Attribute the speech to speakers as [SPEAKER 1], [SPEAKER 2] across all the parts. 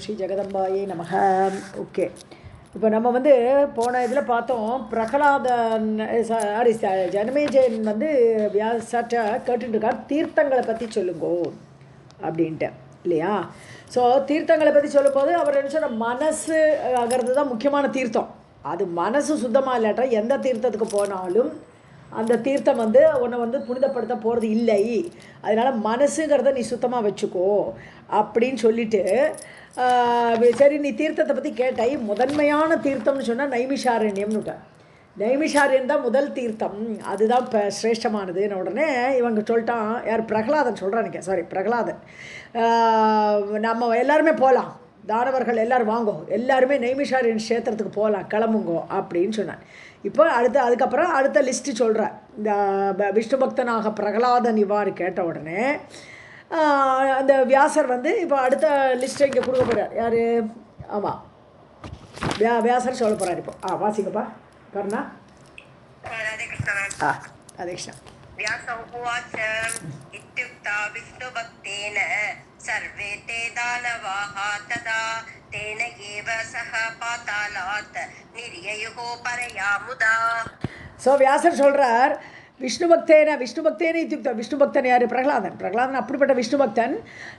[SPEAKER 1] ஸ்ரீ ஜெகதம்பாயே நமக. ஓகே, இப்போ நம்ம போன இதில் பார்த்தோம், பிரகலாதன் சாரி ஜனமேஜயன் வியாசர்ட்ட கேட்டுருக்கார், தீர்த்தங்களை பற்றி சொல்லுங்கோ அப்படின்ட்டு இல்லையா. ஸோ தீர்த்தங்களை பற்றி சொல்லும்போது அவர் என்ன சொன்ன, மனசு ஆகிறது தான் முக்கியமான தீர்த்தம். அது மனசு சுத்தமாக இல்லாட்டா எந்த தீர்த்தத்துக்கு போனாலும் அந்த தீர்த்தம் உன்னை புனிதப்படுத்த போகிறது இல்லை. அதனால் மனசுங்கிறத நீ சுத்தமாக வச்சுக்கோ அப்படின்னு சொல்லிவிட்டு, சரி நீ தீர்த்தத்தை பற்றி கேட்டாய். முதன்மையான தீர்த்தம்னு சொன்னால் நைமிஷாரண்யம்னு. நைமிஷாரண்யம் தான் முதல் தீர்த்தம், அதுதான் இப்போ சிரேஷ்டமானதுன்னு உடனே இவங்க சொல்லிட்டான். யார்? பிரகலாதன் சொல்கிறானுங்க. சாரி, பிரகலாதன். நம்ம எல்லாருமே போகலாம், தானவர்கள் எல்லோரும் வாங்கோ, எல்லாருமே நைமிஷாரண்ய க்ஷேத்திரத்துக்கு போகலாம், கிளம்புங்கோ அப்படின்னு சொன்னான். இப்போ அதுக்கப்புறம் அடுத்த லிஸ்ட்டு சொல்கிறேன். இந்த விஷ்ணு பக்தனாக பிரகலாதன் இவ்வாறு கேட்ட உடனே அந்த வியாசர் இப்போ அடுத்த லிஸ்ட்டை இங்கே கொடுக்க போகிறார். யார்? ஆமாம், வியாசர் சொல்ல போகிறார். இப்போ வாசிங்கப்பா கர்ணா. அதே கிருஷ்ணா.
[SPEAKER 2] व्यासोवाच इत्युक्ता विष्णुभक्तेन सर्वे ते दानवाः तदा तेन एव सह पातालात् निर्ययुः परयामुदा.
[SPEAKER 1] ஸோ வியாசர் சொல்கிறார், விஷ்ணு பக்தேன இத்தியுக்தா. விஷ்ணு பக்தன் யார்? பிரகலாதன் அப்படிப்பட்ட விஷ்ணு பக்தன்.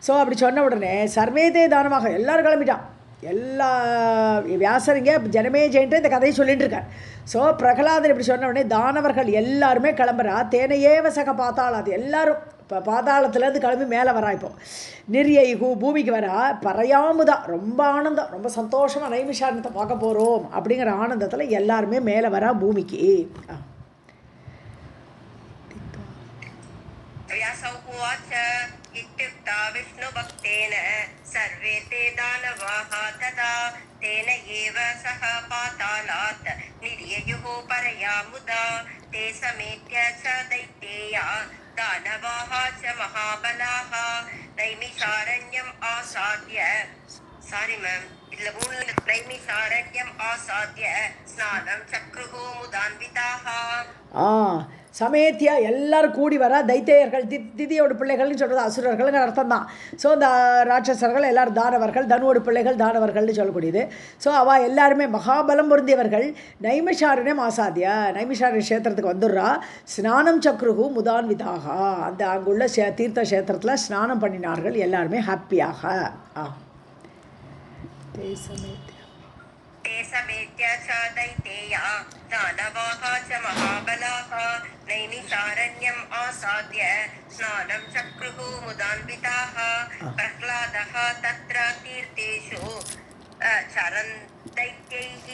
[SPEAKER 1] ஸோ அப்படி சொன்ன உடனே சர்வேதே தானமாக எல்லாரும் கிளம்பிட்டான். எல்லா வியாசரிங்க ஜனமேஜயன்ட்டு இந்த கதையை சொல்லிட்டு இருக்கார். ஸோ பிரகலாதன் இப்படி சொன்ன உடனே தானவர்கள் எல்லாருமே கிளம்புறா. தேனையேவ சக பாத்தாளாது, எல்லாரும் இப்போ பாதாளத்துலேருந்து கிளம்பி மேலே வரா. இப்போ நிர்யைகு பூமிக்கு வரா. பறையாமுதா, ரொம்ப ஆனந்தம், ரொம்ப சந்தோஷமாக நைமிஷாரணத்தை பார்க்க போகிறோம் அப்படிங்கிற ஆனந்தத்தில் எல்லாருமே மேலே வரா பூமிக்கு.
[SPEAKER 2] इत्युक्ता विष्णुभक्तेन सर्वे ते दानवाः तदा तेन एव सह पातालात् निर्ययुः परयामुदा. ते समेत्य च दैत्येया दानवाः च महाबलाः नैमिषारण्यम् आसाद्य नैमिषारण्यम् आसाद्य स्नानं चक्रुः मुदान्विताः.
[SPEAKER 1] சமேத்தியா எல்லாரும் கூடி வர. தைத்தியர்கள் திதியோட பிள்ளைகள்னு சொல்கிறது அசுரர்கள்னு அர்த்தம் தான். ஸோ இந்த ராட்சசர்கள் எல்லோரும் தானவர்கள், தனுவோட பிள்ளைகள் தானவர்கள்னு சொல்லக்கூடியது. ஸோ அவள் எல்லாருமே மகாபலம் பொருந்தியவர்கள். நைமிஷாரண்யம் ஆசாத்தியா, நைமிஷாரண்ய க்ஷேத்திரத்துக்கு வந்துடுறா. ஸ்நானம் சக்ருகு முதான்விதாக, அந்த அங்குள்ள தீர்த்த க்ஷேத்திரத்தில் ஸ்நானம் பண்ணினார்கள் எல்லாருமே ஹாப்பியாக.
[SPEAKER 2] समेत्य च दैतेया दानवाः च महाबलाः नैमिषारण्यम् आसाद्य स्नानं चक्रुः मुदान्विताः. प्रह्लादः तत्र तीर्थेषु चरन् दैत्यैः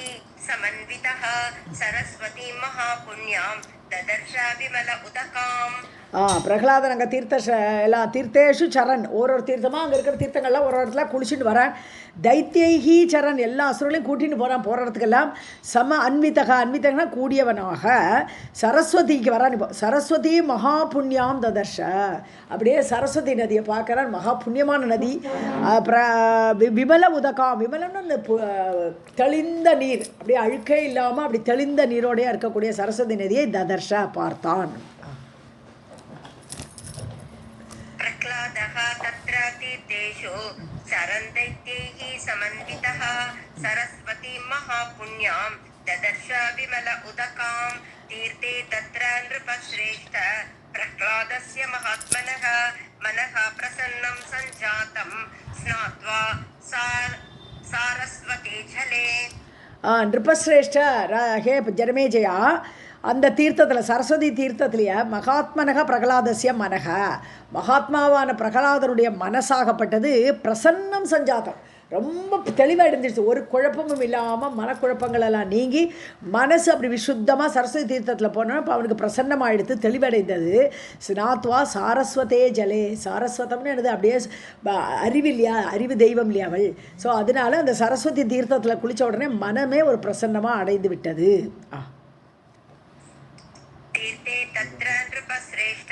[SPEAKER 2] समन्वितः सरस्वती महापुण्यां ददर्श विमल उदकाम्.
[SPEAKER 1] பிரகலாதன் அங்கே எல்லா தீர்த்தேஷு சரண், ஒரு தீர்த்தமாக அங்கே இருக்கிற தீர்த்தங்கள்லாம் ஒரு இடத்துல குளிச்சுட்டு வரேன். தைத்தியைஹி சரண், எல்லா அசுரங்களையும் கூட்டின்னு போகிறான். போகிற இடத்துக்கெல்லாம் அன்விதகனா கூடியவனாக சரஸ்வதிக்கு வரான். இப்போ சரஸ்வதி மகா புண்ணியாம் ததர்ஷ, அப்படியே சரஸ்வதி நதியை பார்க்குறான். மகா புண்ணியமான நதி. விமல உதகாம், விமலம்னு தெளிந்த நீர், அப்படியே அழுக்கே இல்லாமல் அப்படி தெளிந்த நீரோடையே இருக்கக்கூடிய சரஸ்வதி நதியை ததர்ஷ பார்த்தான்.
[SPEAKER 2] प्रह्लादः तत्र तीर्थेषु चरन् दैत्यैः समन्वितः सरस्वती महापुण्यां ददर्श विमल उदकां. तीर्थे तत्र नृपश्रेष्ठ प्रह्लादस्य महात्मनः मनः प्रसन्नं सञ्जातं स्नात्वा सारस्वते जले.
[SPEAKER 1] नृपश्रेष्ठ हे जनमेजया, அந்த தீர்த்தத்தில் சரஸ்வதி தீர்த்தத்திலேயே மகாத்மனக பிரகலாதசிய மனக, மகாத்மாவான பிரகலாதனுடைய மனசாகப்பட்டது பிரசன்னம் சஞ்சாத்தம், ரொம்ப தெளிவாக இருந்துச்சு. ஒரு குழப்பமும் இல்லாமல் மனக்குழப்பங்கள் எல்லாம் நீங்கி மனசு அப்படி விசுத்தமாக சரஸ்வதி தீர்த்தத்தில் போனோம். இப்போ அவனுக்கு பிரசன்னமாகிடுத்து, தெளிவடைந்தது. ஸ்நாத்வா சாரஸ்வதே ஜலே, சாரஸ்வதம்னு என்னது அப்படியே அறிவு இல்லையா, அறிவு தெய்வம் இல்லையா அவள். ஸோ அதனால அந்த சரஸ்வதி தீர்த்தத்தில் குளித்த உடனே மனமே ஒரு பிரசன்னமாக அடைந்து விட்டது.
[SPEAKER 2] तीर्थे तत्र नृपश्रेष्ठ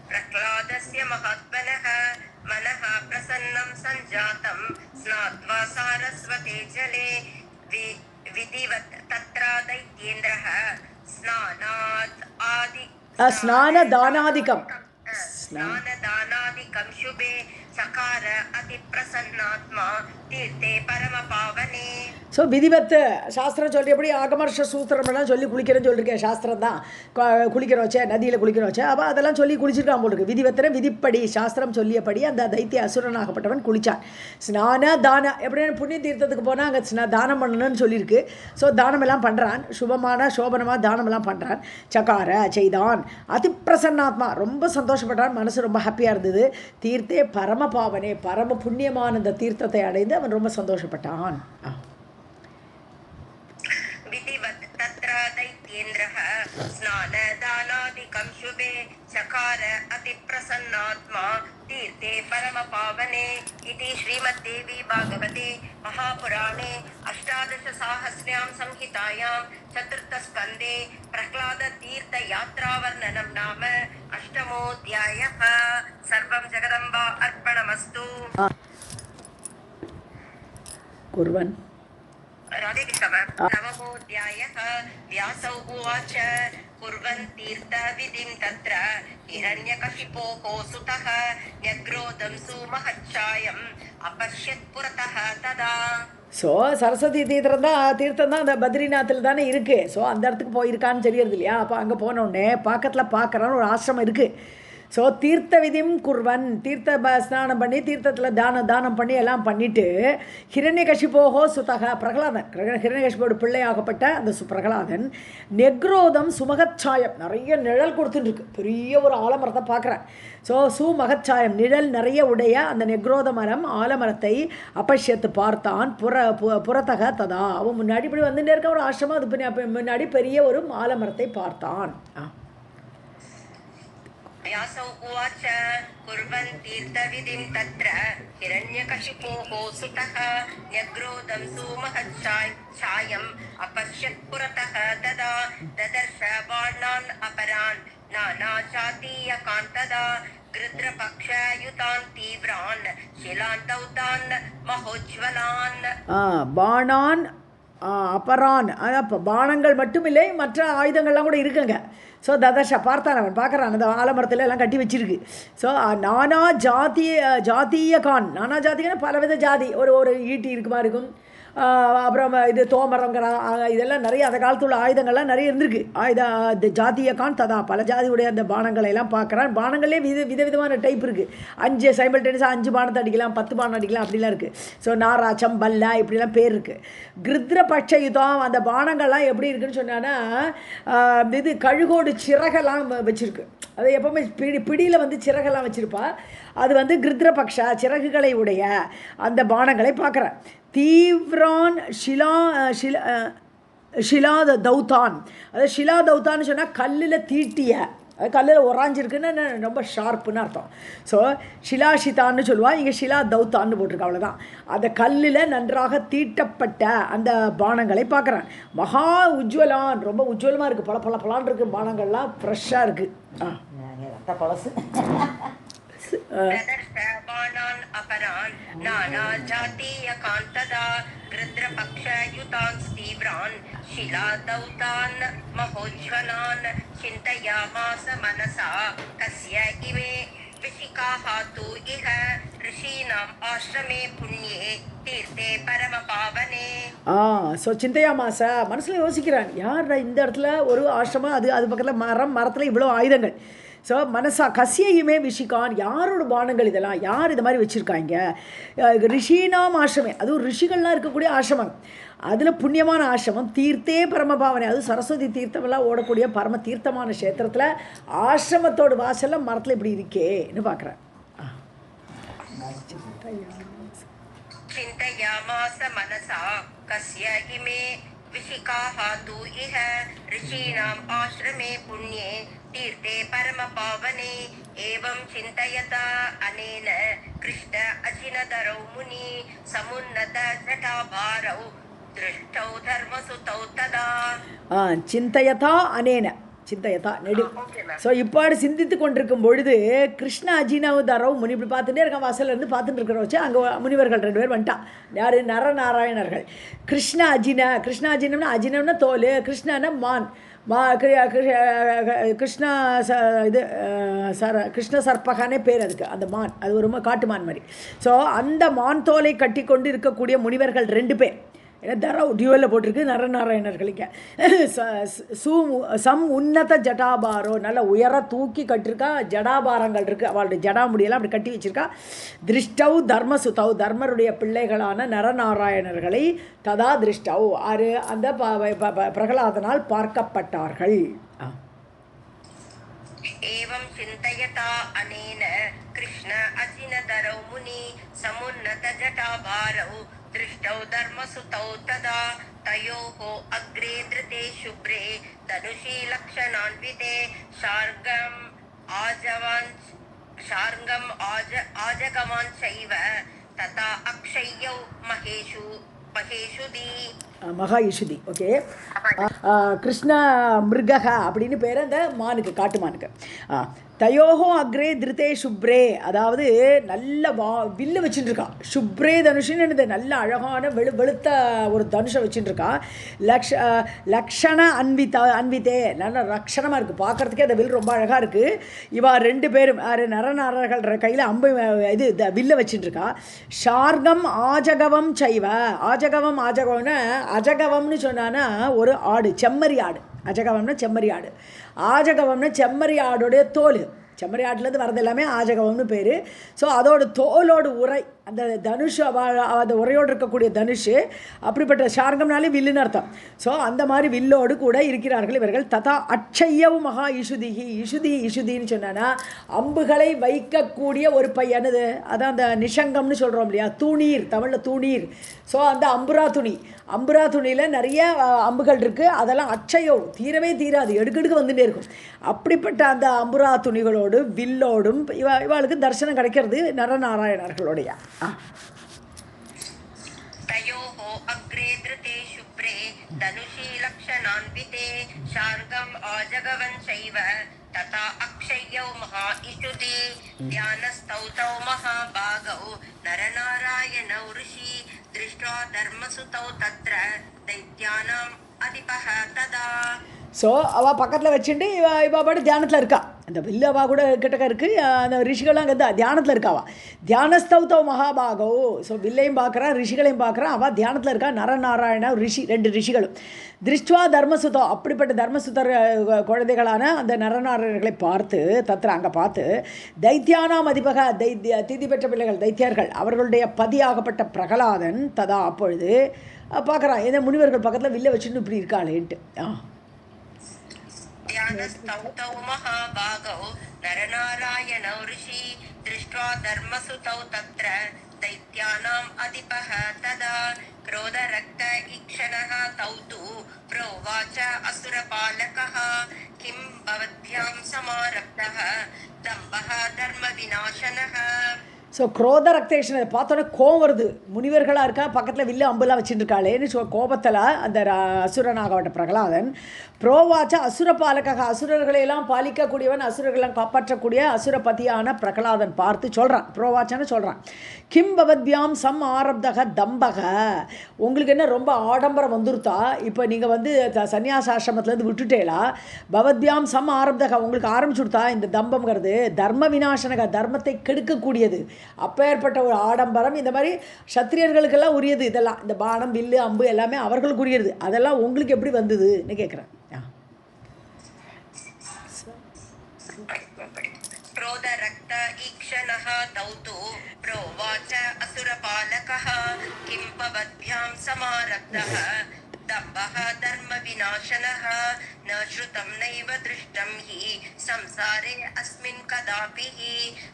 [SPEAKER 2] प्रह्लादस्य महात्मनः मनः प्रसन्नं सञ्जातं स्नात्वा सारस्वते जले विधिवत् तत्र दैत्येन्द्रः
[SPEAKER 1] स्नानदानादिकं
[SPEAKER 2] शुभे सकार अतिप्रसन्नात्मा तीर्थे परमपावने
[SPEAKER 1] ஸோ விதிவத்து சாஸ்திரம் சொல்லியபடி ஆகமர்ஷ சூத்திரமெல்லாம் சொல்லி குளிக்கிறேன்னு சொல்லியிருக்கேன். சாஸ்திரம் தான் குளிக்கிற வச்சே, நதியில் குளிக்கிற வச்சே. அப்போ அதெல்லாம் சொல்லி குளிச்சிருக்கான் போல் இருக்கு. விதிவத்தின விதிப்படி சாஸ்திரம் சொல்லியபடி அந்த தைத்திய அசுரனாகப்பட்டவன் குளித்தான். ஸ்நான தான எப்படின்னு புண்ணிய தீர்த்தத்துக்கு போனால் அங்கே தானம் பண்ணணும்னு சொல்லியிருக்கு. ஸோ தானமெல்லாம் பண்ணுறான், சுபமான சோபனமாக தானமெல்லாம் பண்ணுறான். சகார செய்தான், அதிப்பிரசன்னாத்மா ரொம்ப சந்தோஷப்பட்டான், மனசு ரொம்ப ஹாப்பியாக இருந்தது. தீர்த்தே பரம பாவனே பரம புண்ணியமான அந்த தீர்த்தத்தை அடைந்து அவன் ரொம்ப சந்தோஷப்பட்டான்.
[SPEAKER 2] स्नानदानादिकं शुभे चकार अतिप्रसन्नात्मा तीर्थे परमपावने इति श्रीमद्देवी भागवते महापुराणे अष्टादशसाहस्र्यां संहितायां चतुर्थस्कन्धे प्रह्लादतीर्थयात्रावर्णनं नाम अष्टमोऽध्यायः. सर्वं जगदम्बा अर्पणमस्तु.
[SPEAKER 1] कुर्वन्
[SPEAKER 2] राधे कृष्ण. नवमोऽध्यायः. व्यासौ उवाच कुर्वन् तीर्थविधिं तत्र हिरण्यकशिपोः सुतः न्यग्रोधं सुमहच्छायम् अपश्यत् पुरतः तदा.
[SPEAKER 1] ஸோ சரஸ்வதி தீர்த்தம் தான் அந்த பத்ரிநாத்தில் தானே இருக்குது. ஸோ அந்த இடத்துக்கு போயிருக்கான்னு தெரியறது இல்லையா. அப்போ அங்கே போனோடனே பக்கத்தில் பார்க்குறான்னு ஒரு ஆசிரமம் இருக்குது. ஸோ தீர்த்த விதிம் குர்வன், தீர்த்த ஸ்நானம் பண்ணி தீர்த்தத்தில் தானம் பண்ணி எல்லாம் பண்ணிவிட்டு ஹிரண்யகசிபோகோ சுதக பிரகலாதன், ஹிரண்யகசிபோட பிள்ளையாகப்பட்ட அந்த பிரகலாதன் நெக்ரோதம் சுமகச்சாயம் நிறைய நிழல் கொடுத்துட்டுருக்கு. பெரிய ஒரு ஆலமரத்தை பார்க்குறேன். ஸோ சுமகச்சாயம் நிழல் நிறைய உடைய அந்த நெக்ரோத மரம் ஆலமரத்தை அப்பஷ்யத்து பார்த்தான். புறத்தக ததா அவன் முன்னாடி இப்படி வந்துட்டே இருக்க ஒரு ஆசிரமம், அது முன்னாடி பெரிய ஒரு ஆலமரத்தை பார்த்தான்.
[SPEAKER 2] व्यासौ उवाच कुर्वन् तीर्थविधिं तत्र हिरण्यकशिपोः सुतः न्यग्रोधं सुमहच्छायम् अपश्यत् पुरतः तदा ददर्श बाणान् अपरान् नानाजातीयकान् तदा गृध्रपक्षयुतान् तीव्रान् शिलान्तौतान् महोज्ज्वलान्.
[SPEAKER 1] बाणान् அபரான், அதான் பானங்கள் மட்டும் இல்லை, மற்ற ஆயுதங்கள்லாம் கூட இருக்குங்க. ஸோ ததர்ஷா பார்த்தான், அவன் பார்க்குறான் அந்த ஆலமரத்தில் எல்லாம் கட்டி வச்சிருக்கு. ஸோ நானா ஜாத்திய கான், நானா ஜாதியான பலவித ஜாதி, ஒரு ஈட்டி இருக்குமா இருக்கும், அப்புறம் இது தோமரங்கிற இதெல்லாம் நிறைய அந்த காலத்தில் உள்ள ஆயுதங்கள்லாம் நிறைய இருந்திருக்கு. ஜாத்திய கான் ததா பல ஜாதியுடைய அந்த பானங்களை எல்லாம் பார்க்குறான். பானங்களே விதவிதமான டைப் இருக்குது. 5 சைமல்டேனியஸாக 5 பானத்தை அடிக்கலாம், 10 பானம் அடிக்கலாம், அப்படிலாம் இருக்குது. ஸோ நாராச்சம் பல்லா இப்படிலாம் பேர் இருக்குது. கிருத்ர பட்சயுதம் அந்த பானங்கள்லாம் எப்படி இருக்குன்னு சொன்னான்னா இது கழுகோடு சிறகெல்லாம் வச்சுருக்கு. அது எப்போவுமே பிடியில் வந்து சிறகெல்லாம் வச்சுருப்பா. அது வந்து கிருத்ரபக்ஷ சிறகுகளை உடைய அந்த பானங்களை பார்க்குறேன். தீவ்ரான் ஷிலாத தௌத்தான், அதாவது ஷிலா தௌத்தான்னு சொன்னால் கல்லில் தீட்டிய, அது கல்லில் உராஞ்சிருக்குன்னு ரொம்ப ஷார்ப்புன்னு அர்த்தம். ஸோ ஷிலாஷிதான்னு சொல்லுவாள், இங்கே ஷிலா தௌத்தான்னு போட்டிருக்கா, அவ்வளோதான். அந்த கல்லில் நன்றாக தீட்டப்பட்ட அந்த பானங்களை பார்க்குறேன். மகா உஜ்வலான், ரொம்ப உஜ்வலமாக இருக்குது, பலான் இருக்குது, பானங்கள்லாம் ஃப்ரெஷ்ஷாக இருக்குது. பழசு
[SPEAKER 2] बाणान् अपरान् नानाजातीयकान् तदा गृध्रपक्षयुतान् तीव्रान् शिलादौतान् महोज्ज्वलान् चिन्तयामास मनसा कस्य इमे विशिकाः तु इह ऋषीणाम् आश्रमे पुण्ये तीर्थे परमपावने.
[SPEAKER 1] ஸோ சிந்தையாமாச மனசில் யோசிக்கிறான், யார் இந்த இடத்துல ஒரு ஆசிரமம், அது பக்கத்தில் மரத்தில் இவ்வளோ ஆயுதங்கள். ஸோ மனசா கசியுமே விஷிகான், யாரோட பானங்கள் இதெல்லாம், யார் இது மாதிரி வச்சுருக்காங்க. ரிஷினாம் ஆசிரமே, அதுவும் ரிஷிகள்லாம் இருக்கக்கூடிய ஆசிரமம், அதில் புண்ணியமான ஆசிரமம். தீர்த்தே பரமபாவனை, அதுவும் சரஸ்வதி தீர்த்தமெல்லாம் ஓடக்கூடிய பரம தீர்த்தமான க்ஷேத்திரத்தில் ஆசிரமத்தோட வாசலில் மரத்தில் இப்படி இருக்கேன்னு பார்க்குறேன்.
[SPEAKER 2] चिन्तयामास मनसा कस्य इमे विशिकाः तु इह ऋषीणाम् आश्रमे पुण्ये तीर्थे परमपावने. एवं चिन्तयता अनेन कृष्ण अजिनधरौ मुनि समुन्नत जटाभारौ दृष्टौ धर्मसुतौ तदा.
[SPEAKER 1] चिन्तयता अनेन சிந்தையதா நெடு. ஸோ இப்பாடு சிந்தித்து கொண்டிருக்கும் பொழுது கிருஷ்ண அஜினவதரவு முனி இப்படி பார்த்துட்டே இருக்கான், வாசலேருந்து பார்த்துட்டு இருக்கிற வச்சு அங்கே முனிவர்கள் 2 பேர் வந்துட்டான். யார்? நரநாராயணர்கள். கிருஷ்ண அஜினம்னா அஜினம்னா தோல், கிருஷ்ணனா மான், கிருஷ்ணா இது கிருஷ்ண சர்ப்பகானே பேர் அதுக்கு, அந்த மான், அது ஒரு காட்டு மான் மாதிரி. ஸோ அந்த மான் தோலை கட்டி கொண்டு இருக்கக்கூடிய முனிவர்கள் 2 பேர். ஏன்னா டியூவலில் போட்டிருக்கு நரநாராயணர்களுக்கு. சம் உன்னத ஜடாபாரோ, நல்ல உயர தூக்கி கட்டிருக்கா, ஜடாபாரங்கள் இருக்குது, அவளுடைய ஜடா முடியெல்லாம் அப்படி கட்டி வச்சிருக்கா. திருஷ்டவ் தர்மசுதவ், தர்மருடைய பிள்ளைகளான நரநாராயணர்களை ததா திருஷ்டவ் ஆறு அந்த பிரகலாதனால் பார்க்கப்பட்டார்கள்.
[SPEAKER 2] एवं चिन्तयता अनेन कृष्ण अजिनधरौ मुनि समुन्नत जटाभारौ दृष्टौ धर्मसुतौ तदा तयोः अग्रे धृते शुभ्रे धनुषी लक्षणान्विते शार्ङ्गम् आजगवान् चैव तथा अक्षय्यौ மகேஷுதி.
[SPEAKER 1] ஓகே. கிருஷ்ண மிருகா அப்படின்னு பேர் அந்த மானுக்கு, காட்டு மானுக்கு. தயோகோ அக்ரே திருத்தே சுப்ரே, அதாவது நல்ல வில்லு வச்சுட்டுருக்கா. சுப்ரே தனுஷுன்னு நல்ல அழகான வெளுத்த ஒரு தனுஷை வச்சுட்டுருக்கா. லக்ஷண அன்வித்தே, நல்ல லக்ஷணமாக இருக்குது பார்க்குறதுக்கே. அந்த வில் ரொம்ப அழகாக இருக்குது. இவா 2 பேரும் நரநாரர்கள் கையில் அம்பு இது வில்லை வச்சுட்டுருக்கா. ஷார்கம் ஆஜகவம் சைவ, ஆஜகவம்னு அஜகவம்னு சொன்னான்னா ஒரு ஆடு, செம்மறி ஆடு. அஜகவம்னா செம்மறி ஆடு, ஆஜகவம்னா செம்மறி ஆடோடைய தோல். செம்மறி ஆட்டிலேருந்து வரது எல்லாமே ஆஜகவம்னு பேர். ஸோ அதோட தோலோடு உரை, அந்த தனுஷ், அந்த உரையோடு இருக்கக்கூடிய தனுஷ், அப்படிப்பட்ட ஷார்கம்னாலே வில்லுன்னு அர்த்தம். ஸோ அந்த மாதிரி வில்லோடு கூட இருக்கிறார்கள் இவர்கள். ததா அட்சய்யவு மகா இஷுதிஹி, இஷுதின்னு சொன்னான்னா அம்புகளை வைக்கக்கூடிய ஒரு பையனது, அதான் அந்த நிஷங்கம்னு சொல்கிறோம் இல்லையா, தூணீர், தமிழில் தூணீர். ஸோ அந்த அம்புரா துணியில் நிறைய அம்புகள் இருக்குது. அதெல்லாம் அட்சயோ, தீரவே தீராது, எடுக்கெடுக்க வந்துட்டே இருக்கும். அப்படிப்பட்ட அந்த அம்புரா துணிகளோடு வில்லோடும் இவாளுக்கு தரிசனம் கிடைக்கிறது நரநாராயணர்களுடைய.
[SPEAKER 2] तयोः अग्रे धृते शुभ्रे धनुषी लक्षणान्विते शार्ङ्गम् आजगवन् चैव तथा अक्षय्यौ महाइषुति ध्यानस्थौ तौ महाभागौ नरनारायणौ ऋषि दृष्ट्वा धर्मसुतौ तत्र दैत्यानाम् अधिपः तदा.
[SPEAKER 1] ஸோ அவள் பக்கத்தில் வச்சுட்டு இவள் பாட்டு தியானத்தில் இருக்கா. அந்த வில்லு அவள் கூட கிட்டக்க இருக்குது. அந்த ரிஷிகள்லாம் அங்கே தியானத்தில் இருக்காவா. தியானஸ்தௌ மகாபாகோ. ஸோ வில்லையும் பார்க்குறான், ரிஷிகளையும் பார்க்குறான். அவள் தியானத்தில் இருக்கா. நரநாராயண ரிஷி, 2 ரிஷிகளும். திருஷ்டுவா தர்மசுதோ, அப்படிப்பட்ட தர்மசுதர் குழந்தைகளான அந்த நரநாராயணர்களை பார்த்து, தத்திர அங்கே பார்த்து, தைத்தியானாம் அதிபக, தீதி பெற்ற பிள்ளைகள் தைத்தியர்கள், அவர்களுடைய பதியாகப்பட்ட பிரகலாதன் ததா அப்பொழுது பார்க்குறான், ஏதோ முனிவர்கள் பக்கத்தில் வில்லை வச்சுட்டு இப்படி இருக்காளேன்ட்டு.
[SPEAKER 2] ध्यानस्थौ महाभागौ नरनारायणौ ऋषि दृष्ट्वा धर्मसुतौ तत्र दैत्यानाम् अधिपः तदा क्रोधरक्त ईक्षणः तौ तु प्रोवाच असुरपालकः किं भवद्भ्यां समारब्धः दम्भः धर्मविनाशनः.
[SPEAKER 1] ஸோ குரோத ரக்தேஷன், அதை பார்த்தோன்னே கோவம் வருது. முனிவர்களாக இருக்கா, பக்கத்தில் வில்லு அம்புலாம் வச்சுருக்காளேன்னு கோபத்தில் அந்த அசுரனாகப்பட்ட பிரகலாதன் புரோவாச்ச அசுரபாலக்காக, அசுரர்களையெல்லாம் பாலிக்கக்கூடியவன், அசுரர்களெல்லாம் காப்பாற்றக்கூடிய அசுரபதியான பிரகலாதன் பார்த்து சொல்கிறான், புரோவாச்சன்னு சொல்கிறான். கிம் பவத்பியாம் சம் ஆரப்தக தம்பக, உங்களுக்கு என்ன ரொம்ப ஆடம்பரம் வந்துருத்தா, இப்போ நீங்கள் வந்து சன்னியாசாசிரமத்துலேருந்து விட்டுட்டேலா, பவத்பியாம் சம் ஆரப்தக, உங்களுக்கு ஆரம்பிச்சுடுத்தா இந்த தம்பம்ங்கிறது, தர்ம விநாசனக, தர்மத்தை கெடுக்கக்கூடியது. அப்பேற்பட்ட ஒரு ஆடம்பரம் இந்த மாதிரி சத்திரியர்களுக்கெல்லாம் உரியது. இதெல்லாம் இந்த பானம் வில்லு அம்பு எல்லாமே அவர்களுக்கு உரியது. அதெல்லாம் உங்களுக்கு எப்படி வந்ததுன்னு கேட்குறேன்.
[SPEAKER 2] दम्भः धर्म विनाशनः न श्रुतं नैव दृष्टं हि संसारे अस्मिन् कदापि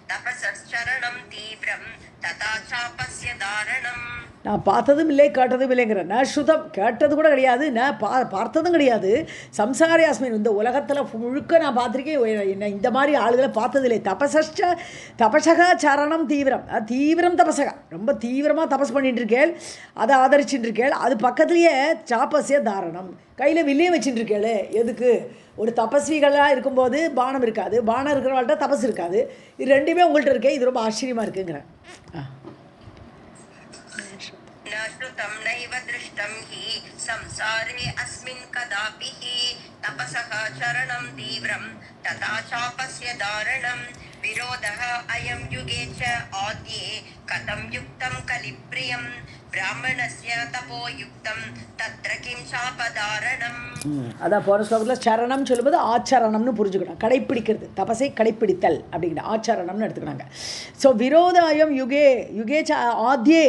[SPEAKER 2] तपसश्चरणं तीव्रं तथा चापस्य धारणम्.
[SPEAKER 1] நான் பார்த்ததும் இல்லை கேட்டதும் இல்லைங்கிறேன். நான் ஸ்ருதம், கேட்டது கூட கிடையாது, நான் பார்த்ததும் கிடையாது. சம்சாரி அஸ்மின், இந்த உலகத்தில் முழுக்க நான் பார்த்துருக்கேன், இந்த மாதிரி ஆளுகளை பார்த்ததில்லை. தபசக சரணம் தீவிரம், தீவிரம் தபசக, ரொம்ப தீவிரமாக தபஸ் பண்ணிட்டு இருக்கேள், அதை ஆதரிச்சுட்டு இருக்கேள். அது பக்கத்துலேயே சாப்பசிய தாரணம், கையில் வில்லையும் வச்சுட்டு இருக்கேள். எதுக்கு? ஒரு தபஸ்விகளாக இருக்கும்போது பானம் இருக்காது, பானம் இருக்கிறவங்கள்ட்ட தபஸ் இருக்காது. இது ரெண்டுமே உங்கள்கிட்ட இருக்கே, இது ரொம்ப ஆச்சரியமாக இருக்குங்கிறேன்.
[SPEAKER 2] न श्रुतं नैव दृष्टं हि संसारे अस्मिन् कदापि हि तपसः चरणं तीव्रं तथा चापस्य दारणं विरोधः अयं युगे च आद्ये कथं युक्तं कलिप्रियं ब्राह्मणस्य तपोयुक्तं तत्र किं चापदारणम्.
[SPEAKER 1] அதான் போன ஸ்லோகத்தில் சரணம் சொல்லும்போது ஆச்சரணம்னு புரிஞ்சுக்கணும், கடைப்பிடிக்கிறது, தபசை கடைப்பிடித்தல் அப்படிங்கிற ஆச்சரணம்னு எடுத்துக்கிறாங்க. ஸோ விரோதாயம் யுகே யுகே ஆத்தியே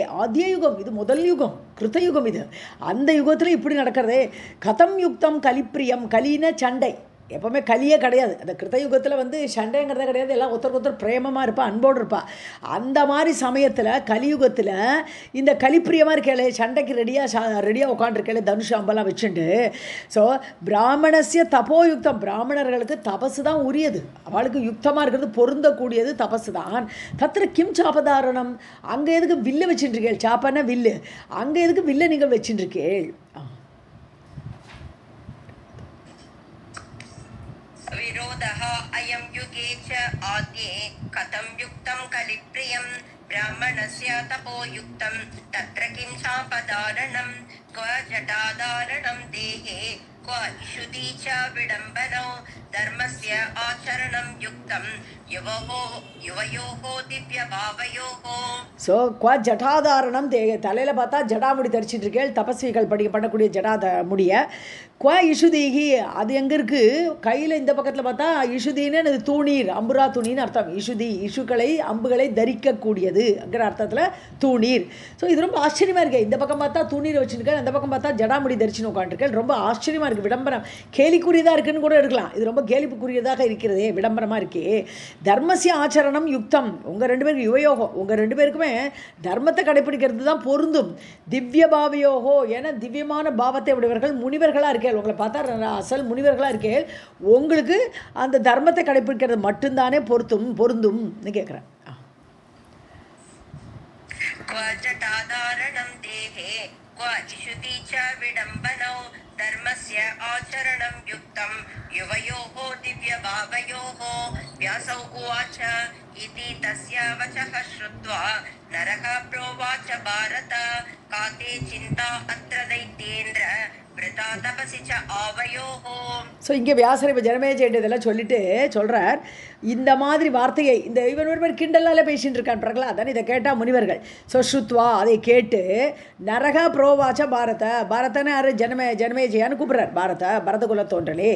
[SPEAKER 1] யுகம், இது முதல் யுகம், கிருத்தயுகம். இது அந்த யுகத்தில் இப்படி நடக்கிறதே. கதம் யுக்தம் கலிப்பிரியம், கலின சண்டை, எப்போவுமே கலியே கிடையாது. அந்த கிருத்தயுகத்தில் வந்து சண்டைங்கிறதே கிடையாது, எல்லாம் ஒருத்தருக்கு ஒருத்தர் பிரேமமாக இருப்பா, அன்போடு இருப்பா. அந்த மாதிரி சமயத்தில் கலியுகத்தில் இந்த கலிப்பிரியமாக இருக்கே, சண்டைக்கு ரெடியாக உட்காந்துருக்கே, தனுஷ் அம்பெல்லாம் வச்சுட்டு. ஸோ பிராமணசிய தபோயுக்தம், பிராமணர்களுக்கு தபசு தான் உரியது, அவளுக்கு யுக்தமாக இருக்கிறது, பொருந்தக்கூடியது தபசு தான். தத்திர கிம் சாபதாரணம், அங்கே எதுக்கு வில்லு வச்சுட்டுருக்கேள், சாப்பான வில்லு, அங்கே எதுக்கு வில்லை நீங்கள் வச்சுட்டுருக்கேள்.
[SPEAKER 2] विरोधः अयं युगे च आद्ये कथं युक्तं कलिप्रियं ब्राह्मणस्य तपोयुक्तं तत्र किं चापदारणं क्व जटाधारणं देहे क्व इषुदी च विडम्बनो धर्मस्य आचरणं युक्तं युवयोः दिव्यभावयोः.
[SPEAKER 1] ஸோ குவா ஜட்டாதாரணம் தலையில் பார்த்தா ஜடாமுடி தரிச்சிட்டு இருக்கேள், தபஸ்விகள் பண்ணக்கூடிய ஜடா முடிய. குவா இஷுதீகி, அது எங்கே இருக்குது, கையில் இந்த பக்கத்தில் பார்த்தா இஷுதீன்னு அது தூணீர், அம்புரா துணின்னு அர்த்தம். இஷுதி இஷுக்களை அம்புகளை தரிக்கக்கூடியதுங்கிற அர்த்தத்தில் தூணீர். ஸோ இது ரொம்ப ஆச்சரியமாக இருக்குது. இந்த பக்கம் பார்த்தா தூணீர் வச்சுருக்கேன், அந்த பக்கம் பார்த்தா ஜடாமுடி தரிச்சுன்னு உட்காந்துருக்கேன். ரொம்ப ஆச்சரியமாக இருக்குது, விடம்பரம் கேலிக்குரியதாக இருக்குன்னு கூட எடுக்கலாம். இது ரொம்ப கேலிப்புக்குரியதாக இருக்கிறதே, விடம்பரமாக இருக்கே. தர்மசிய ஆச்சரணம் யுக்தம், உங்கள் ரெண்டு பேருக்கு யுவயோகோ, உங்கள் ரெண்டு பேருக்குமே தர்மத்தை கடைப்பிடிக்கிறது தான் பொருந்தும். திவ்ய பாவயோகோ, ஏன்னா திவ்யமான பாவத்தை உடையவர்கள் முனிவர்களாக இருக்கேள், உங்களை பார்த்தா அசல் முனிவர்களாக இருக்கேள், உங்களுக்கு அந்த தர்மத்தை கடைப்பிடிக்கிறது மட்டும்தானே பொருந்தும்னு கேட்குறேன்.
[SPEAKER 2] धर्मस्य आचरणं युक्तं युवयोः दिव्यभावयोः. व्यासौ उवाच इति तस्य वचः श्रुत्वा नरः प्रोवाच भारत का ते चिन्ता अत्र दैत्येन्द्र वृथा तपसि च आवयोः.
[SPEAKER 1] ஸோ இங்கே வியாசர் இப்போ ஜனமேஜயன் இதெல்லாம் சொல்லிட்டு சொல்கிறார், இந்த மாதிரி வார்த்தையை இந்த இவன் ஒருவர் கிண்டலால் பேசிகிட்டு இருக்கான் பிரகலாதன். இதை கேட்டால் முனிவர்கள். ஸோ ஸ்ருத்வா, அதை கேட்டு நரக புரோவாச்ச பாரதன்னு யார், ஜனமேஜயான்னு கூப்பிட்றார். பரத குல தோன்றலே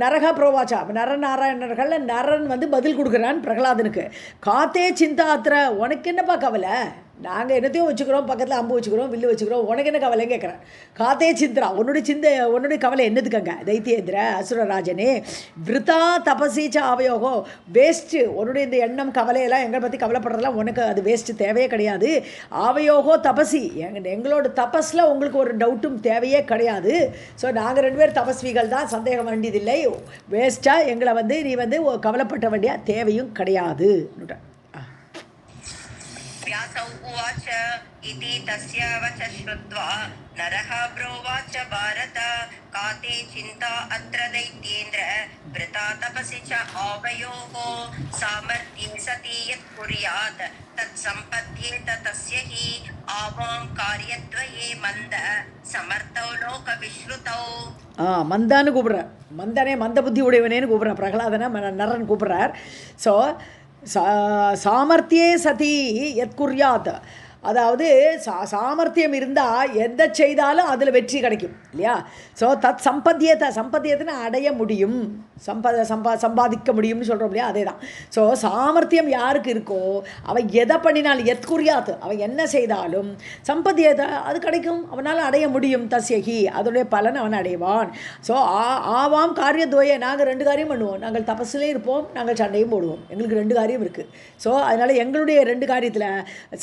[SPEAKER 1] நரக புரோவாச்சா, நரநாராயணர்கள் நரன் வந்து பதில் கொடுக்குறான் பிரகலாதனுக்கு. காத்தே சிந்தாத்திர, உனக்கு என்னப்பா கவலை, நாங்கள் என்னத்தையும் வச்சுக்கிறோம், பக்கத்தில் அம்பு வச்சுக்கிறோம், வில்லு வச்சுக்கிறோம், உனக்கு என்ன கவலைன்னு கேட்குறேன். காத்தே சிந்திரா, உன்னுடைய கவலை என்னதுக்கங்க தைத்தியேந்திர அசுரராஜனே. விருத்தா தபசீச்ச அவயோகோ, வேஸ்ட்டு, உன்னுடைய இந்த எண்ணம் கவலையெல்லாம் எங்களை பற்றி கவலைப்படுறதெல்லாம் உனக்கு அது வேஸ்ட்டு, தேவையே கிடையாது. ஆவயோகோ தபசி, எங்களோட தபஸில் உங்களுக்கு ஒரு டவுட்டும் தேவையே கிடையாது. ஸோ நாங்கள் ரெண்டு பேர் தபஸ்விகள் தான், சந்தேகம் வேண்டியதில்லை. வேஸ்ட்டாக எங்களை வந்து நீ வந்து கவலைப்பட்ட வேண்டிய தேவையும் கிடையாது.
[SPEAKER 2] व्यासौ उवाच इति तस्य वचः श्रुत्वा नरः प्रोवाच भारत का ते चिन्ता अत्र दैत्येन्द्र वृथा तपसि च आवयोः. सामर्थ्ये सति यत् कुर्यात् तत्सम्पद्येत तस्य हि आवां कार्यद्वये मन्द समर्थौ लोकविश्रुतौ.
[SPEAKER 1] மந்தான்னு கூப்பிட்றார், மந்தனே மந்த புத்தி உடையவனேன்னு கூப்பிட்றார் பிரகலாதனை நரன் கூப்பிட்றார். ஸோ சாமர்த்தியே சதி எத் குர்யாத், அதாவது சாமர்த்தியம் இருந்தால் எதை செய்தாலும் அதில் வெற்றி கிடைக்கும் இல்லையா. ஸோ தத் சம்பத்தியத்தை அடைய முடியும், சம்பாதிக்க முடியும்னு சொல்கிறோம் இல்லையா, அதே தான். ஸோ சாமர்த்தியம் யாருக்கு இருக்கோ அவன் எதை பண்ணினாலும் எத் குறியாது, அவன் என்ன செய்தாலும் சம்பத்தியத்தை அது கிடைக்கும், அவனால் அடைய முடியும். தஸ்யகி, அதனுடைய பலன் அவன் அடைவான். ஸோ ஆவாம் காரியத்வய, நாங்கள் ரெண்டு காரியம் பண்ணுவோம், நாங்கள் தபஸ்லேயும் இருப்போம், நாங்கள் சண்டையும் போடுவோம், எங்களுக்கு ரெண்டு காரியம் இருக்குது. ஸோ அதனால் எங்களுடைய ரெண்டு காரியத்தில்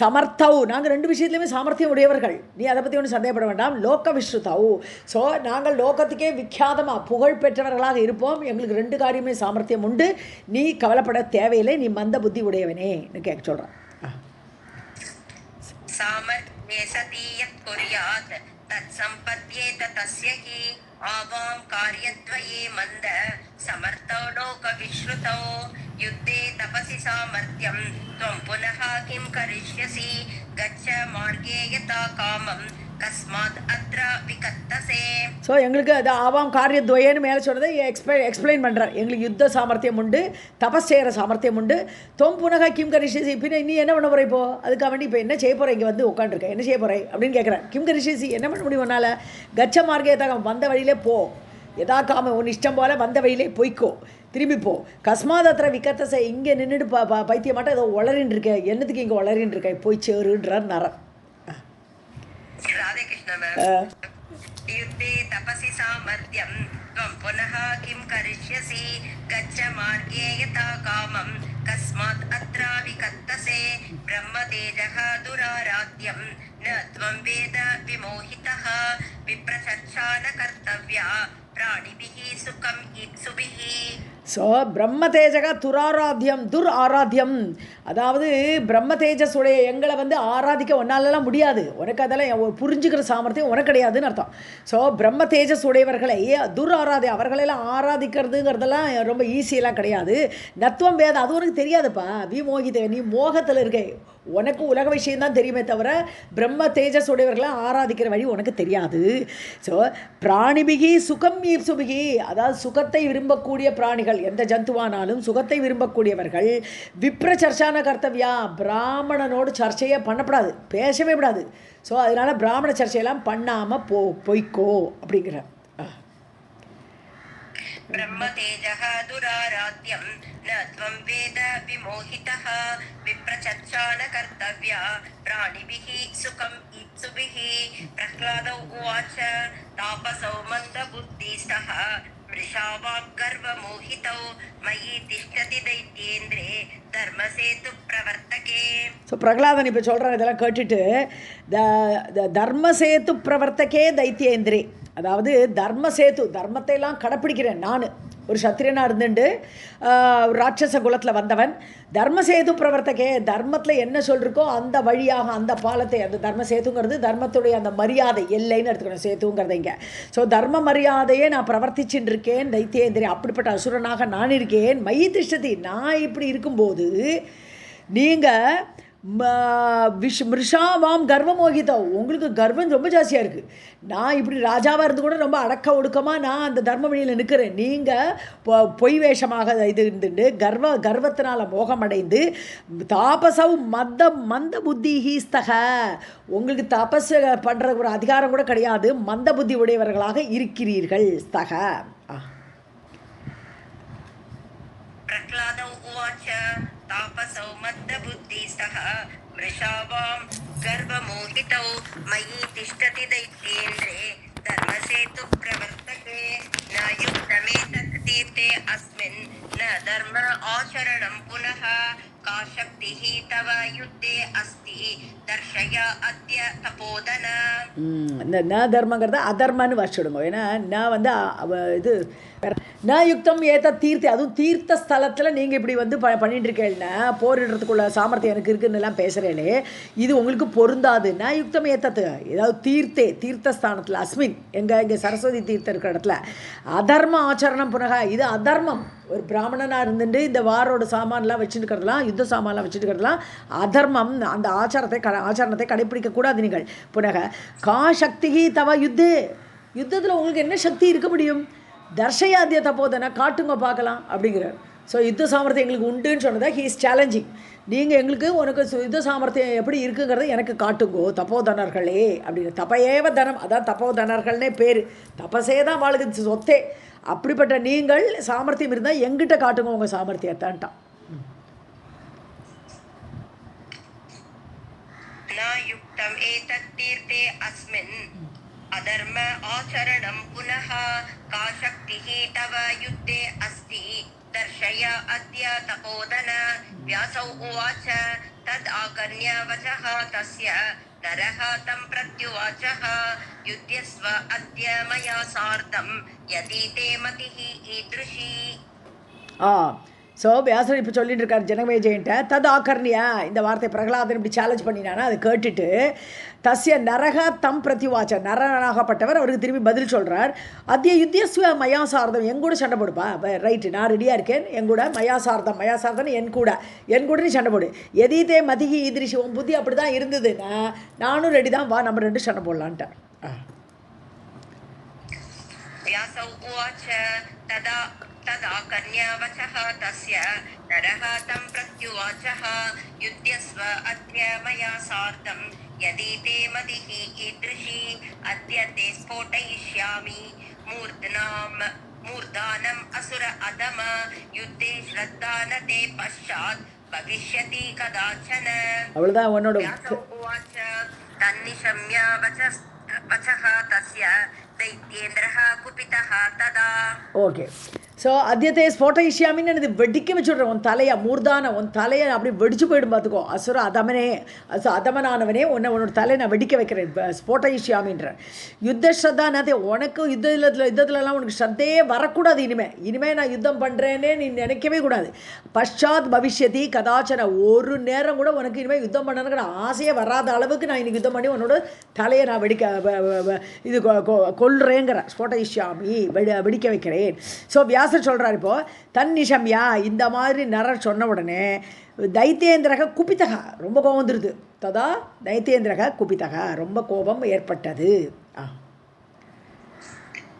[SPEAKER 1] சமர்த்தவு, நாங்கள் ரெண்டு விஷயத்துலையுமே சாமர்த்தியம் உடையவர்கள், நீ அதை பற்றி ஒன்றும் சந்தேகப்பட வேண்டாம். லோக விஸ்ருதவு, ஸோ நாங்கள் லோகத்துக்கே விख्याதமாக புகழ் பெற்றவர்களாக இருப்போம், எங்களுக்கு ரெண்டு காரியமே சாமர்த்தியம் உண்டு, நீ கவலைப்பட தேவையில்லை, நீ மந்த புத்தி உடையவனேன்னு கேட்க சொல்கிறான்.
[SPEAKER 2] சாமர்த்தியே சதி யத் குர்யாத் தத் சம்பத்யேத தஸ்யகி ஆவாம் காரியத்வயே மந்த சமர்த்தோ லோக விஸ்ருதோ युद्धे तपसि सामर्थ्यं त्वं पुनः किं करिष्यसि गच्छ मार्गे यथा कामं कस्मात् अत्र विकत्तसे.
[SPEAKER 1] ஸோ எங்களுக்கு அது ஆவாம் காரியத்வயன்னு மேலே சொல்கிறத எக்ஸ்பிளைன் பண்ணுறார். எங்களுக்கு யுத்த சாமர்த்தியம் உண்டு, தபஸ் செய்கிற சாமர்த்தியம் உண்டு. தொம் புனக கிம் கரிஷிசி, பின்ன நீ என்ன பண்ண போகிற இப்போது? அதுக்காக வேண்டி இப்போ என்ன செய்ய போகிற? இங்கே வந்து உட்காந்துருக்கேன், என்ன செய்ய போகிறேன் அப்படின்னு கேட்குறேன். கிம் கரிஷிசி, என்ன பண்ண முடியும் உன்னால்? கச்ச மார்க்கே தகம், வந்த வழியிலே போ, எதா காம உன் இஷ்டம் போல் வந்த வழியிலே பொய்க்கோ, திரும்பிப்போ. கஸ்மாதத்திர விக்கத்தசை, இங்கே நின்றுட்டு பைத்தியமாட்ட ஏதோ உளறின்னு இருக்க, என்னத்துக்கு இங்கே உளறின்னு இருக்க, போய் சேருன்றார் நரன்.
[SPEAKER 2] राधे कृष्ण मैम. युद्धे तपसि सामर्थ्यं त्वं पुनः किं करिष्यसि गच्छ मार्गे यथा कामं कस्मात् अत्र विकत्तसे. ब्रह्मतेजः दुराराध्यं न त्वं वेद विमोहितः विप्रचर्चा न कर्तव्या प्राणिभिः सुखं इप्सुभिः.
[SPEAKER 1] ஸோ பிரம்ம தேஜக துர் ஆராத்தியம், அதாவது பிரம்ம தேஜஸுடைய எங்களை வந்து ஆராதிக்க ஒன்னாலலாம் முடியாது, உனக்கு அதெல்லாம் புரிஞ்சுக்கிற சாமர்த்தியம் உனக்கு கிடையாதுன்னு அர்த்தம். ஸோ பிரம்ம தேஜஸ் உடையவர்களை அவர்களெல்லாம் ஆராதிக்கிறதுங்கிறதெல்லாம் ரொம்ப ஈஸியெல்லாம் கிடையாது. நத்துவம் வேதம் அது உனக்கு தெரியாதுப்பா, விமோகித, நீ மோகத்தில் இருக்க, உனக்கு உலக விஷயம்தான் தெரியுமே தவிர பிரம்ம தேஜஸ் உடையவர்களை ஆராதிக்கிற வழி உனக்கு தெரியாது. ஸோ பிராணிபிகி சுகம் ஈப்சுபிகி, அதாவது சுகத்தை விரும்பக்கூடிய பிராணிகள், எந்த ஜந்துவானாலும் சுகத்தை விரும்பக்கூடியவர்கள். விப்ர சர்ச்சான கர்த்தவியா, பிராமணனோடு சர்ச்சையே பண்ணப்படாது, பேசவே விடாது. ஸோ அதனால் பிராமண சர்ச்சையெல்லாம் பண்ணாமல் பொய்க்கோ அப்படிங்கிற.
[SPEAKER 2] ब्रह्मतेजः दुराराध्यं न त्वं वेद विमोहितः विप्रचर्चा न कर्तव्या प्राणिभिः सुखम् इप्सुभिः. प्रह्लादौ उवाच तापसौ मन्दबुद्धिस्तः वृषावाग्गर्वमोहितौ मयि तिष्ठति दैत्येन्द्रे धर्मसेतु प्रवर्तके.
[SPEAKER 1] ஸோ பிரகலாதன் இப்போ சொல்கிறார், இதெல்லாம் கேட்டுட்டு தர்மசேத்து பிரவர்த்தகே தைத்தியேந்திரே, அதாவது தர்மசேத்து, தர்மத்தையெல்லாம் கடைப்பிடிக்கிறேன் நான், ஒரு சத்திரியனாக இருந்துட்டு ராட்சச குலத்தில் வந்தவன். தர்மசேது பிரவர்த்தகே, தர்மத்தில் என்ன சொல்லிருக்கோ அந்த வழியாக அந்த பாலத்தை, அந்த தர்மசேத்துங்கிறது தர்மத்துடைய அந்த மரியாதை எல்லைன்னு எடுத்துக்கணும், சேத்துங்கிறத இங்கே. ஸோ தர்ம மரியாதையே நான் பிரவர்த்திச்சுட்டு இருக்கேன் தைத்தியேந்திரே, அப்படிப்பட்ட அசுரனாக நான் இருக்கேன். மயி திஷ்டதி, நான் இப்படி இருக்கும்போது நீங்கள் மிருஷாவாம் கர்வமோகிதோ, உங்களுக்கு கர்வம் ரொம்ப ஜாஸ்தியாக இருக்குது. நான் இப்படி ராஜாவாக இருந்து கூட ரொம்ப அடக்க ஒடுக்கமாக நான் அந்த தர்ம வழியில் நிற்கிறேன். நீங்கள் பொய் வேஷமாக இது இருந்துட்டு கர்வத்தினால் மோகமடைந்து தாபசவ் மந்த புத்தி ஹீஸ்தக, உங்களுக்கு தபஸ் பண்ணுற ஒரு அதிகாரம் கூட கிடையாது, மந்த புத்தி உடையவர்களாக இருக்கிறீர்கள். ஸ்தக
[SPEAKER 2] प्रह्लादौ उवाच तापसौ मन्दबुद्धिस्तः वृषावां गर्वमोहितौ मयि तिष्ठति दैत्येन्द्रे धर्मसेतु प्रवर्तके. न युक्तमेतत् तीर्थे अस्मिन् न धर्म आचरणं पुनः का शक्तिः तव युद्धे अस्ति दर्शय अद्य तपोधन.
[SPEAKER 1] இந்த ந தர்மங்கிறத அதர்மன்னு வச்சுடுங்க. ஏன்னா நான் வந்து இது ந யுக்தம் ஏத்த தீர்த்தி, அதுவும் தீர்த்த ஸ்தலத்தில் நீங்கள் இப்படி வந்து பண்ணிட்டு இருக்கேன்னா, போரிடுறதுக்குள்ள சாமர்த்தியம் எனக்கு இருக்குன்னுலாம் பேசுகிறேனே, இது உங்களுக்கு பொருந்தாது. ந யுக்தம் ஏத்தது, ஏதாவது தீர்த்தஸ்தானத்தில் அஸ்மின், இங்கே சரஸ்வதி தீர்த்தம் இருக்கிற இடத்துல அதர்ம ஆச்சரணம் புனக, இது அதர்மம். ஒரு பிராமணனாக இருந்துட்டு இந்த வாரோட சாமான்லாம் வச்சுருக்கிறதுலாம், யுத்த சாமான்லாம் வச்சுருக்கிறதுலாம் அதர்மம். அந்த ஆச்சாரணத்தை கடைப்பிடிக்கக்கூடாது நீங்கள். புனக கா சக்தி தவ யுத்தத்தில் உங்களுக்கு என்ன சக்தி இருக்க முடியும்? தர்ஷயாத்திய தப்போதனை, காட்டுங்க பார்க்கலாம் அப்படிங்கிறார். ஸோ யுத்த சாமர்த்தியம் எங்களுக்கு உண்டுன்னு சொன்னதா ஹீ இஸ் சேலஞ்சிங். நீங்கள் எங்களுக்கு உனக்கு யுத்த சாமர்த்தியம் எப்படி இருக்குங்கிறத எனக்கு காட்டுங்கோ தப்போதனர்களே அப்படின்னு. தபையேவ தனம், அதான் தப்போதனர்கள்னே பேர். தபசே தான் வாழ்க்கை சொத்தே. அப்படிப்பட்ட நீங்கள் சாமர்த்தியம் இருந்தால் எங்கிட்ட காட்டுங்க உங்கள் சாமர்த்தியத்தான்ட்டான்.
[SPEAKER 2] யுக்தம் ஏதத் தீர்த்தே அஸ்மின் अधर्म आचरणं पुनः का शक्तिः तव युद्धे अस्ति दर्शय अद्य तपोधन. व्यासौ उवाच तद् आकर्ण्य वचः तस्य नरः तं प्रत्युवाचः युध्यस्व अद्य मया सार्धं यदि ते मतिः ईदृशी.
[SPEAKER 1] ஸோ வியாசர் இப்போ சொல்லிட்டு இருக்கார் ஜனமேஜயன்ட்ட தது ஆகர்ணியா இந்த வார்த்தை பிரகலாதன் இப்படி சேலஞ்ச் பண்ணினானா அதை கேட்டுட்டு தஸ்ய நரக தம் பிரதிவாச்ச நரனாகப்பட்டவர் அவருக்கு திரும்பி பதில் சொல்கிறார் அத்திய யுத்தியஸ்வ மயாசார்தம் என் கூட சண்டை போடுப்பா ரைட்டு நான் ரெடியாக இருக்கேன் என் கூட மயாசார்தம் என் கூட நீ சண்டை போடு எதீதே மதிகி ஈதிரிஷி உன் புத்தி அப்படி தான் இருந்ததுன்னா நானும் ரெடி தான் வா நம்ம ரெண்டு சண்டை போடலான்ட்டார்
[SPEAKER 2] व्यासौ उवाच तदा कन्यावचः तस्य नरः तं प्रत्युवाचः युध्यस्व अद्य मया सार्धं यदि ते मतिः ईदृशी अद्य ते स्फोटयिष्यामि मूर्धानम् असुर अधम युद्धे श्रद्धा न ते पश्चात् भविष्यति कदाचन व्यासौ उवाच तन्निशम्य वचः तस्य दैत्येन्द्रः कुपितः तदा
[SPEAKER 1] ஓகே ஸோ அத்தியத்தை ஸ்போட்டயிஷ்யாமின்னு எனக்கு வெடிக்க வச்சுடுறேன் உன் தலையை மூர்தானம் உன் தலையை அப்படி வெடிச்சு போயிடும் பார்த்துக்கோ அசுர அதமனே அதமனானவனே உன்னோட தலையை நான் வெடிக்க வைக்கிறேன் ஸ்போட்டயிஷ்யாமின்ற யுத்த ஸ்ரத்தானே உனக்கு யுத்தத்துலலாம் உனக்கு ஸ்ரத்தையே வரக்கூடாது இனிமேல் நான் யுத்தம் பண்ணுறேன்னே நீ நினைக்கவே கூடாது பஷாத் பவிஷ்யதி கதாச்சன ஒரு நேரம் கூட உனக்கு இனிமேல் யுத்தம் பண்ணணுங்கிற ஆசையே வராத அளவுக்கு நான் இன்னைக்கு யுத்தம் பண்ணி உன்னோட தலையை நான் இது கொல்றேங்கிற ஸ்போட்டயிஷ்யாமி வெடிக்க வைக்கிறேன் ஸோ வியாசர் சொல்கிறார் இப்போது தன்னிஷம்யா இந்த மாதிரி நரர் சொன்ன உடனே தைத்தியேந்திரக குபித்தகா ரொம்ப கோபம் வந்துடுது ததா தைத்தியேந்திரக குபித்தகா ரொம்ப கோபம் ஏற்பட்டது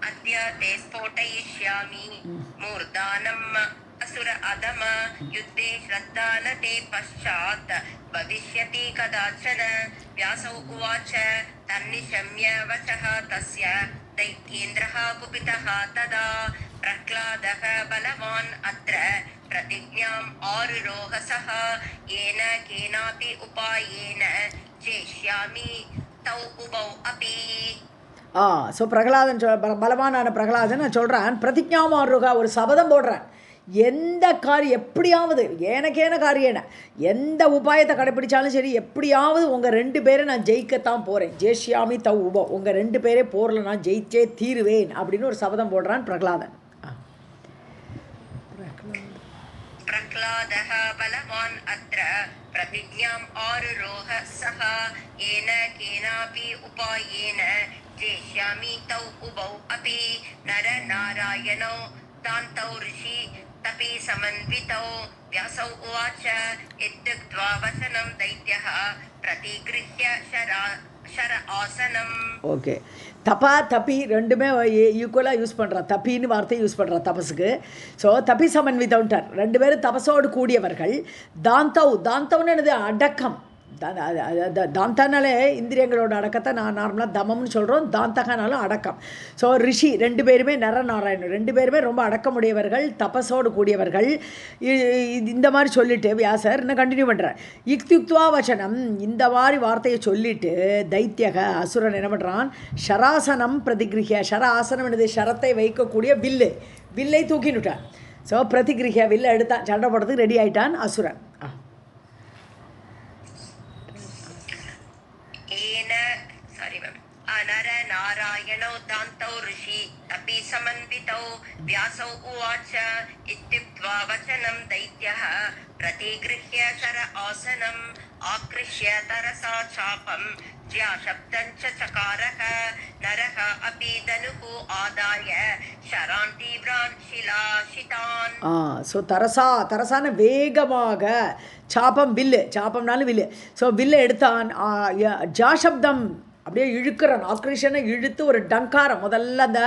[SPEAKER 2] अद्य ते स्फोटयिष्यामि मूर्धानम् असुर अधम युद्धे श्रद्धा न ते पश्चात् भविष्यति कदाचन व्यासौ उवाच तन्निशम्य वचः तस्य दैत्येन्द्रः कुपितः तदा प्रह्लादः बलवान् अत्र प्रतिज्ञाम् आरुरोहसः येन केनापि उपायेन जेष्यामि तौ उभौ अपि
[SPEAKER 1] ஸோ பிரகலாதன் பலவானான பிரகலாதன் நான் சொல்கிறான் பிரதிஜாமாருகா ஒரு சபதம் போடுறான் எந்த காரியம் எப்படியாவது ஏனக்கேன காரியேன எந்த உபாயத்தை கடைப்பிடிச்சாலும் சரி எப்படியாவது உங்கள் ரெண்டு பேரை நான் ஜெயிக்கத்தான் போகிறேன் ஜெயிஷ்யாமி தவ் உபோ உங்கள் ரெண்டு பேரே போரில் நான் ஜெயிச்சே தீருவேன் அப்படின்னு ஒரு சபதம் போடுறான் பிரகலாதன்
[SPEAKER 2] प्रह्लादः बलवान् अत्र प्रतिज्ञाम् आरुरोह सः येन केनापि उपायेन जेष्यामि तौ उभौ अपि नरनारायणौ दान्तौ ऋषि तपि समन्वितौ व्यासौ उवाच इत्युक्त्वा वचनं दैत्यः प्रतिगृह्य शर आसनम्
[SPEAKER 1] ஓகே தபா தப்பி ரெண்டுமே ஈக்குவலாக யூஸ் பண்ணுறான் தப்பின்னு வார்த்தையை யூஸ் பண்ணுறான் தபஸுக்கு ஸோ தப்பி சமன்விதவுன்ட்டார் ரெண்டு பேரும் தபஸோடு கூடியவர்கள் தாந்தவுன்னு என்னது அடக்கம் தாந்தானாலே இந்திரியங்களோட அடக்கத்தை நான் நார்மலாக தமம்னு சொல்கிறோம் தாந்தகனாலும் அடக்கம் ஸோ ரிஷி ரெண்டு பேருமே நரநாராயணன் ரெண்டு பேருமே ரொம்ப அடக்கமுடையவர்கள் தபஸோடு கூடியவர்கள் இந்த மாதிரி சொல்லிவிட்டு வியாசர் இன்னும் கண்டினியூ பண்ணுறார் யுக்தியுக்துவா வச்சனம் இந்த மாதிரி வார்த்தையை சொல்லிவிட்டு தைத்தியக அசுரன் என்ன பண்ணுறான் ஷராசனம் பிரதிகிருஹிய ஆசனம் என்னது ஷரத்தை வைக்கக்கூடிய வில்லை தூக்கினுட்டான் ஸோ பிரதிகிருஹிய வில்லை எடுத்தான் சண்டை போடுறதுக்கு ரெடி ஆகிட்டான் அசுரன்
[SPEAKER 2] नरनारायणौ दान्तौ ऋषि अपि समन्वितौ व्यासौ उवाच इत्युक्त्वा वचनं दैत्यः प्रतिगृह्य शर आसनम् आकृष्य तरसा चापं ज्याशब्दं च चकारः नरः अपि धनुः आदाय शरान् तीव्रान् शिलाशितान्
[SPEAKER 1] ஸோ தரசான வேகமாக சாப்பம் சாப்பம்னாலும் வில்லு ஸோ வில்லை எடுத்தான் ஜாசப்தம் அப்படியே இழுக்கிறான் ஆக்ரிஷனை இழுத்து ஒரு டங்காரம் முதல்ல அந்த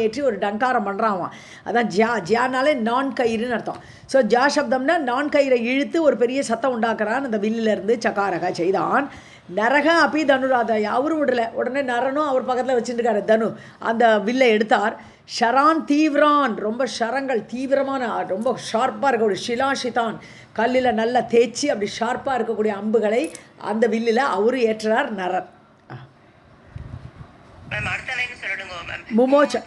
[SPEAKER 1] ஏற்றி ஒரு டங்காரம் பண்ணுறான் அதான் ஜியானாலே நான் கயிறுன்னு அர்த்தம் ஸோ ஜாசப்தம்னா நான் கயிறை இழுத்து ஒரு பெரிய சத்தம் உண்டாக்குறான் அந்த வில்லிலேருந்து சக்காரக செய்தான் நரக அப்படி தனுராதா அவரும் விடலை உடனே நரனும் அவர் பக்கத்தில் வச்சுருக்காரு தனு அந்த வில்லை எடுத்தார் ஷரான் தீவிரான் ரொம்ப ஷரங்கள் தீவிரமான ரொம்ப ஷார்ப்பாக இருக்கக்கூடிய ஷிலாஷிதான் கல்லில் நல்லா தேய்ச்சி அப்படி ஷார்ப்பாக இருக்கக்கூடிய அம்புகளை அந்த வில்லில் அவரு ஏற்றார் நரர் முமோச்ச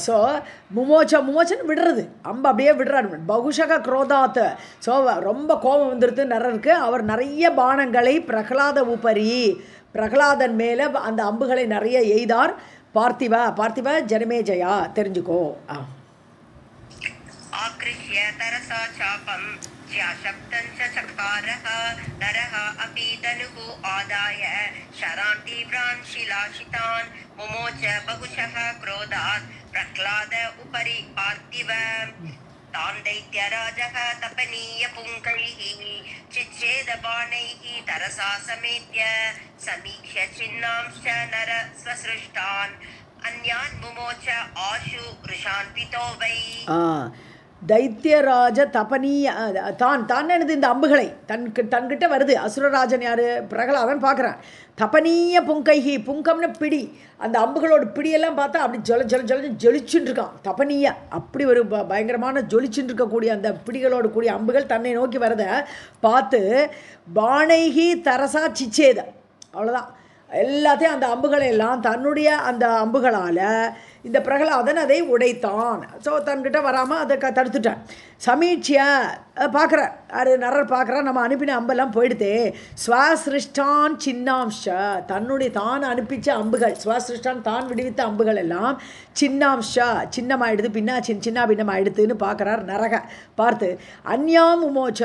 [SPEAKER 1] ஸோ முமோச்சன் விடுறது அம்பு அப்படியே விடுறாரு பகுஷக குரோதாத் ஸோ ரொம்ப கோபம் வந்துடுது நரருக்கு அவர் நிறைய பானங்களை பிரகலாத உபரி பிரகலாதன் மேலே அந்த அம்புகளை நிறைய எய்தார் பார்த்திவ ஜனமேஜயா தெரிஞ்சுக்கோ.
[SPEAKER 2] आकृष्य तरसा चापं ज्याशब्दं च चकारः नरः अपि धनुः आदाय शरान् तीव्रान् शिलाशितान् मुमोच बहुशः क्रोधात् प्रह्लाद उपरि पार्थिव तान् दैत्यराजः तपनीय पुङ्गैः चिच्छेदबाणैः तरसा समेत्य समीक्ष्य छिन्नांश्च नर स्वसृष्टान् अन्यान् मुमोच आशु वृषान्वितो वै.
[SPEAKER 1] தைத்தியராஜ தபனீய தான் எனது இந்த அம்புகளை தன்கிட்ட வருது. அசுரராஜன் யார்? பிரகலாதன் பார்க்குறான். தபனீய புங்கைஹி, புங்கம்னு பிடி, அந்த அம்புகளோட பிடியெல்லாம் பார்த்தா அப்படி ஜொலிச்சுட்டு இருக்கான். தபனீய அப்படி ஒரு பயங்கரமான ஜொலிச்சுட்டு இருக்கக்கூடிய அந்த பிடிகளோடு கூடிய அம்புகள் தன்னை நோக்கி வரதை பார்த்து பாணைஹி தரசா சிச்சேத, அவ்வளோதான், எல்லாத்தையும் அந்த அம்புகளை எல்லாம் தன்னுடைய அந்த அம்புகளால் இந்த பிரகலாதன் அதை உடைத்தான். ஸோ தன்கிட்ட வராமல் அதை தடுத்துட்டான். சமீட்சிய பார்க்குறார், அது நரர் பார்க்குறார், நம்ம அனுப்பின அம்பெல்லாம் போயிடுதே. ஸ்வசிருஷ்டான் சின்னாம்ஷ, தன்னுடைய தான் அனுப்பிச்ச அம்புகள், ஸ்வசிருஷ்டான் தான் விடுவித்த அம்புகள் எல்லாம் சின்னாம்ஷா சின்னமாயிடுது, சின்ன பின்னமாயிடுதுன்னு பார்க்குறார். நரக பார்த்து அந்யாம் உமோச்ச,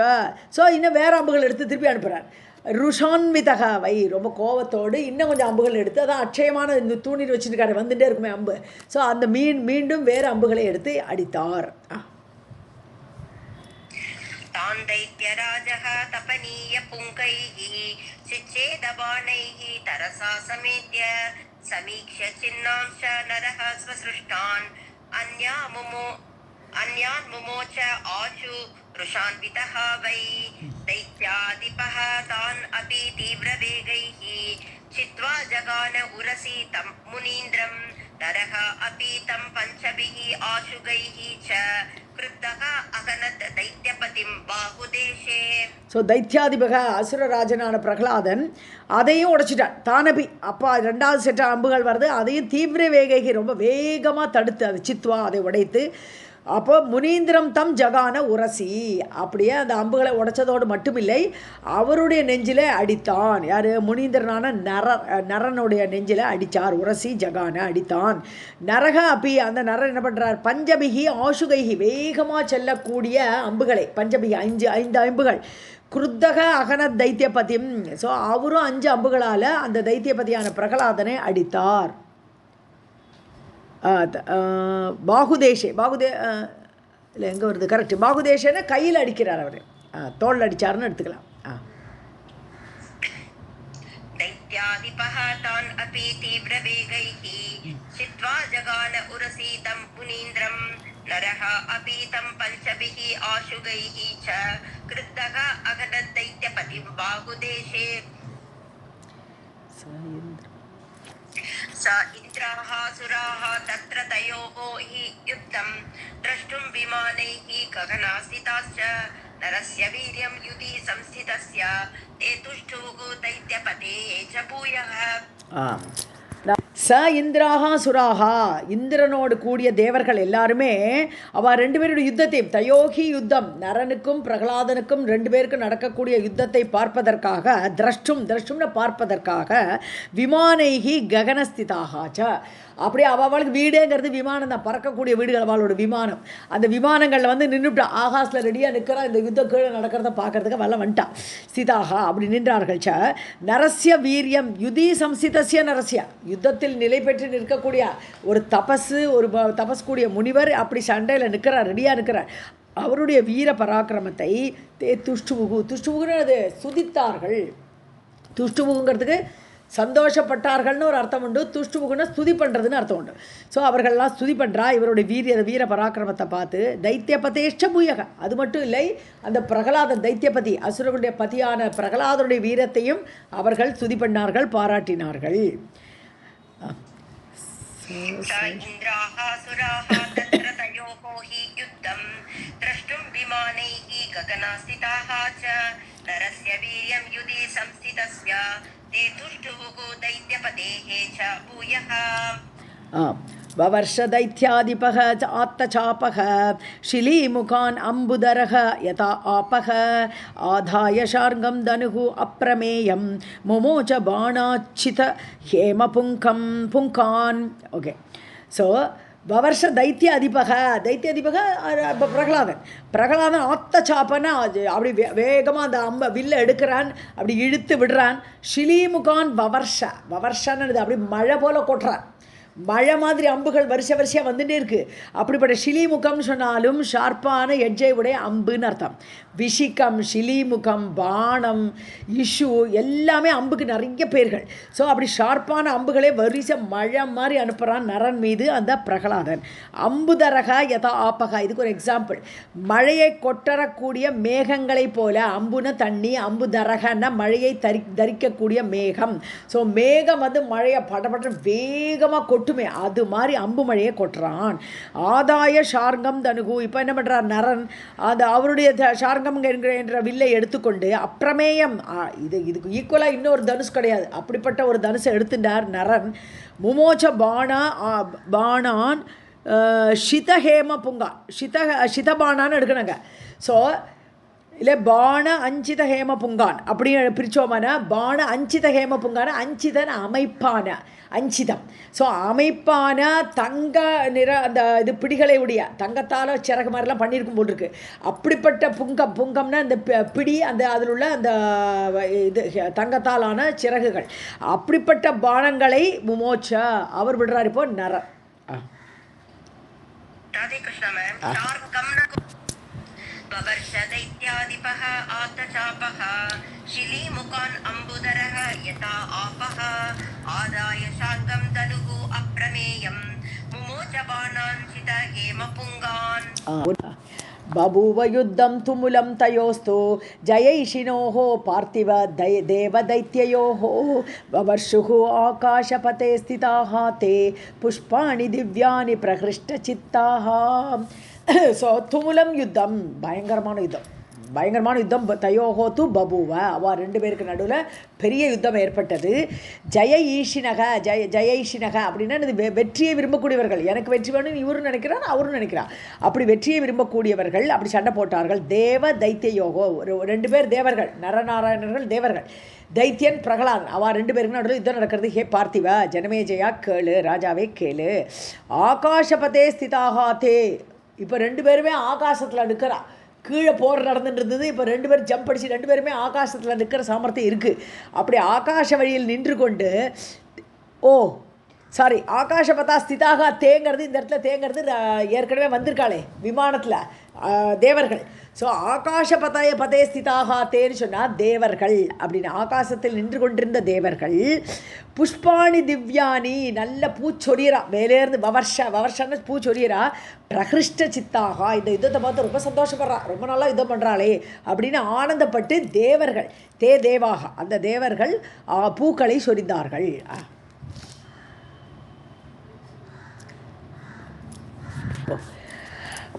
[SPEAKER 1] ஸோ இன்னும் வேறு அம்புகள் எடுத்து திருப்பி அனுப்புகிறார். ருஷான்விதகாவை, ரொம்ப கோவத்தோடு இன்னும் கொஞ்சம் அம்புகள் எடுத்து, அதான் அட்சயமான இந்த தூணில் வச்சுருக்காரு, வந்துட்டே இருக்குமே அம்பு. ஸோ அந்த மீண்டும் வேறு அம்புகளை எடுத்து அடித்தார்.
[SPEAKER 2] तान् दैत्यराजः तपनीय पुङ्गैः चिच्छेदबाणैः तरसा समेत्य समीक्ष्य छिन्नांश्च नरः स्वसृष्टान् अन्यान् मुमोच आशु वृषान्वितः वै. दैत्याधिपः तान् अपि तीव्रवेगैः चित्वा जगान उरसि तं मुनीन्द्रं नरः अपि तं पञ्चभिः आशुगैः च क्रुद्धः अगनत् दैत्यपतिं बाहुदेशे.
[SPEAKER 1] ஸோ தைத்தியாதிபக அசுரராஜனான பிரகலாதன் அதையும் உடைச்சிட்டான். தானபி அப்பா ரெண்டாவது செட்ட அம்புகள் வருது, அதையும் தீவிர வேகைக்கு ரொம்ப வேகமாக தடுத்து அதை சித்வா அதை உடைத்து, அப்போ முனீந்திரம் தம் ஜகான உரசி, அப்படியே அந்த அம்புகளை உடைச்சதோடு மட்டுமில்லை, அவருடைய நெஞ்சில் அடித்தான். யார்? முனீந்திரனான நரனுடைய நெஞ்சில் அடித்தார். உரசி ஜகான அடித்தான். நரக அப்பி, அந்த நரன் என்ன பண்ணுறார்? பஞ்சபிகி ஆசுகைகி, வேகமாக செல்லக்கூடிய அம்புகளை, பஞ்சபிகி ஐந்து அம்புகள், குருத்தக அகன தைத்தியபதிம், ஸோ அவரும் 5 அம்புகளால் அந்த தைத்தியபதியான பிரகலாதனை அடித்தார். பாகுதேஷே, இல்லை எங்கே வருது கரெக்டு, பாகுதேஷேன்னா கையில் அடிக்கிறார் அவர், தோளில் அடித்தார்னு எடுத்துக்கலாம்.
[SPEAKER 2] दैत्याधिपः तान् अपि तीव्रवेगैः चित्वा जगान उरसि तं मुनीन्द्रं नरः अपि तं पञ्चभिः आशुगैः च क्रुद्धः अगनत् दैत्यपतिं बाहुदेशे. स इन्द्राः सुराः तत्र तयोः हि युद्धं द्रष्टुं विमानैः गगनास्थिताश्च नरस्य वीर्यं युधि संस्थितस्य ते तुष्टुः दैत्यपतेः च भूयः.
[SPEAKER 1] ச இந்திராஹா சுராஹா, இந்திரனோடு கூடிய தேவர்கள் எல்லாருமே அவள் 2 பேருடைய யுத்தத்தையும், தயோகி யுத்தம், நரனுக்கும் பிரகலாதனுக்கும் 2 பேருக்கும் நடக்கக்கூடிய யுத்தத்தை பார்ப்பதற்காக, திரஷ்டும்னு பார்ப்பதற்காக, விமானைகி ககனஸ்திதாகாச்ச, அப்படியே அவளுக்கு வீடேங்கிறது விமானம் தான், பறக்கக்கூடிய வீடுகள் அவளோட விமானம். அந்த விமானங்களில் வந்து நின்றுட்டா, ஆகாசில் ரெடியாக நிற்கிறா, இந்த யுத்தம் கீழே நடக்கிறத பார்க்கறதுக்கு வரல வந்துட்டா. ஸ்திதாகா அப்படி நின்றார்கள். ச நரஸ்ய வீரியம் யுதி சம்சிதஸ்ய நரஸ்ய, யுத்தத்தில் நிலை பெற்று நிற்கக்கூடிய ஒரு தபஸ் கூடிய முனிவர் அப்படி சண்டையில் நிற்கிறார், ரெடியாக நிற்கிறார். அவருடைய வீர பராக்கிரமத்தை துஷ்டுபுகுன்னு அது சுதித்தார்கள். துஷ்டுபுகுங்கிறதுக்கு சந்தோஷப்பட்டார்கள்னு ஒரு அர்த்தம் உண்டு, துஷ்டுபுகுன்னு ஸ்துதி பண்ணுறதுன்னு அர்த்தம் உண்டு. ஸோ அவர்கள்லாம் ஸ்துதி பண்ணுறா இவருடைய வீர பராக்கிரமத்தை பார்த்து. தைத்தியபதேஷ்ட பூயக, அது மட்டும் இல்லை, அந்த பிரகலாதன் தைத்தியபதி அசுரனுடைய பதியான பிரகலாதனுடைய வீரத்தையும் அவர்கள் ஸ்துதி பண்ணார்கள், பாராட்டினார்கள்.
[SPEAKER 2] इन्द्राः सुराः तत्र तयोः हि युद्धं द्रष्टुं विमानैः गगनास्थिताः च नरस्य वीर्यं युधि संस्थितस्य ते तुष्टुः दैत्यपतेः च भूयः.
[SPEAKER 1] ववर्षदैत्याधिपः आत्तचापः शिलीमुखान् अम्बुदरः यथा आपः आधाय शार्ङ्गं धनुः अप्रमेयं मुमोच बाणाच्चित हेमपुङ्कं पुङ्कान् ओके सो வவர்ஷ தைத்திய அதிபக பிரகலாதன் ஆத்த சாப்பன்னா அப்படி வேகமாக அந்த வில்லை எடுக்கிறான், அப்படி இழுத்து விடுறான். ஷிலீமுகான் வவர்ஷன்னு அப்படி மழை போல கொட்டுறான். மழை மாதிரி அம்புகள் வரிசையாக வந்துட்டே இருக்குது. அப்படிப்பட்ட ஷிலிமுகம்னு சொன்னாலும் ஷார்ப்பான எட்ஜை உடைய அம்புன்னு அர்த்தம். விஷிகம், ஷிலிமுகம், பானம், இஷு எல்லாமே அம்புக்கு நிறைய பேர்கள். ஸோ அப்படி ஷார்ப்பான அம்புகளே வரிசை மழை மாதிரி அனுப்புகிறான் நரன் மீது அந்த பிரகலாதன். அம்புதரகா யதா ஆப்பகா, இதுக்கு ஒரு எக்ஸாம்பிள். மழையை கொட்டரக்கூடிய மேகங்களை போல, அம்புன தண்ணி, அம்பு தரகன்னா மழையை தரிக்கக்கூடிய மேகம். ஸோ மேகம் மழையை படப்பட்ட வேகமாக கொட்டுமே, அது மாதிரி அம்பு மழையை கொட்டுறான். ஆதாய ஷார்ங்கம் தனுகு, இப்போ என்ன பண்ணுறார் நரன், அந்த அவருடைய ஷார்ங்கம் என்ற வில்லை எடுத்துக்கொண்டு அப்பிரமேயம், இதுக்கு ஈக்குவலாக இன்னொரு தனுஷ் கிடையாது, அப்படிப்பட்ட ஒரு தனுஷை எடுத்துட்டார் நரன். முமோச்ச பானான் ஷிதஹேம புங்கா, ஷிதபானான்னு எடுக்கணுங்க. ஸோ இல்லை பான அஞ்சித ஹேம புங்கான் அப்படின்னு பிரித்தோமான, பான அஞ்சித ஹேம புங்கான, அஞ்சிதன் அமைப்பான, அஞ்சிதம். ஸோ அமைப்பான தங்க நிற அந்த இது பிடிகளை உடைய, தங்கத்தால் சிறகு மாதிரிலாம் பண்ணியிருக்கும் போல் இருக்குது. அப்படிப்பட்ட புங்கம்னா அந்த பிடி, அந்த அதில் உள்ள அந்த இது தங்கத்தாலான சிறகுகள், அப்படிப்பட்ட பானங்களை முமோச்ச அவர் விடுறார் இப்போ நர.
[SPEAKER 2] ववर्षदैत्याधिपः आत्तचापः शिलीमुखान् अम्बुदरः यथा आपः आदाय शार्ङ्गं धनुः अप्रमेयं मुमोच बाणाञ्चित हेमपुङ्गान्.
[SPEAKER 1] बभूव युद्धं तुमुलं तयोस्तु जयैषिनोः पार्थिव देवदैत्ययोः ववर्षुः आकाशपते स्थिताः ते पुष्पाणि दिव्यानि प्रहृष्टचित्ताः. ஸோ துமுலம் யுத்தம், பயங்கரமான யுத்தம். தயோஹோ து பபுவ, அவ ரெண்டு பேருக்கு நடுவில் பெரிய யுத்தம் ஏற்பட்டது. ஜெயைஷினக அப்படின்னா இது வெற்றியை விரும்பக்கூடியவர்கள். எனக்கு வெற்றி வேணும்னு இவரும் நினைக்கிறார், அவரும் நினைக்கிறார். அப்படி வெற்றியை விரும்பக்கூடியவர்கள் அப்படி சண்டை போட்டார்கள். தேவ தைத்தியோகோ, ரெண்டு பேர் தேவர்கள், நரநாராயணர்கள் தேவர்கள். தைத்தியன் பிரகலாதன், அவ ரெண்டு பேருக்கு நடுவில் யுத்தம் நடக்கிறது. ஹே பார்த்திவ, ஜனமேஜயா கேளு, ராஜாவே கேளு. ஆகாஷபதே ஸ்திதாகா தே, இப்போ ரெண்டு பேருமே ஆகாசத்தில் நிற்கிறா. கீழே போர் நடந்துட்டு இருந்தது, இப்போ ரெண்டு பேரும் ஜம்ப் அடிச்சு ரெண்டு பேருமே ஆகாசத்தில் நிற்கிற சாமர்த்தியம் இருக்குது. அப்படி ஆகாச வழியில் நின்று கொண்டு, ஆகாஷபதா ஸ்திதாக தேங்கிறது, இந்த இடத்துல தேங்கிறது ஏற்கனவே வந்திருக்காளே விமானத்தில் தேவர்கள். ஸோ பதே ஸ்திதாக தேன்னு சொன்னால் தேவர்கள், அப்படின்னு ஆகாசத்தில் நின்று கொண்டிருந்த தேவர்கள். புஷ்பாணி திவ்யானி, நல்ல பூச்சொரியரா, மேலேருந்து வவர்ஷன்னு பூச்சொரியரா. பிரகிருஷ்ட சித்தாக, இந்த யுத்தத்தை பார்த்து ரொம்ப சந்தோஷப்படுறா, ரொம்ப நல்லா யுத்தம் பண்ணுறாளே அப்படின்னு ஆனந்தப்பட்டு தேவர்கள், தேவாக அந்த தேவர்கள் பூக்களை சொரிந்தார்கள்.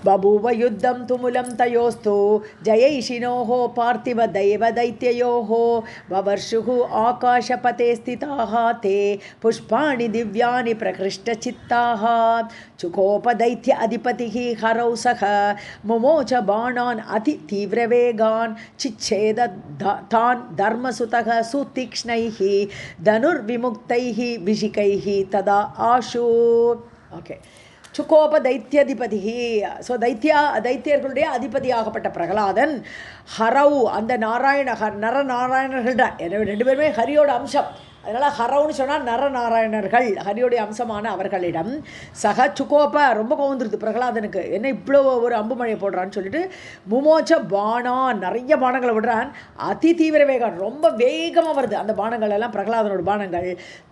[SPEAKER 1] बभूव युद्धं तुमुलं तयोस्तु जयैषिनोः पार्थिव दैवदैत्ययोः ववर्षुः आकाशपते स्थिताः ते पुष्पाणि दिव्यानि प्रकृष्टचित्ताः. चुकोपदैत्य अधिपतिः हरौसः मुमोच बाणान् अतितीव्रवेगान् चिच्छेद तान् धर्मसुतः सुतीक्ष्णैः धनुर्विमुक्तैः विशिकैः तदा आशु. ओके, சுகோப தைத்தியதிபதி. ஸோ தைத்தியர்களுடைய அதிபதியாகப்பட்ட பிரகலாதன் ஹரவு, அந்த நரநாராயணர்கள் தான், ரெண்டு பேருமே ஹரியோட அம்சம், அதனால் ஹரவுன்னு சொன்னால் நரநாராயணர்கள், ஹரியோடைய அம்சமான அவர்களிடம் சுகோப ரொம்ப கவுந்துருது பிரகலாதனுக்கு, என்ன இவ்வளோ ஒரு அம்பு மழையை போடுறான்னு சொல்லிட்டு முமோச்ச பானான், நிறைய பானங்களை விடுறான். அதி தீவிர வேகம், ரொம்ப வேகமாக வருது அந்த பானங்கள் எல்லாம், பிரகலாதனோட பானங்கள்.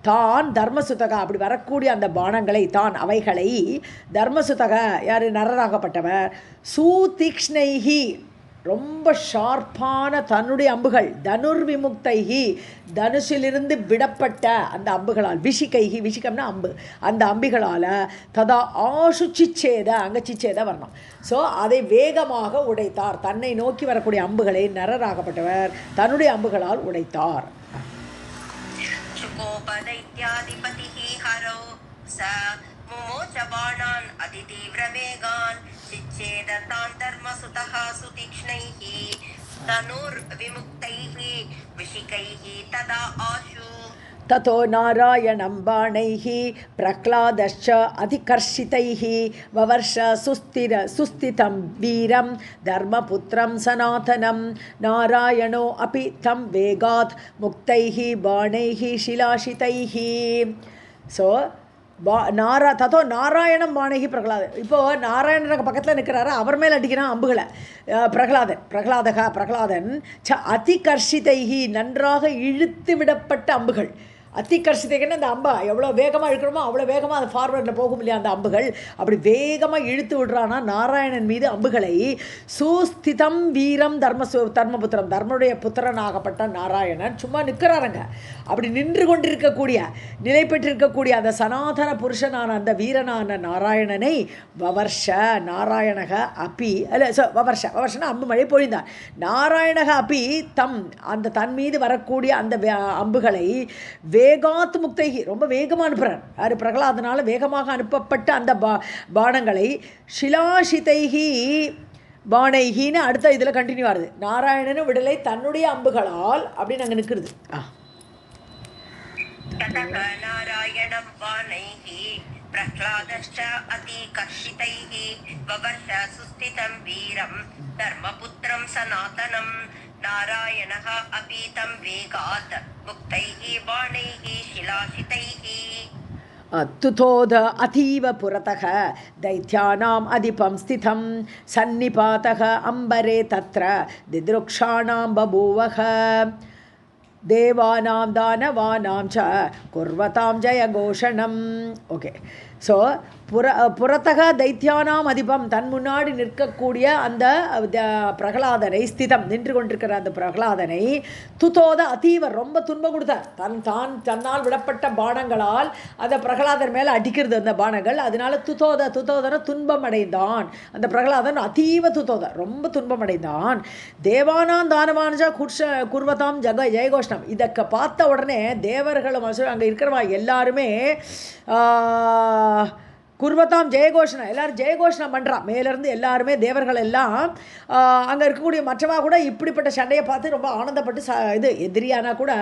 [SPEAKER 1] தான் தர்மசுத்தகா, அப்படி வரக்கூடிய அந்த பானங்களை, தான் அவைகளை, தர்மசுத்தகா யார் நரராகப்பட்டவர், சூதீக்ஷ்ணைஹி ரொம்ப ஷார்ப்பான தன்னுடைய அம்புகள், தனுர்விமுக்தைஹி தனுஷிலிருந்து விடப்பட்ட அந்த அம்புகளால், விஷிகைஹி விஷிகம்னா அம்பு, அந்த அம்பிகளால் ததா ஆசு சிச்சேத, அங்கே சிச்சேத வரணும். ஸோ அதை வேகமாக உடைத்தார், தன்னை நோக்கி வரக்கூடிய அம்புகளை நரராகப்பட்டவர் தன்னுடைய அம்புகளால் உடைத்தார்.
[SPEAKER 2] मुमोच बाणान् अतितीव्रवेगान् चिच्छेदतान् धर्मसुतः सुतीक्ष्णैः धनुर्विमुक्तैः विशिकैः तदा आशु
[SPEAKER 1] ततो नारायणं बाणैः प्रह्लादश्च अधिकर्षितैः ववर्ष सुस्थितं वीरं धर्मपुत्रं सनातनं नारायणो अपि तं वेगात् मुक्तैः बाणैः शिलाशितैः ஸோ தத்தோ நாராயணம் பாணகி பிரகலாதன். இப்போது நாராயணனுக்கு பக்கத்தில் நிற்கிறாரு, அவர் மேலே அடிக்கிறான் அம்புகளை பிரகலாதன் அதிகர்ஷிதைகி நன்றாக இழுத்து விடப்பட்ட அம்புகள். அத்திகர்ஷிதைக்குன்னு அந்த அம்பா எவ்வளோ வேகமாக இழுக்கணுமோ அவ்வளோ வேகமாக அந்த ஃபார்வர்டில் போகும் இல்லையா அந்த அம்புகள், அப்படி வேகமாக இழுத்து விடுறானா நாராயணன் மீது அம்புகளை. சுஸ்திதம் வீரம் தர்மபுத்திரம் தர்மனுடைய புத்திரனாகப்பட்ட நாராயணன் சும்மா நிற்கிறாருங்க. அப்படி நின்று கொண்டிருக்கக்கூடிய நிலை பெற்றிருக்கக்கூடிய அந்த சனாதன புருஷனான அந்த வீரனான நாராயணனை வவர்ஷ நாராயணக அப்பி வவர்ஷனா அம்பு மழை பொழிந்தான். நாராயணக அப்பி தம் அந்த தன் மீது வரக்கூடிய அந்த அம்புகளை வேகாத் முக்தைகி ரொம்ப வேகமாக அனுப்புகிறார். யார்? பிரகலாதனால் வேகமாக அனுப்பப்பட்ட அந்த பானங்களை ஷிலாஷிதைகி பானைகின்னு அடுத்த இதில் கண்டினியூ ஆகுது. நாராயணனும் விடலை தன்னுடைய அம்புகளால் அப்படின்னு அங்கே நிற்கிறது.
[SPEAKER 2] நாராயணம் பானைகி பிரஹ்லாதஸ்ச அதிகர்ஷிதைः வவர்ஷ சுஸ்திதம் வீரம் தர்மபுத்திரம் சனாதனம் नारायणः अपि तं वेगात् मुक्तैः बाणैः शिलाशितैः
[SPEAKER 1] तुतोद अतीव पुरतः दैत्यानाम् अधिपं स्थितं सन्निपातः अम्बरे तत्र दिदृक्षाणां बभूवः देवानां दानवानां च कुर्वतां जयघोषणम्. ஓகே, ஸோ புறத்தக தைத்தியானாம் அதிபம் தன் முன்னாடி நிற்கக்கூடிய அந்த பிரகலாதனை ஸ்திதம் நின்று கொண்டிருக்கிற அந்த பிரகலாதனை துதோத அதீவ ரொம்ப துன்பம் கொடுத்தார். தன்னால் விடப்பட்ட பானங்களால் அந்த பிரகலாதர் மேலே அடிக்கிறது அந்த பானங்கள். அதனால துதோதன துன்பம் அடைந்தான் அந்த பிரகலாதன். அதீவ துதோத ரொம்ப துன்பம் அடைந்தான். தேவானாம் தானவானஜா குர்வதாம் ஜெயகோஷ்ணம். இதற்கு பார்த்த உடனே தேவர்களும் அங்கே இருக்கிறவா எல்லாருமே குர்வதாம் ஜெயகோஷனம் எல்லாரும் ஜெயகோஷனம் பண்ணுறான். மேலேருந்து எல்லாருமே தேவர்கள் எல்லாம் அங்கே இருக்கக்கூடிய மற்றவா கூட இப்படிப்பட்ட சண்டையை பார்த்து ரொம்ப ஆனந்தப்பட்டு எதிரியானா கூட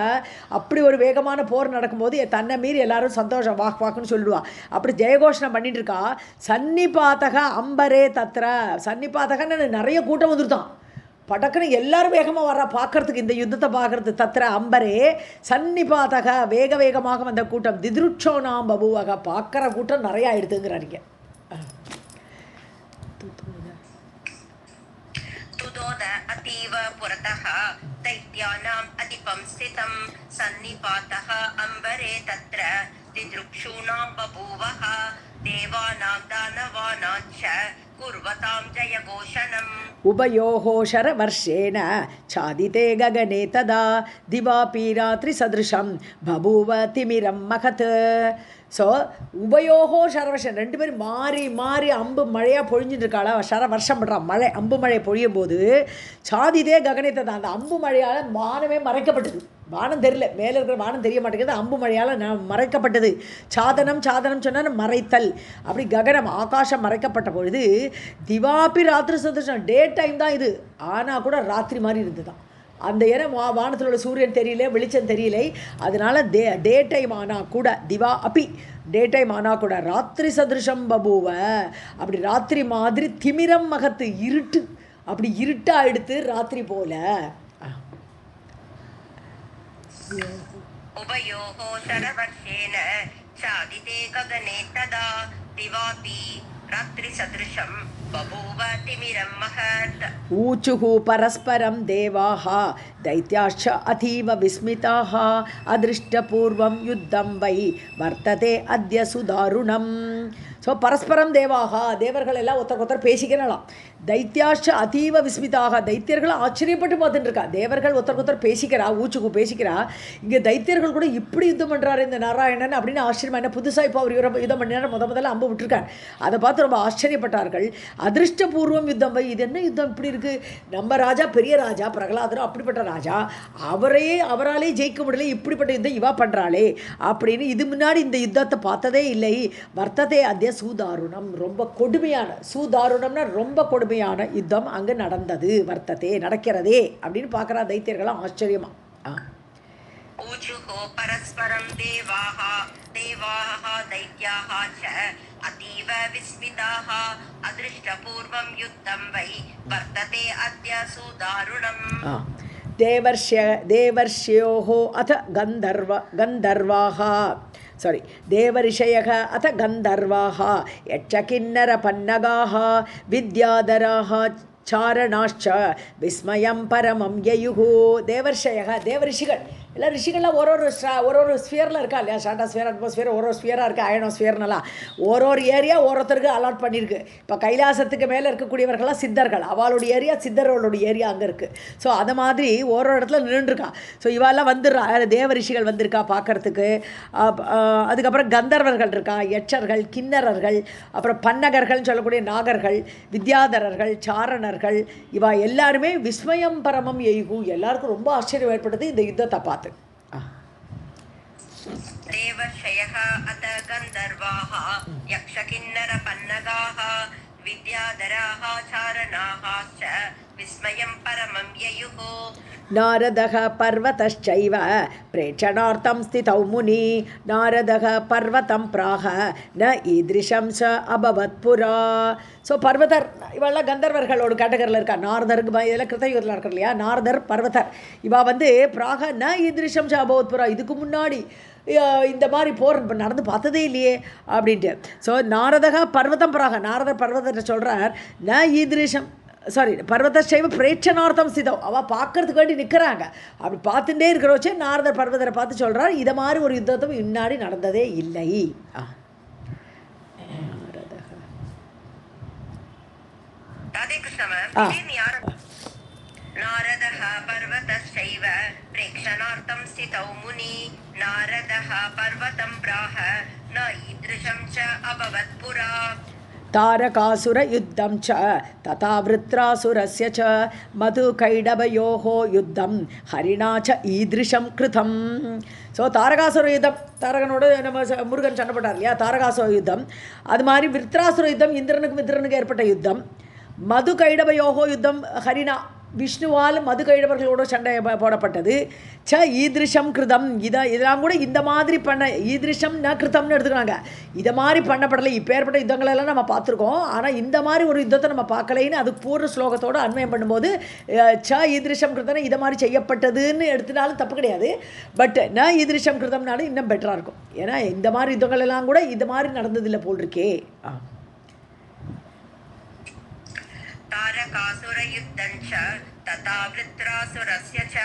[SPEAKER 1] அப்படி ஒரு வேகமான போர் நடக்கும்போது தன்னை மீறி எல்லாரும் சந்தோஷம் வாக்குன்னு சொல்லுவா. அப்படி ஜெயகோஷனம் பண்ணிட்டு இருக்கா. சன்னிபாத்தக அம்பரே தத்ர சன்னிபாத்தகன்னு நிறைய கூட்டம் வந்துருத்தான். படக்குன்னு எல்லாரும் வேகமாக வர்றா பார்க்கறதுக்கு, இந்த யுத்தத்தை பார்க்கறது. தத்ர அம்பரே சன்னிபாதக வேகமாக வந்த கூட்டம். திதிருட்சோனாம் பபுவக பார்க்குற கூட்டம் நிறையா ஆயிடுதுங்கிறாங்க.
[SPEAKER 2] துதோத அதீவ புரதः दैत्यानाम् अधिपं स्थितं सन्निपातः अम्बरे तत्र दिदृक्षूणां बभूवः देवानां दानवानां च कुर्वतां जयघोषणम्
[SPEAKER 1] उभयोः शरवर्षेण चादिते गगने तदा दिवापि रात्रिसदृशं बभूव तिमिरं महत्. ஸோ உபயோகோ சரவர்ஷன் ரெண்டு பேரும் மாறி மாறி அம்பு மழையாக பொழிஞ்சிட்டு இருக்காளா. சரவர்ஷம் பண்ணுறான் மழை, அம்பு மழை பொழியும் போது சாதிதே ககனத்தை தான் அந்த அம்பு மழையால் வானமே மறைக்கப்பட்டது. வானம் தெரியல, மேலே இருக்கிற வானம் தெரிய மாட்டேங்குது, அம்பு மழையால் மறைக்கப்பட்டது. சாதனம் சொன்னால் மறைத்தல். அப்படி ககனம் ஆகாசம் மறைக்கப்பட்ட பொழுது திவாப்பி ராத்திரி சதுர்ஷம் டே டைம் தான் இது, ஆனால் கூட ராத்திரி மாதிரி இருந்து தான் அந்த ஏன்னா வானத்தில் உள்ள சூரியன் தெரியல, வெளிச்சம் தெரியல. அதனால் டே டைம் ஆனால் கூட திவா அப்பி டே டைம் ஆனால் கூட ராத்திரி சதுருஷம் பபுவ அப்படி ராத்திரி மாதிரி திமிரம் மகத்து இருட்டு அப்படி இருட்டாக எடுத்து ராத்திரி போல.
[SPEAKER 2] உபயோகோ சரவர்ஷேன சாதிதே ககனே ததா திவாபி ராத்திரி சதுருஷம் बभूव तिमिरं महत्.
[SPEAKER 1] ऊचुः परस्परं देवाः दैत्याश्च अतीव विस्मिताः अदृष्टपूर्वं युद्धं वै वर्तते अद्य सुदारुणम्. ஸோ பரஸ்பரம் தேவாக தேவர்கள் எல்லாம் ஒருத்தர் பேசிக்கிறாளாம். தைத்தியாச்ச அதீவ விஸ்மிதாக தைத்தியர்கள் ஆச்சரியப்பட்டு பார்த்துட்டு இருக்கா. தேவர்கள் ஒருத்தருக்கு பேசிக்கிறா, ஊச்சுக்கு பேசிக்கிறா, இங்கே தைத்தியர்கள் கூட இப்படி யுத்தம் பண்ணுறாரு இந்த நாராயணன் அப்படின்னு ஆச்சரியமா. என்ன புதுசாக இப்போ அவர் யுத்தம் பண்ணினார், முதல்ல அம்பு விட்டுருக்கார். அதை பார்த்து ரொம்ப ஆச்சரியப்பட்டார்கள். அதிருஷ்டபூர்வம் யுத்தம் வை, இது என்ன யுத்தம் இப்படி இருக்குது, நம்ம ராஜா பெரிய ராஜா பிரகலாதரும் அப்படிப்பட்ட ராஜா, அவராலே ஜெயிக்க முடியல, இப்படிப்பட்ட யுத்தம் இவா பண்ணுறாளே அப்படின்னு இது முன்னாடி இந்த யுத்தத்தை பார்த்ததே இல்லை. வர்த்ததே அத்திய சூதாருணம், ரொம்ப கொடுமையான, சூதாருணம்னா ரொம்ப கொடுமையான யுத்தம் அங்கே நடந்தது, வர்த்ததே நடக்கிறதே அப்படின்னு பார்க்குறா தைத்தியர்களாம் ஆச்சரியமா.
[SPEAKER 2] ஊச்சுஹோ பரஸ்பரம் தேவாஹ தேவாஹ தைத்யாஹ ச அதீவ விஸ்மிதாஹ அதிருஷ்டபூர்வம் யுத்தம் வை வர்த்ததே அத்ய சூதாருணம்.
[SPEAKER 1] தேவர்ஷ்யோஹோ அத கந்தர்வாஹ சாரி தேவரிஷயः அத கந்தர்வாः யட்சகின்னரபன்னகாः வித்யாதராः சாரணாश्च விஸ்மயம் பரமம் யயுः. தேவர்ஷயः தேவரிஷிகள், இல்லை ரிஷிகள்லாம் ஒரு ஸ்பியரில் இருக்கா இல்லையா, ஸ்ட்ராட்டோஸ்பியர், அட்மாஸ்பியர், ஒரு ஸ்பியராக இருக்குது, அயனோஸ்பியர்னெல்லாம் ஒரு ஏரியா ஒருத்தருக்கு அலாட் பண்ணியிருக்கு. இப்போ கைலாசத்துக்கு மேலே இருக்கக்கூடியவர்கள்லாம் சித்தர்கள், அவளுடைய ஏரியா சித்தர்களுடைய ஏரியா அங்கே இருக்குது. ஸோ அதை மாதிரி ஒரு இடத்துல நின்றுருக்கா. ஸோ இவாளெல்லாம் வந்துடுறா, தேவ ரிஷிகள் வந்திருக்கா பார்க்குறதுக்கு. அதுக்கப்புறம் கந்தர்வர்கள் இருக்கா, யட்சர்கள், கிண்ணறர்கள், அப்புறம் பன்னகர்கள்னு சொல்லக்கூடிய நாகர்கள், வித்யாதரர்கள், சாரணர்கள், இவா எல்லாருமே விஸ்மயம் பரமம் எய்கு, எல்லாருக்கும் ரொம்ப ஆச்சரியம் ஏற்பட்டது இந்த யுத்தத்தை பார்த்து.
[SPEAKER 2] தேவர்ஷயः அத கந்தர்வாः யக்ஷகின்னரபன்னகாः வித்யாதராः சாரணாः ச விஸ்மயம் பரமம் யயுः.
[SPEAKER 1] நாரதः பர்வதश्चैव प्रेक्षणार्थं स्थितौ मुनि नारदः पर्वतं प्राह न ईदृशं स अभवत् पुरा. ஸோ பர்வதர் இவெல்லாம் கந்தர்வர்களோட கேட்டகரியில் இருக்கா. நாரதருக்கு இதெல்லாம் கிருத்தயுகத்தில் இருக்கிற இல்லையா, நாரதர் பர்வதர் இவா பிராக ந ஈதிருஷம் ச அபவத் புரா, இதுக்கு முன்னாடி இந்த மாதிரி போர் நடந்து பார்த்ததே இல்லையே அப்படின்ட்டு. ஸோ நாரதக பர்வதம் பிராக, நாரதர் பர்வதத்தை சொல்கிறார், ந ஈதிருஷம் சாரி பர்வதச்சைவ பிரேட்சணார்த்தம் ஸ்திதம், அவள் பார்க்கறதுக்கு வேண்டி நிற்கிறாங்க. அப்படி பார்த்துட்டே இருக்கிற வச்சு நாரதர் பர்வதரை பார்த்து சொல்கிறார், இதை மாதிரி ஒரு யுத்தத்தும் முன்னாடி நடந்ததே இல்லை.
[SPEAKER 2] நாரதः பர்வதச்சைவ பிரேக்ஷணார்த்தம் ஸ்திதௌ முனி நாரதः பர்வதம் பிராஹ ந ஈத்ருஷம் ச அபவத் புரா.
[SPEAKER 1] தாரகாசுர யுத்தம் ச ததா விருத்ராசுரஸ்ய ச மதுகைடபயோः யுத்தம் ஹரிணா ச ஈத்ருஷம் கிருதம். ஸோ தாரகாசுர யுத்தம், தாரகனோட நம்ம முருகன் சண்டை போட்டார் இல்லையா, தாரகாசுர யுத்தம். அது மாதிரி விருத்ராசுர யுத்தம், இந்திரனுக்கு ஏற்பட்ட யுத்தம். மது கைடபயோகோ யுத்தம் ஹரிணா, விஷ்ணுவால் மது கைடவர்களோட சண்டை போடப்பட்டது. ச ஈதிருஷம் கிருதம், இதெல்லாம் கூட இந்த மாதிரி பண்ண, ஈதிருஷம் ந கிருதம்னு எடுத்துக்கிறாங்க, இதை மாதிரி பண்ணப்படலை. இப்போ ஏற்பட்ட யுத்தங்களெல்லாம் நம்ம பார்த்துருக்கோம், ஆனால் இந்த மாதிரி ஒரு யுத்தத்தை நம்ம பார்க்கலைன்னு அது பூர்வ ஸ்லோகத்தோடு அன்வயம் பண்ணும்போது ச ஈதிருஷம் கிருதம் இதை மாதிரி செய்யப்பட்டதுன்னு எடுத்துனாலும் தப்பு கிடையாது. பட் ந ஈதிருஷம் கிருதம்னாலும் இன்னும் பெட்டராக இருக்கும். ஏன்னா இந்த மாதிரி யுத்தங்களெல்லாம் கூட இது மாதிரி நடந்ததில்லை போல் இருக்கே.
[SPEAKER 2] தாரகாசுர யுத்தம் ச ததா விருத்ராசுரஸ்ய ச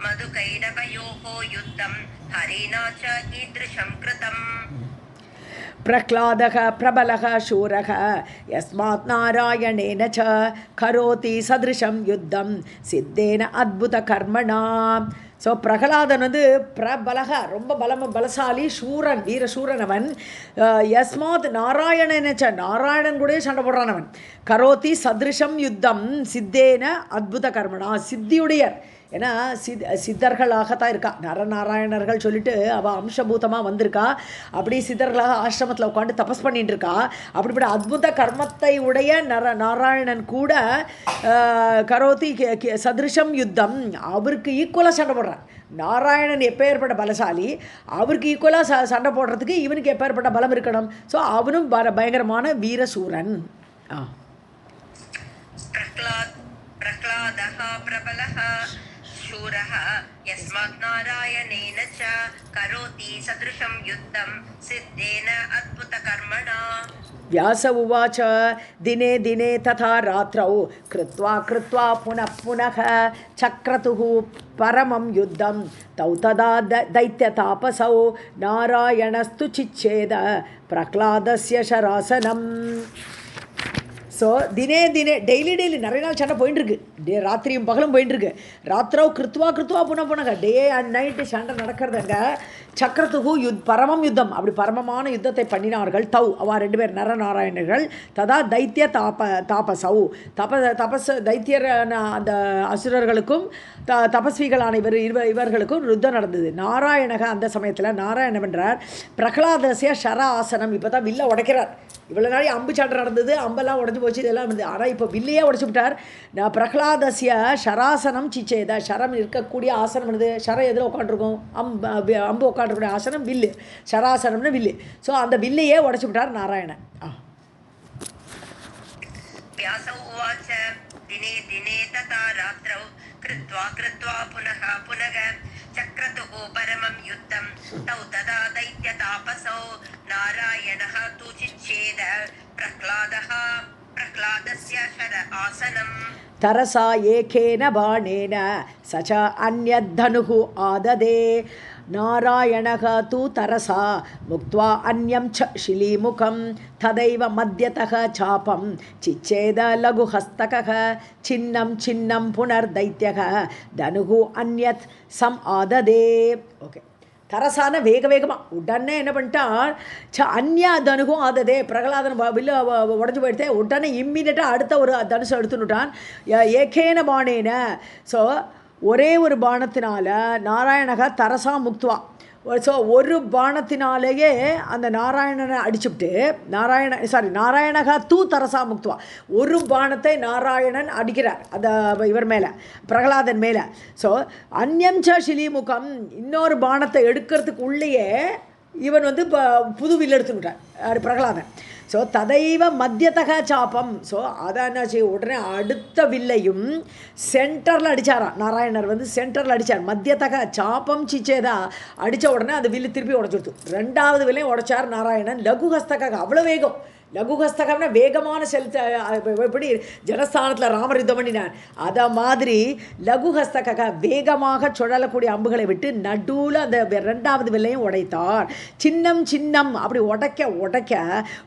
[SPEAKER 2] மதுகைடபயோः யுத்தம் ஹரிணா ச ஈத்ருஷம் கிருதம்.
[SPEAKER 1] பிரஹ்லாதः பிரபலः शूरः यस्मात् नारायणेन च करोति सदृशं युद्धं सिद्धेन अद्भुतकर्मणा. ஸோ பிரகலாதன் பிரபலக ரொம்ப பலசாலி, சூரன், வீரசூரன் அவன். யஸ்மாத் நாராயணனச்ச, நாராயணன் கூட சண்டை போடுறான் அவன். கரோதி சதிருஷம் யுத்தம் சித்தேன அத்புத கர்மனா, சித்தியுடையர். ஏன்னா சித்தர்களாகத்தான் இருக்கா, நரநாராயணர்கள் சொல்லிட்டு அவள் அம்சபூதமாக வந்திருக்கா. அப்படி சித்தர்களாக ஆசிரமத்தில் உட்காந்து தபஸ் பண்ணிட்டு இருக்கா. அப்படிப்பட்ட அத்புத கர்மத்தை உடைய நாராயணன் கூட கரோதி சதிருஷம் யுத்தம், அவருக்கு ஈக்குவலாக சண்டை போடுறான். நாராயணன் எப்பேற்பட்ட பலசாலி, அவருக்கு ஈக்குவலாக சண்டை போடுறதுக்கு இவனுக்கு எப்பேற்பட்ட பலம் இருக்கணும். ஸோ அவனும் பயங்கரமான வீரசூரன்.
[SPEAKER 2] பிரஹ்லாதः பிரபலः शूरः यस्मात् नारायणेन च करोति सदृशं युद्धं सिद्धेन अद्भुतकर्मणा.
[SPEAKER 1] व्यास उवाच दिने दिने तथा रात्रौ कृत्वा कृत्वा पुनः पुनः चक्रतुः परमं युद्धं तौ तदा दैत्यतापसौ नारायणस्तु चिच्छेद प्रह्लादस्य शरासनम्. ஸோ ஸோ தினே டெய்லி நிறைய நாள் சண்டை போயிட்டுருக்கு. ராத்திரியும் பகலும் போயிட்டுருக்கு. ராத்திரோ கிருத்வா புனக டே அண்ட் நைட்டு சண்டை நடக்கிறதுங்க. சக்கரத்துக்கு பரமம் யுத்தம், அப்படி பரமமான யுத்தத்தை பண்ணினார்கள். தௌ அவா 2 பேர் நரநாராயணர்கள். ததா தைத்திய தாபசௌ தபஸ் தைத்தியர் அந்த அசுரர்களுக்கும் தபஸ்விகளான இவர்களுக்கும் யுத்தம் நடந்தது. நாராயணக அந்த சமயத்தில் நாராயணன் என்றார் பிரகலாதசிய ஷர ஆசனம். இப்போ தான் வில்ல உடைக்கிறார். இவ்வளோ நாளை அம்பு சாட்டை நடந்தது, அம்பெல்லாம் உடஞ்சி போச்சு, இதெல்லாம் வந்து. ஆனால் இப்போ வில்லையே உடச்சி விட்டார். நான் பிரகலாதசிய ஷராசனம் சிச்சேத ஷரம் இருக்கக்கூடிய ஆசனம் என்னது? ஷரம் எதில் உட்காந்துருக்கும்? அம்பு உட்காந்துருக்கூடிய ஆசனம் வில்லு. ஷராசனம்னு வில்லு. ஸோ அந்த வில்லையே உடச்சி விட்டார் நாராயணன்.
[SPEAKER 2] दिने दिने तथा रात्रौ कृत्वा कृत्वा पुनः पुनः चक्रतुः परमं युद्धं तौ तदा दैत्यतापसौ नारायणः तु चिच्छेद प्रह्लादस्य शर आसनम्
[SPEAKER 1] तरसा एकेन बाणेन स च अन्यद्धनुः आददे नारायणः तु तरसा मुक्त्वा अन्यं च शिलीमुखं तदैव मध्यतः चापं चिच्छेद लघुहस्तकः छिन्नं पुनर्दैत्यः धनुः अन्यत् सम् आददे. ओके, தரசான வேகமாக உடனே என்ன பண்ணிட்டான்? அந்நிய தனுகும் ஆததே. பிரகலாதன் வில்ல உடஞ்சி போயிடுத்தே. உடனே இம்மிடியட்டாக அடுத்த ஒரு தனுசை எடுத்துட்டான். ஏகேன பாணேன. ஸோ ஒரே ஒரு பானத்தினால நாராயணக தரசா முக்துவா. ஸோ ஒரு பானத்தினாலேயே அந்த நாராயணனை அடிச்சுவிட்டு நாராயணகா தூ தரசா முக்துவா. ஒரு பானத்தை நாராயணன் அடிக்கிறார் அந்த இவர் மேலே, பிரகலாதன் மேலே. ஸோ அந்யம் ச ஷிலிமுகம், இன்னொரு பானத்தை எடுக்கிறதுக்கு உள்ளேயே இவன் வந்து இப்போ புது வில் எடுத்துக்கிட்டார் பிரகலாதன். ஸோ ததைவ மத்தியத்தக சாப்பம். ஸோ அதை என்ன செய்ய, உடனே அடுத்த வில்லையும் சென்டரில் அடித்தாராம். நாராயணர் வந்து சென்டரில் அடித்தார். மத்தியத்தக சாப்பம் சிச்சேதா அடித்த உடனே அந்த வில்லு திருப்பி உடச்சுடுத்து. 2வது வில்லையும் உடைச்சார் நாராயணன். லகுஹஸ்தக அவ்வளோ வேகம். லகுஹஸ்தகம்னா வேகமான எப்படி ஜனஸ்தானத்தில் ராமர் யுத்தம் பண்ணினார், அதை மாதிரி லகுஹஸ்தக வேகமாக சுழலக்கூடிய அம்புகளை விட்டு நடுவில் அந்த 2வது வில்லையும் உடைத்தார். சின்னம் அப்படி உடைக்க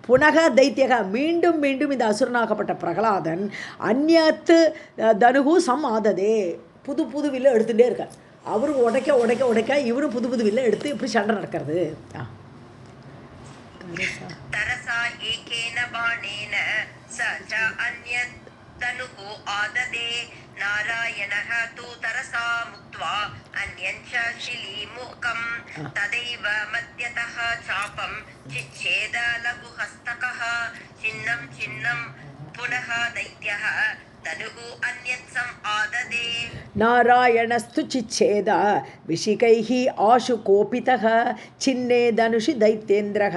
[SPEAKER 1] புனக தைத்தியக மீண்டும் இந்த அசுரனாகப்பட்ட பிரகலாதன் அந்நியத்து தனுகு சம் ஆததே. புது வில்லை எடுத்துகிட்டே இருக்கார். அவரும் உடைக்க இவரும் புது வில்லை எடுத்து இப்படி சண்டை நடக்கிறது.
[SPEAKER 2] तरसा एकेन बाणेन स च अन्यत् तनुः आददे नारायणः तु तरसा मुक्त्वा अन्यं च शिलीमुखं तदैव मध्यतः चापं चिच्छेद लघुहस्तकः छिन्नं पुनः दैत्यः तनुः अन्यत्सम् आददे.
[SPEAKER 1] नारायणस्तु चिच्छेद विशिकैः आशु कोपितः छिन्ने धनुषि दैत्येन्द्रः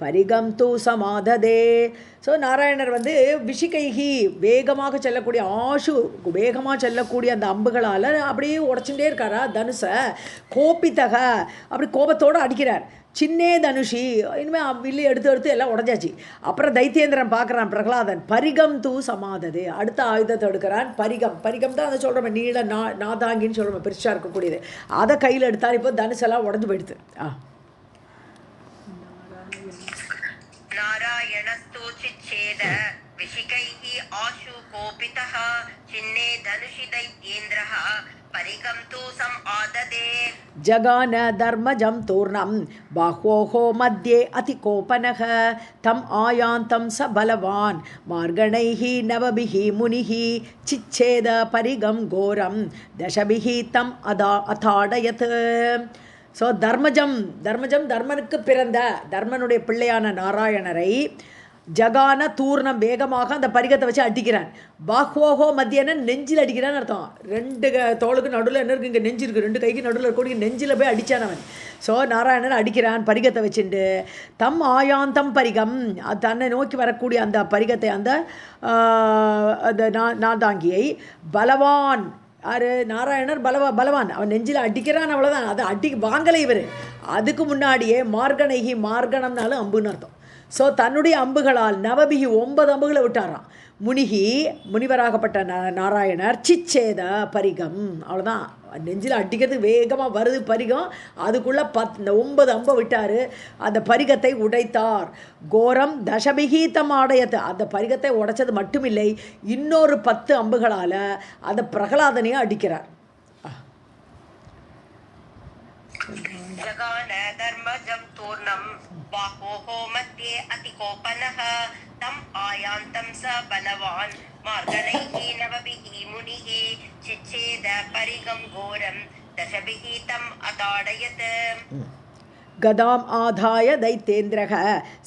[SPEAKER 1] परिगं तु समाददे. ஸோ நாராயணர் வந்து விஷிகைஹி வேகமாக செல்லக்கூடிய வேகமாக செல்லக்கூடிய அந்த அம்புகளால் அப்படியே உடச்சுட்டே இருக்காரா தனுஷை. கோபித்தக அப்படி கோபத்தோடு அடிக்கிறார். சின்னே தனுஷி இனிமேல் வில்லு எடுத்து எல்லாம் உடஞ்சாச்சு. அப்புறம் தைத்தியேந்திரன் பார்க்குறான் பிரகலாதன். பரிகம் தூ சமாதது, அடுத்த ஆயுதத்தை எடுக்கிறான். பரிகம் தான் அதை சொல்கிறோம், நீள நாதாங்கின்னு சொல்கிறோம், பெருசாக இருக்கக்கூடியது. அதை கையில் எடுத்தார். இப்போ தனுஷெல்லாம் உடஞ்சு போயிடுது.
[SPEAKER 2] नारायणस्तु चिच्छेद विशिकैः आशु कोपितः छिन्ने धनुषि दैत्येन्द्रः परिगं तु सम् आददे.
[SPEAKER 1] जगान धर्मजं तूर्णं बाह्वोः मध्ये अतिकोपनः तम् आयान्तं स बलवान् मार्गणैः नवभिः मुनिः चिच्छेद परिगं घोरं दशभिः तम् अताडयत्. ஸோ தர்மஜம் தர்மனுக்கு பிறந்த தர்மனுடைய பிள்ளையான நாராயணரை ஜகான தூர்ணம் வேகமாக அந்த பரிகத்தை வச்சு அடிக்கிறான். பாஹ்வோஹோ மத்தியன நெஞ்சில் அடிக்கிறான்னு அர்த்தம். 2 தோளுக்கு நடுவில் என்ன இருக்குது, இங்கே நெஞ்சு இருக்குது, 2 கைக்கு நடுவில் இருக்கக்கூடிய நெஞ்சில் போய் அடித்தான் அவன். ஸோ நாராயணன் அடிக்கிறான் பரிகத்தை வச்சுட்டு. தம் ஆயாந்தம் பரிகம், தன்னை நோக்கி வரக்கூடிய அந்த பரிகத்தை அந்த நாதாங்கியை பலவான் யார் நாராயணர் பலவான் அவன் நெஞ்சில் அடிக்கிறான், அவ்வளோதான். அதை வாங்கலை இவர். அதுக்கு முன்னாடியே மார்கணம்னாலும் அம்புன்னு அர்த்தம். ஸோ தன்னுடைய அம்புகளால் நவபிகி 9 அம்புகளை விட்டாராம். முனிவராகப்பட்ட நாராயணர் சிச்சேத பரிகம், அவ்வளோதான். நெஞ்சில் அடிக்கிறதுக்கு வேகமாக வருது பரிகம். அதுக்குள்ளே 9 அம்பை விட்டார். அந்த பரிகத்தை உடைத்தார். கோரம் தசபிகீதம் ஆடையத்தை, அந்த பரிகத்தை உடைச்சது மட்டுமில்லை, இன்னொரு 10 அம்புகளால் அந்த பிரகலாதனையும் அடிக்கிறார்.
[SPEAKER 2] जगान धर्मजं तूर्णं बाहोः मध्ये अतिकोपनः तम् आयान्तं स बलवान् मार्गणैः नवभिः मुनिः चिच्छेद परिगं घोरं दशभिः तम् अताडयत्.
[SPEAKER 1] गदाम् आधाय दैत्येन्द्रः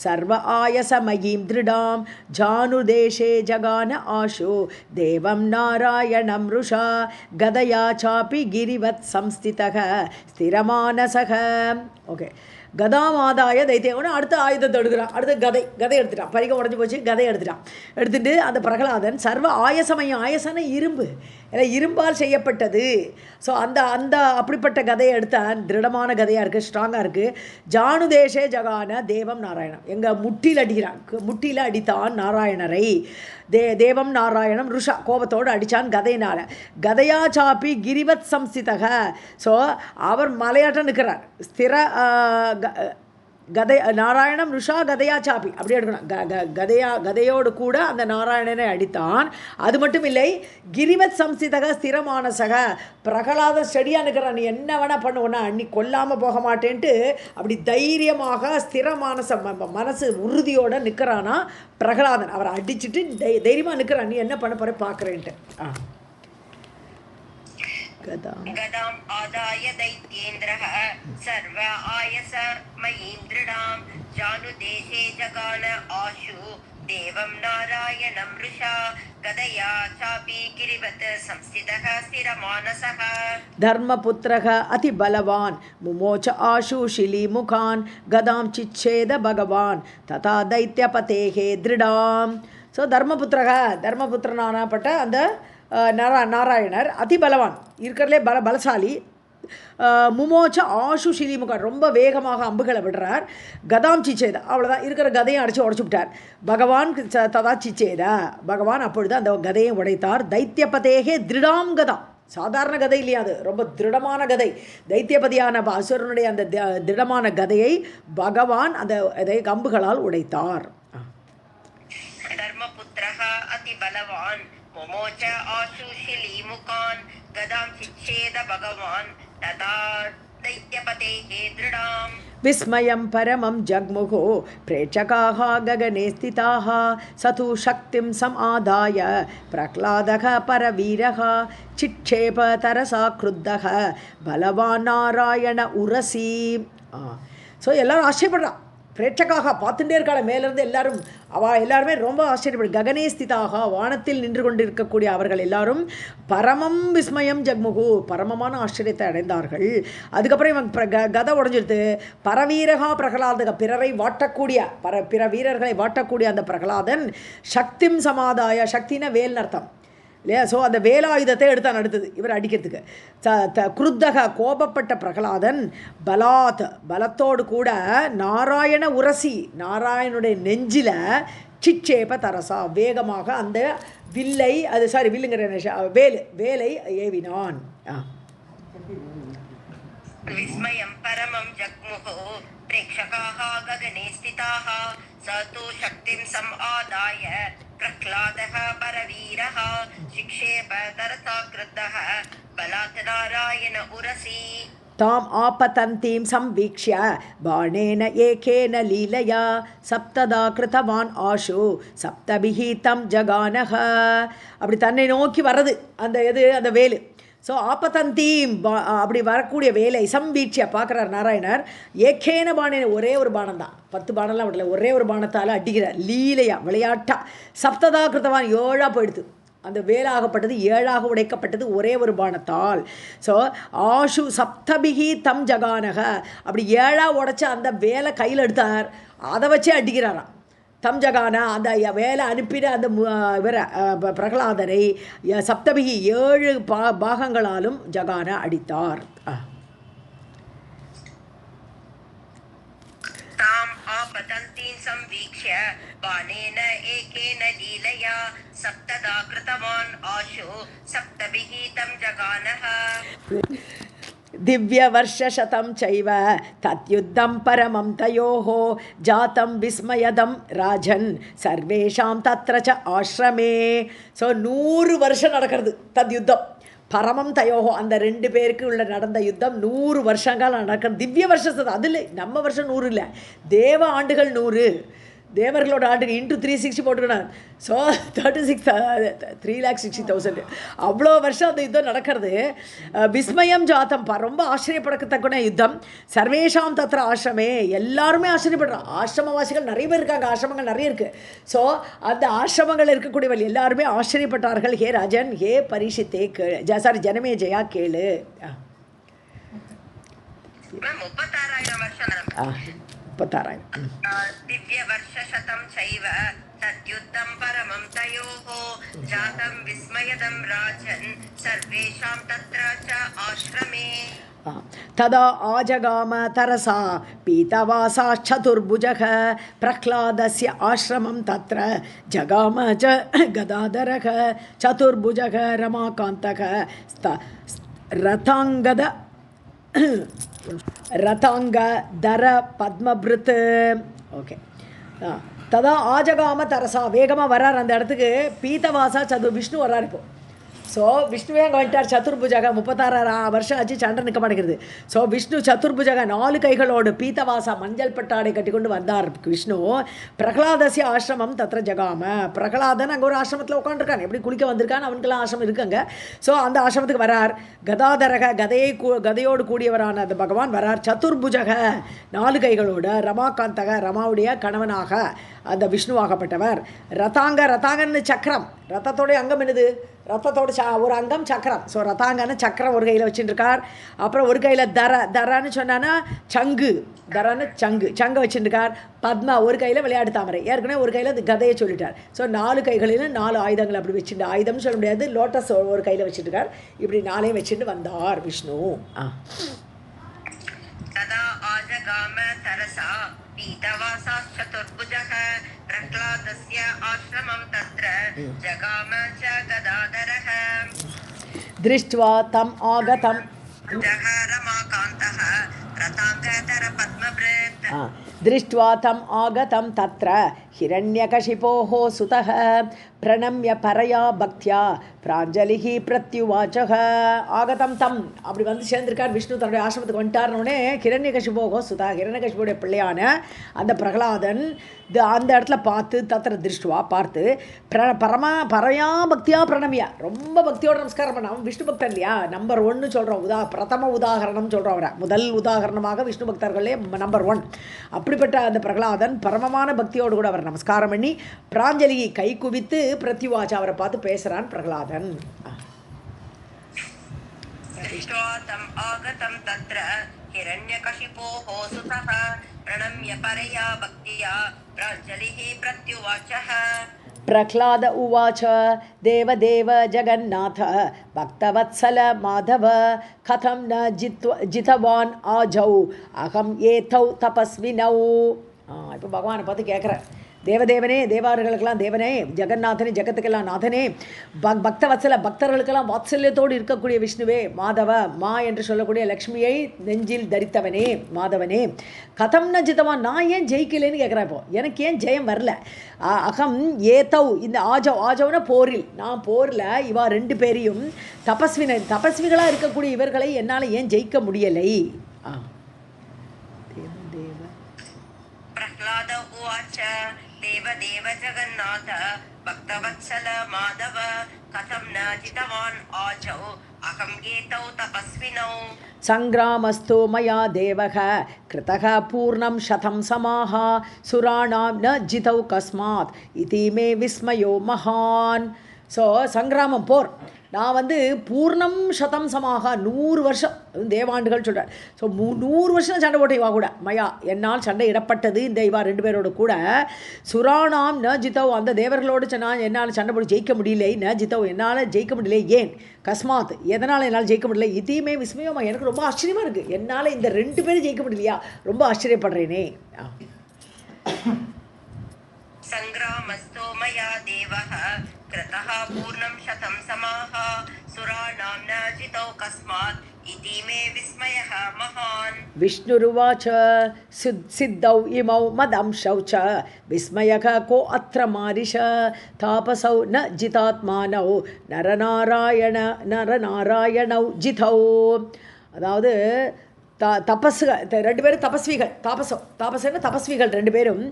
[SPEAKER 1] सर्व आयसमयीं दृढां जानुदेशे जगान आशु देवं नारायणं रुषा गदया चापि गिरिवत् संस्थितः स्थिरमानसः. ஓகே, கதாமாதாய தைத்தியவனு அடுத்த ஆயுதத்தை எடுக்கிறான். அடுத்து கதை எடுத்துட்டான். பரிகம் உடஞ்சி போச்சு, கதை எடுத்துட்டு அந்த பிரகலாதன் சர்வ ஆயசமயம், ஆயசன இரும்பு, இரும்பால் செய்யப்பட்டது. ஸோ அந்த அப்படிப்பட்ட கதையை எடுத்தான். திருடமான கதையாக இருக்குது, ஸ்ட்ராங்காக இருக்குது. ஜானுதேசே ஜகான தேவம் நாராயணம், எங்கள் முட்டியில் அடிக்கிறான். முட்டியில் அடித்தான் நாராயணரை. தேவம் நாராயணம் ருஷா கோபத்தோடு அடித்தான் கதையினால். கதையா சாப்பி கிரிவத் சம்ஸ்திதக. ஸோ அவர் மலையாட்டம் நிற்கிறார். ஸ்திர கதை நாராயணம் ருஷா கதையா சாப்பி அப்படி எடுக்கணும். கதையோடு கூட அந்த நாராயணனை அடித்தான். அது மட்டும் இல்லை, கிரிவத் சம்ஸ்திதக ஸ்திரமான சக. பிரகலாத ஸ்டடியாக நிற்கிறான். நீ என்ன வேணால் பண்ணுவோன்னா அன்னி கொல்லாமல் போக மாட்டேன்ட்டு அப்படி தைரியமாக ஸ்திரமான மனசு உறுதியோடு நிற்கிறானா பிரகலாதன். அவரை அடிச்சுட்டு தைரியமாக நிற்கிறான். நீ என்ன பண்ண போகிற பார்க்குறேன்ட்டு.
[SPEAKER 2] गदाम् आदाय दैत्येन्द्रः सर्व आयसमयीं दृढां जानुदेशे जगान आशु देवं नारायणं वृषा गदया चापि गिरिवत् संस्थितः स्थिरमानसः.
[SPEAKER 1] धर्मपुत्रः अतिबलवान् मुमोच आशु शिलीमुखान् गदां चिच्छेद भगवान् तथा दैत्यपतेः दृढां. ஸோ தர்மபுத்திரனானப்பட்ட அந்த நாராயணர் அதிபலவான், இருக்கிறதுலே பலசாலி. முமோச்ச ஆஷு ஷிலிமுகன், ரொம்ப வேகமாக அம்புகளை விடுறார். கதாம் சிச்சேதா, அவ்வளோதான், இருக்கிற கதையை அடித்து உடச்சு விட்டார். பகவான் ததா சிச்சேதா, பகவான் அப்பொழுது அந்த கதையை உடைத்தார். தைத்தியபதேகே திருடாம் கதாம், சாதாரண கதை இல்லையா, அது ரொம்ப திருடமான கதை. தைத்தியபதியான அசுரனுடைய அந்த திருடமான கதையை பகவான் அதை கம்புகளால் உடைத்தார்.
[SPEAKER 2] धर्मपुत्रः अतिबलवान् मुमोच आशु शिलीमुखान् गदां चिच्छेद भगवान् तथा दैत्यपतेः दृढाम्.
[SPEAKER 1] विस्मयं परमं जग्मुः प्रेक्षकाः गगने स्थिताः स तु शक्तिं समादाय प्रह्लादः परवीरः चिक्षेप तरसा क्रुद्धः बलवान् नारायण उरसी. ஸோ எல்லோரும் ஆச்சரியப்படுறான். பிரேட்சக்காக பார்த்துட்டே இருக்காள். மேலேருந்து எல்லாருமே ரொம்ப ஆச்சரியப்படு. ககனே ஸ்திதாக, வானத்தில் நின்று கொண்டிருக்கக்கூடிய அவர்கள் எல்லாரும் பரமம் விஸ்மயம் ஜக்முகு, பரமமான ஆச்சரியத்தை அடைந்தார்கள். அதுக்கப்புறம் இவன் கதை உடஞ்சிடுது. பரவீரகா பிரகலாதக, பிறரை வாட்டக்கூடிய பிற வீரர்களை வாட்டக்கூடிய அந்த பிரகலாதன் சக்திம் சமாதாய, சக்தின வேல் அர்த்தம் இல்லையா. ஸோ அந்த வேலாயுதத்தை எடுத்தான் அடுத்தது இவர் அடிக்கிறதுக்கு. குருத்தக, கோபப்பட்ட பிரகலாதன் பலத்தோடு கூட நாராயண உரசி, நாராயணனுடைய நெஞ்சில் சிச்சேப தரசா, வேகமாக அந்த வில்லை, வில்லுங்கிற வேலை ஏவினான்.
[SPEAKER 2] विस्मयं परमं जग्मुः प्रेक्षकाः गगने स्थिताः स तु शक्तिं समादाय प्रह्लादः परवीरः शिक्षेप तरसा क्रुद्धः बलात् नारायण उरसी.
[SPEAKER 1] ताम् आपतन्तीं संवीक्ष्य बाणेन एकेन लीलया सप्तदा कृतवान् आशु सप्तभिः तं जगानः. அப்படி தன்னை நோக்கி வர்றது அந்த வேலு. ஸோ ஆப்பதந்தீம், அப்படி வரக்கூடிய வேலை சம்பீட்சியா பார்க்குறார் நாராயணர். ஏகேன பாணேன, ஒரே ஒரு பானம் தான், 10 பானம்லாம் விடல, ஒரே ஒரு பானத்தால் அடிக்கிறார். லீலையா, விளையாட்டா. சப்ததா கிருத்தவான், 7ஆக போயிடுது. அந்த வேலாகப்பட்டது 7ஆக உடைக்கப்பட்டது ஒரே ஒரு பானத்தால். ஸோ ஆஷு சப்தபிகி தம் ஜகானக, அப்படி 7ஆக உடைச்ச அந்த வேலை கையில் எடுத்தார். அதை வச்சே அடிக்கிறாராம். தம் ஜகானா, அந்த வேலை அனுப்பின அந்த பிரகலாதரை சப்தபிகி 7 பாகங்களாலும் ஜகானா அடித்தார்.
[SPEAKER 2] ताम् पतन्तीं संवीक्ष्य बाणेन एकेन लीलया सप्तदा कृतवान् आशु सप्तभिः तं जगानः
[SPEAKER 1] दिव्यवर्षशतं चैव तद्युद्धं परमं तयोः जातं विस्मयदं राजन् सर्वेषां तत्र च आश्रमे. ஸோ 100 வருஷம் நடக்கிறது தத்யுத்தம் பரமம் தயோகோ. அந்த 2 பேருக்கு உள்ள நடந்த யுத்தம் 100 வருஷங்கள் நடக்கிறது. திவ்ய வருஷம் அதில் நம்ம வருஷம் 100 இல்லை, தேவ ஆண்டுகள் 100. தேவர்களோட ஆண்டுக்கு இன்ட்டு 360 போட்டுக்கணும். ஸோ 3,60,000 அவ்வளோ வருஷம் அந்த யுத்தம் நடக்கிறது. விஸ்மயம் ஜாத்தம் ரொம்ப ஆச்சரியப்படத்தக்க யுத்தம். சர்வேஷாம் தத்திர ஆசிரமே எல்லாருமே ஆச்சரியப்படுறான். ஆசிரமவாசிகள் நிறைய பேர் இருக்காங்க, ஆசிரமங்கள் நிறைய இருக்குது. ஸோ அந்த ஆசிரமங்கள் இருக்கக்கூடியவர்கள் எல்லாருமே ஆச்சரியப்பட்டார்கள். ஹே ராஜன், ஹே பரிஷித்தே கேளு, ஜனமே ஜெயா கேளு.
[SPEAKER 2] 36,000 வருஷம்
[SPEAKER 1] 36,000
[SPEAKER 2] दिव्यवर्षशतं चैव तद्युद्धं परमं तयोः जातं विस्मयदं राजन् सर्वेषां तत्र च आश्रमे.
[SPEAKER 1] तदा आजगाम तरसा पीतवासा चतुर्भुजः प्रह्लादस्य आश्रमं तत्र जगाम च गदाधरः चतुर्भुजः रमाकान्तः रथाङ्गद ரதாங்கதர பத்மபிருத். ஓகே, ததா ஆஜகாம தரசா வேகமாக வர்றார் அந்த இடத்துக்கு. பீதவாசா விஷ்ணு வர்றார். இப்போ ஸோ விஷ்ணுவே அங்கே வந்துட்டார். சதுர்புஜக 36 வருஷம் ஆச்சு, சண்டை நிற்க மாட்டேங்கிறது. ஸோ விஷ்ணு சதுர்புஜக 4 கைகளோடு பீத்தவாசா மஞ்சள் பட்டாடை கட்டி கொண்டு வந்தார் விஷ்ணு. பிரகலாதசிய ஆசிரமம் தத்திர ஜகாம. பிரகலாதன் அங்கே ஒரு ஆசிரமத்தில் உட்காந்துருக்கான். எப்படி குளிக்க வந்திருக்கான்னு அவனுக்கெல்லாம் ஆசிரமம் இருக்குங்க. ஸோ அந்த ஆசிரமத்துக்கு வரார். கதாதரக கதையோடு கூடியவரான அந்த பகவான் வரார். சதுர்புஜக 4 கைகளோடு ரமாகாந்தக ரமாவுடைய கணவனாக அந்த விஷ்ணுவாகப்பட்டவர். ரதாங்கன்னு சக்கரம், ரத்தத்தோடைய அங்கம் என்னது? ரத்தத்தோட ஒரு அங்கம் சக்கரம். ஸோ ரதாங்கன்னு சக்கரம் ஒரு கையில் வச்சுட்டுருக்கார். அப்புறம் ஒரு கையில் தரன்னு சொன்னான்னா சங்கு, தரன்னு சங்கை வச்சுட்டுருக்கார். பத்மா ஒரு கையில் விளையாட்டு தாமரை, ஏற்கனவே ஒரு கையில் அது கதையை சொல்லிட்டார். ஸோ 4 கைகளிலும் 4 ஆயுதங்கள் அப்படி வச்சுட்டு, ஆயுதம்னு சொல்ல முடியாது, லோட்டஸ் ஒரு கையில் வச்சுட்டுருக்கார். இப்படி 4 வச்சுட்டு வந்தார் விஷ்ணு.
[SPEAKER 2] तदा आजगाम तरसा पीतवासाश्चतुर्भुजः प्रह्लादस्य आश्रमं तत्र जगाम च गदाधरः
[SPEAKER 1] दृष्ट्वा तम् आगतं
[SPEAKER 2] रमाकान्तः रताङ्गधर पद्मभृत्.
[SPEAKER 1] दृष्ट्वा तम् आगतं तत्र हिरण्यकशिपोः सुतः प्रणम्य परया भक्त्या प्राञ्जलिः प्रत्युवाचः. ஆகதம் தம் அப்படி வந்து சேர்ந்திருக்கார் விஷ்ணு. தன்னுடைய ஆசிரமத்துக்கு வந்துட்டார்னோடனே ஹிரண்யகசிபோகோ சுதா, ஹிரண்யகசிபுடைய பிள்ளையான அந்த பிரகலாதன் அந்த இடத்துல பார்த்து தத்திர திருஷ்டுவா பார்த்து பரயா பக்தியா பிரணமியா ரொம்ப பக்தியோட நமஸ்காரம் பண்ண. அவன் விஷ்ணு பக்தன் இல்லையா, நம்பர் 1 சொல்கிறோம். பிரதம உதாகரணம் சொல்கிறோம். அவரை முதல் உதாகரணமாக விஷ்ணு பக்தர்களே நம்பர் 1. அப்படிப்பட்ட அந்த பிரகலாதன் பரமமான பக்தியோடு கூட அவர் நமஸ்காரம் பண்ணி பிராஞ்சலியை கை குவித்து பிரத்யுவாச்சா அவரை பார்த்து பேசுகிறான் பிரகலாதன். प्रह्लाद उवाच देवदेव जगन्नाथ भक्तवत्सल माधव कथं न जितवान् आजौ अहं एतौ तपस्विनौ. இப்போ பகவானை பார்த்து கேட்குறேன். தேவதேவனே, தேவார்களுக்கெல்லாம் தேவனே, ஜெகநாதனே, ஜெகத்துக்கெல்லாம் நாதனே, பக்தவத்சல பக்தர்களுக்கெல்லாம் வாத்சல்யத்தோடு இருக்கக்கூடிய விஷ்ணுவே, மாதவ மா என்று சொல்லக்கூடிய லக்ஷ்மியை நெஞ்சில் தரித்தவனே, மாதவனே, கதம்ன ஜிதவான் நான் ஏன் ஜெயிக்கலைன்னு கேட்குறேன். இப்போ எனக்கு ஏன் ஜெயம் வரல? அகம் ஏதௌ இந்த ஆஜவ்னா போரில், நான் போரில் இவா 2 பேரையும் தபஸ்விகளாக இருக்கக்கூடிய இவர்களை என்னால் ஏன் ஜெயிக்க முடியலை?
[SPEAKER 2] प्रह्लाद उवाच देवदेव जगन्नाथ भक्तवत्सल माधव कथं न जितवान् आजौ अहं एतौ तपस्विनौ.
[SPEAKER 1] सङ्ग्रामस्तु मया देवः कृतः पूर्णं 100 समाः सुराणां न जितौ कस्मात् इति मे विस्मयो महान्. ஸோ சங்கிராமம் போர், நான் வந்து பூர்ணம் 100 சமாக 100 வருஷம் தேவாண்டுகள் சொல்கிறார். ஸோ 100 வருஷம் சண்டை போட்ட இவா கூட மயா என்னால் சண்டை இடப்பட்டது இந்த இவா 2 பேரோட கூட. சுராணாம் ந ஜித்தவ் அந்த தேவர்களோடு நான் என்னால் சண்டை போட்டு ஜெயிக்க முடியலை. ந ஜித்தவ் என்னால் ஜெயிக்க முடியல. ஏன்? கஸ்மாத் எதனால் என்னால் ஜெயிக்க முடியல? இதையுமே விஸ்மயமா எனக்கு ரொம்ப ஆச்சரியமாக இருக்குது. என்னால் இந்த 2 பேரும் ஜெயிக்க முடியலையா? ரொம்ப ஆச்சரியப்படுறேனே.
[SPEAKER 2] सङ्ग्रामस्थो मया देवः कृतः पूर्णं शतं समाः सुराणां न जितौ कस्मात् इति मे विस्मयः महान्
[SPEAKER 1] विष्णुरुवाच सिद्धौ इमौ मदंशौ च विस्मयः को अत्र मारिष तापसौ न जितात्मानौ नरनारायणौ जितौ அதாவது ரெண்டு பேரும் தபஸ்விகள் தாபசன்னு தபஸ்விகள் ரெண்டு பேரும்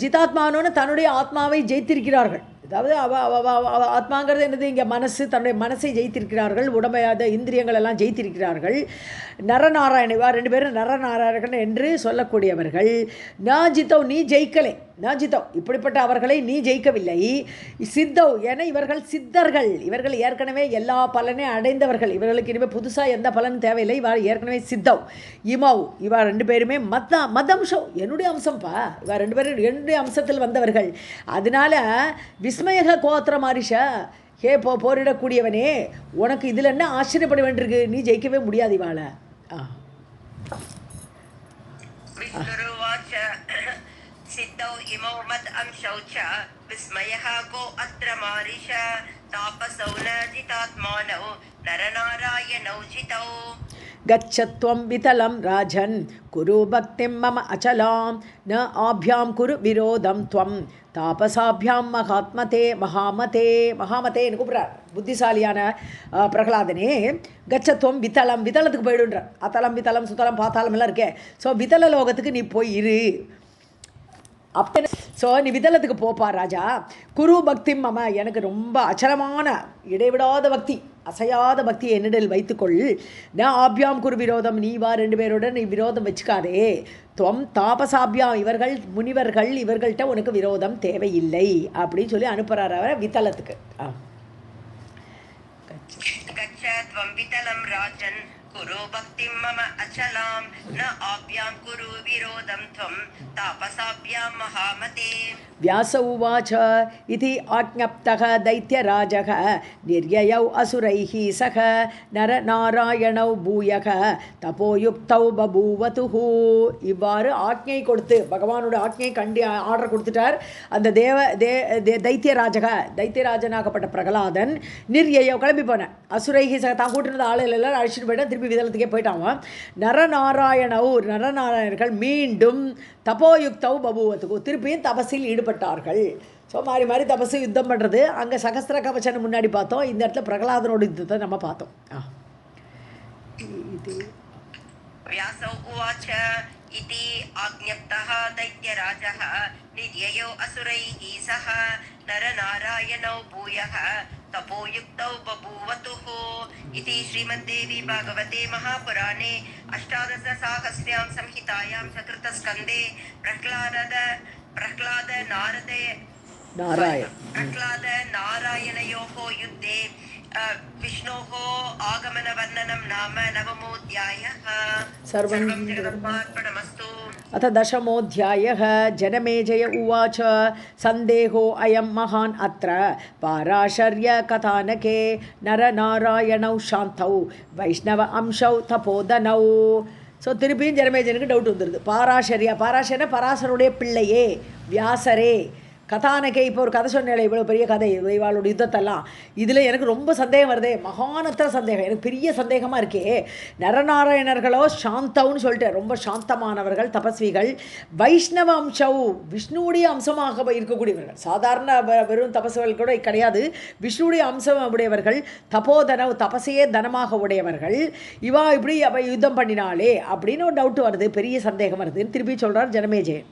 [SPEAKER 1] ஜிதாத்மானோன்னு தன்னுடைய ஆத்மாவை ஜெயித்திருக்கிறார்கள். அதாவது ஆத்மாங்கிறது என்னது? இங்கே மனசு, தன்னுடைய மனசை ஜெயித்திருக்கிறார்கள், உடமையாத இந்திரியங்கள் எல்லாம் ஜெயித்திருக்கிறார்கள். நரநாராயணவா ரெண்டு பேரும் நரநாராயணன் என்று சொல்லக்கூடியவர்கள். நாஜித்தோ நீ ஜெயிக்கலை, நாஜித்தோ இப்படிப்பட்ட அவர்களை நீ ஜெயிக்கவில்லை. சித்தௌ என இவர்கள் சித்தர்கள், இவர்கள் ஏற்கனவே எல்லா பலனை அடைந்தவர்கள், இவர்களுக்கு இனிமேல் புதுசாக எந்த பலனும் தேவையில்லை, இவா ஏற்கனவே சித்தௌ இமௌ இவா ரெண்டு பேருமே மதம்சம் என்னுடைய அம்சம்ப்பா, இவா ரெண்டு பேரும் என்னுடைய அம்சத்தில் வந்தவர்கள். அதனால விஸ்மயக கோத்திர மாரிஷா ஹே போரிடக்கூடியவனே, உனக்கு இதில் என்ன ஆச்சரியப்பட வேண்டியிருக்கு? நீ ஜெயிக்கவே முடியாது இவாள.
[SPEAKER 2] सिद्धौ इमौ मद अंशौ च विस्मयः को अत्र मारिष तापसौ न जितात्मानौ नरनारायणौ जितौ
[SPEAKER 1] गच्छत्वं वितलं राजन् कुरु भक्तिं मम अचलां न आभ्यां कुरु विरोधं त्वं तापसाभ्यां மகாமதேன்னு கூப்பிட்றார் புத்திசாலியான பிரகலாதனே. கச்சத்துவம் வித்தலம், வித்தலத்துக்கு போயிடுன்றார். அத்தலம் வித்தலம் சுத்தலம் பாத்தாளம் எல்லாம் இருக்கே. ஸோ வித்தல லோகத்துக்கு நீ போய் இரு. அப்போ ஸோ நீ விதலத்துக்கு போப்பா ராஜா. குரு பக்தி மம எனக்கு ரொம்ப அச்சலமான இடைவிடாத பக்தி, அசையாத பக்தி என்னிடல் வைத்துக்கொள். நான் ஆபியாம் குரு விரோதம், நீ வா ரெண்டு பேரோட நீ விரோதம் வச்சுக்காதே. துவம் தாபசாபியாம் இவர்கள் முனிவர்கள், இவர்கள்ட்ட உனக்கு விரோதம் தேவையில்லை அப்படின்னு சொல்லி அனுப்புகிறார் அவரை வித்தலத்துக்கு.
[SPEAKER 2] कुरु भक्तिं मम अचलां न आभ्यां कुरु विरोधं त्वं तापसाभ्यां महामते.
[SPEAKER 1] व्यास उवाच इति आज्ञप्तः दैत्यराजः निर्ययौ असुरैः सह नरनारायणौ भूयः तपोयुक्तौ बभूवतुः. இவ்வாறு ஆக்ஞை கொடுத்து, பகவானோட ஆக்ஞை கண்டி ஆர்டர் கொடுத்துட்டார். அந்த தைத்தியராஜனாகப்பட்ட பிரகலாதன் நிர்யயோ கிளம்பி போனேன். அசுரைகி சக தான் கூட்டிருந்த ஆளுகள் எல்லாம் அழிச்சிட்டு போயிட்டேன், திருப்பி விதலத்துக்கே போயிட்டான். நரநாராயணர்கள் மீண்டும் தபோயுக்தவ் பபுவத்துக்கு திருப்பியும் தபஸில் ஈடுபட்டார்கள். ஸோ மாறி மாறி தபஸு யுத்தம் பண்ணுறது. அங்கே சகஸ்திர கவச்சனை முன்னாடி பார்த்தோம், இந்த இடத்துல பிரகலாதனோட யுத்தத்தை நம்ம பார்த்தோம்.
[SPEAKER 2] इति आज्ञप्तः दैत्यराजः निर्ययो असुरैः सह नरनारायणौ भूयः तपोयुक्तौ बभूवतुः. इति श्रीमद्देवी भागवते महापुराणे अष्टादशसाहस्र्यां संहितायां चतुर्थस्कन्धे प्रह्लाद नारायणयोः युद्धे विष्णोः आगमनवर्णनं नाम नवमोऽध्यायः. सर्वं जगदर्पणमस्तु.
[SPEAKER 1] अथ दशमोऽध्यायः. जनमेजय उवाच सन्देहो अयं महान् अत्र पाराशर्यकथानके नरनारायणौ शान्तौ वैष्णव अंशौ तपोदनौ. ஸோ திருப்பியும் ஜனமேஜனுக்கு டவுட் வந்துடுது. பாராசரன பராசருடைய பிள்ளையே, வியாசரே, கதானகே. இப்போ ஒரு கதை சொன்னேன், இவ்வளோ பெரிய கதை, இவாளோட யுத்தத்தெல்லாம், இதில் எனக்கு ரொம்ப சந்தேகம் வருதே, மகானத்திர சந்தேகம், எனக்கு பெரிய சந்தேகமாக இருக்கே. நரநாராயணர்களோ சாந்தவுன்னு சொல்லிட்டு ரொம்ப சாந்தமானவர்கள், தபஸ்விகள். வைஷ்ணவ அம்சவ் விஷ்ணுவுடைய அம்சமாக இருக்கக்கூடியவர்கள், சாதாரண வெறும் தபஸ்விகள் கூட கிடையாது, விஷ்ணுவுடைய அம்சம் உடையவர்கள். தபோதனவ் தபசையே தனமாக உடையவர்கள். இவா இப்படி யுத்தம் பண்ணினாலே அப்படின்னு ஒரு டவுட் வருது, பெரிய சந்தேகம் வருதுன்னு திருப்பி சொல்கிறார் ஜனமேஜயன்.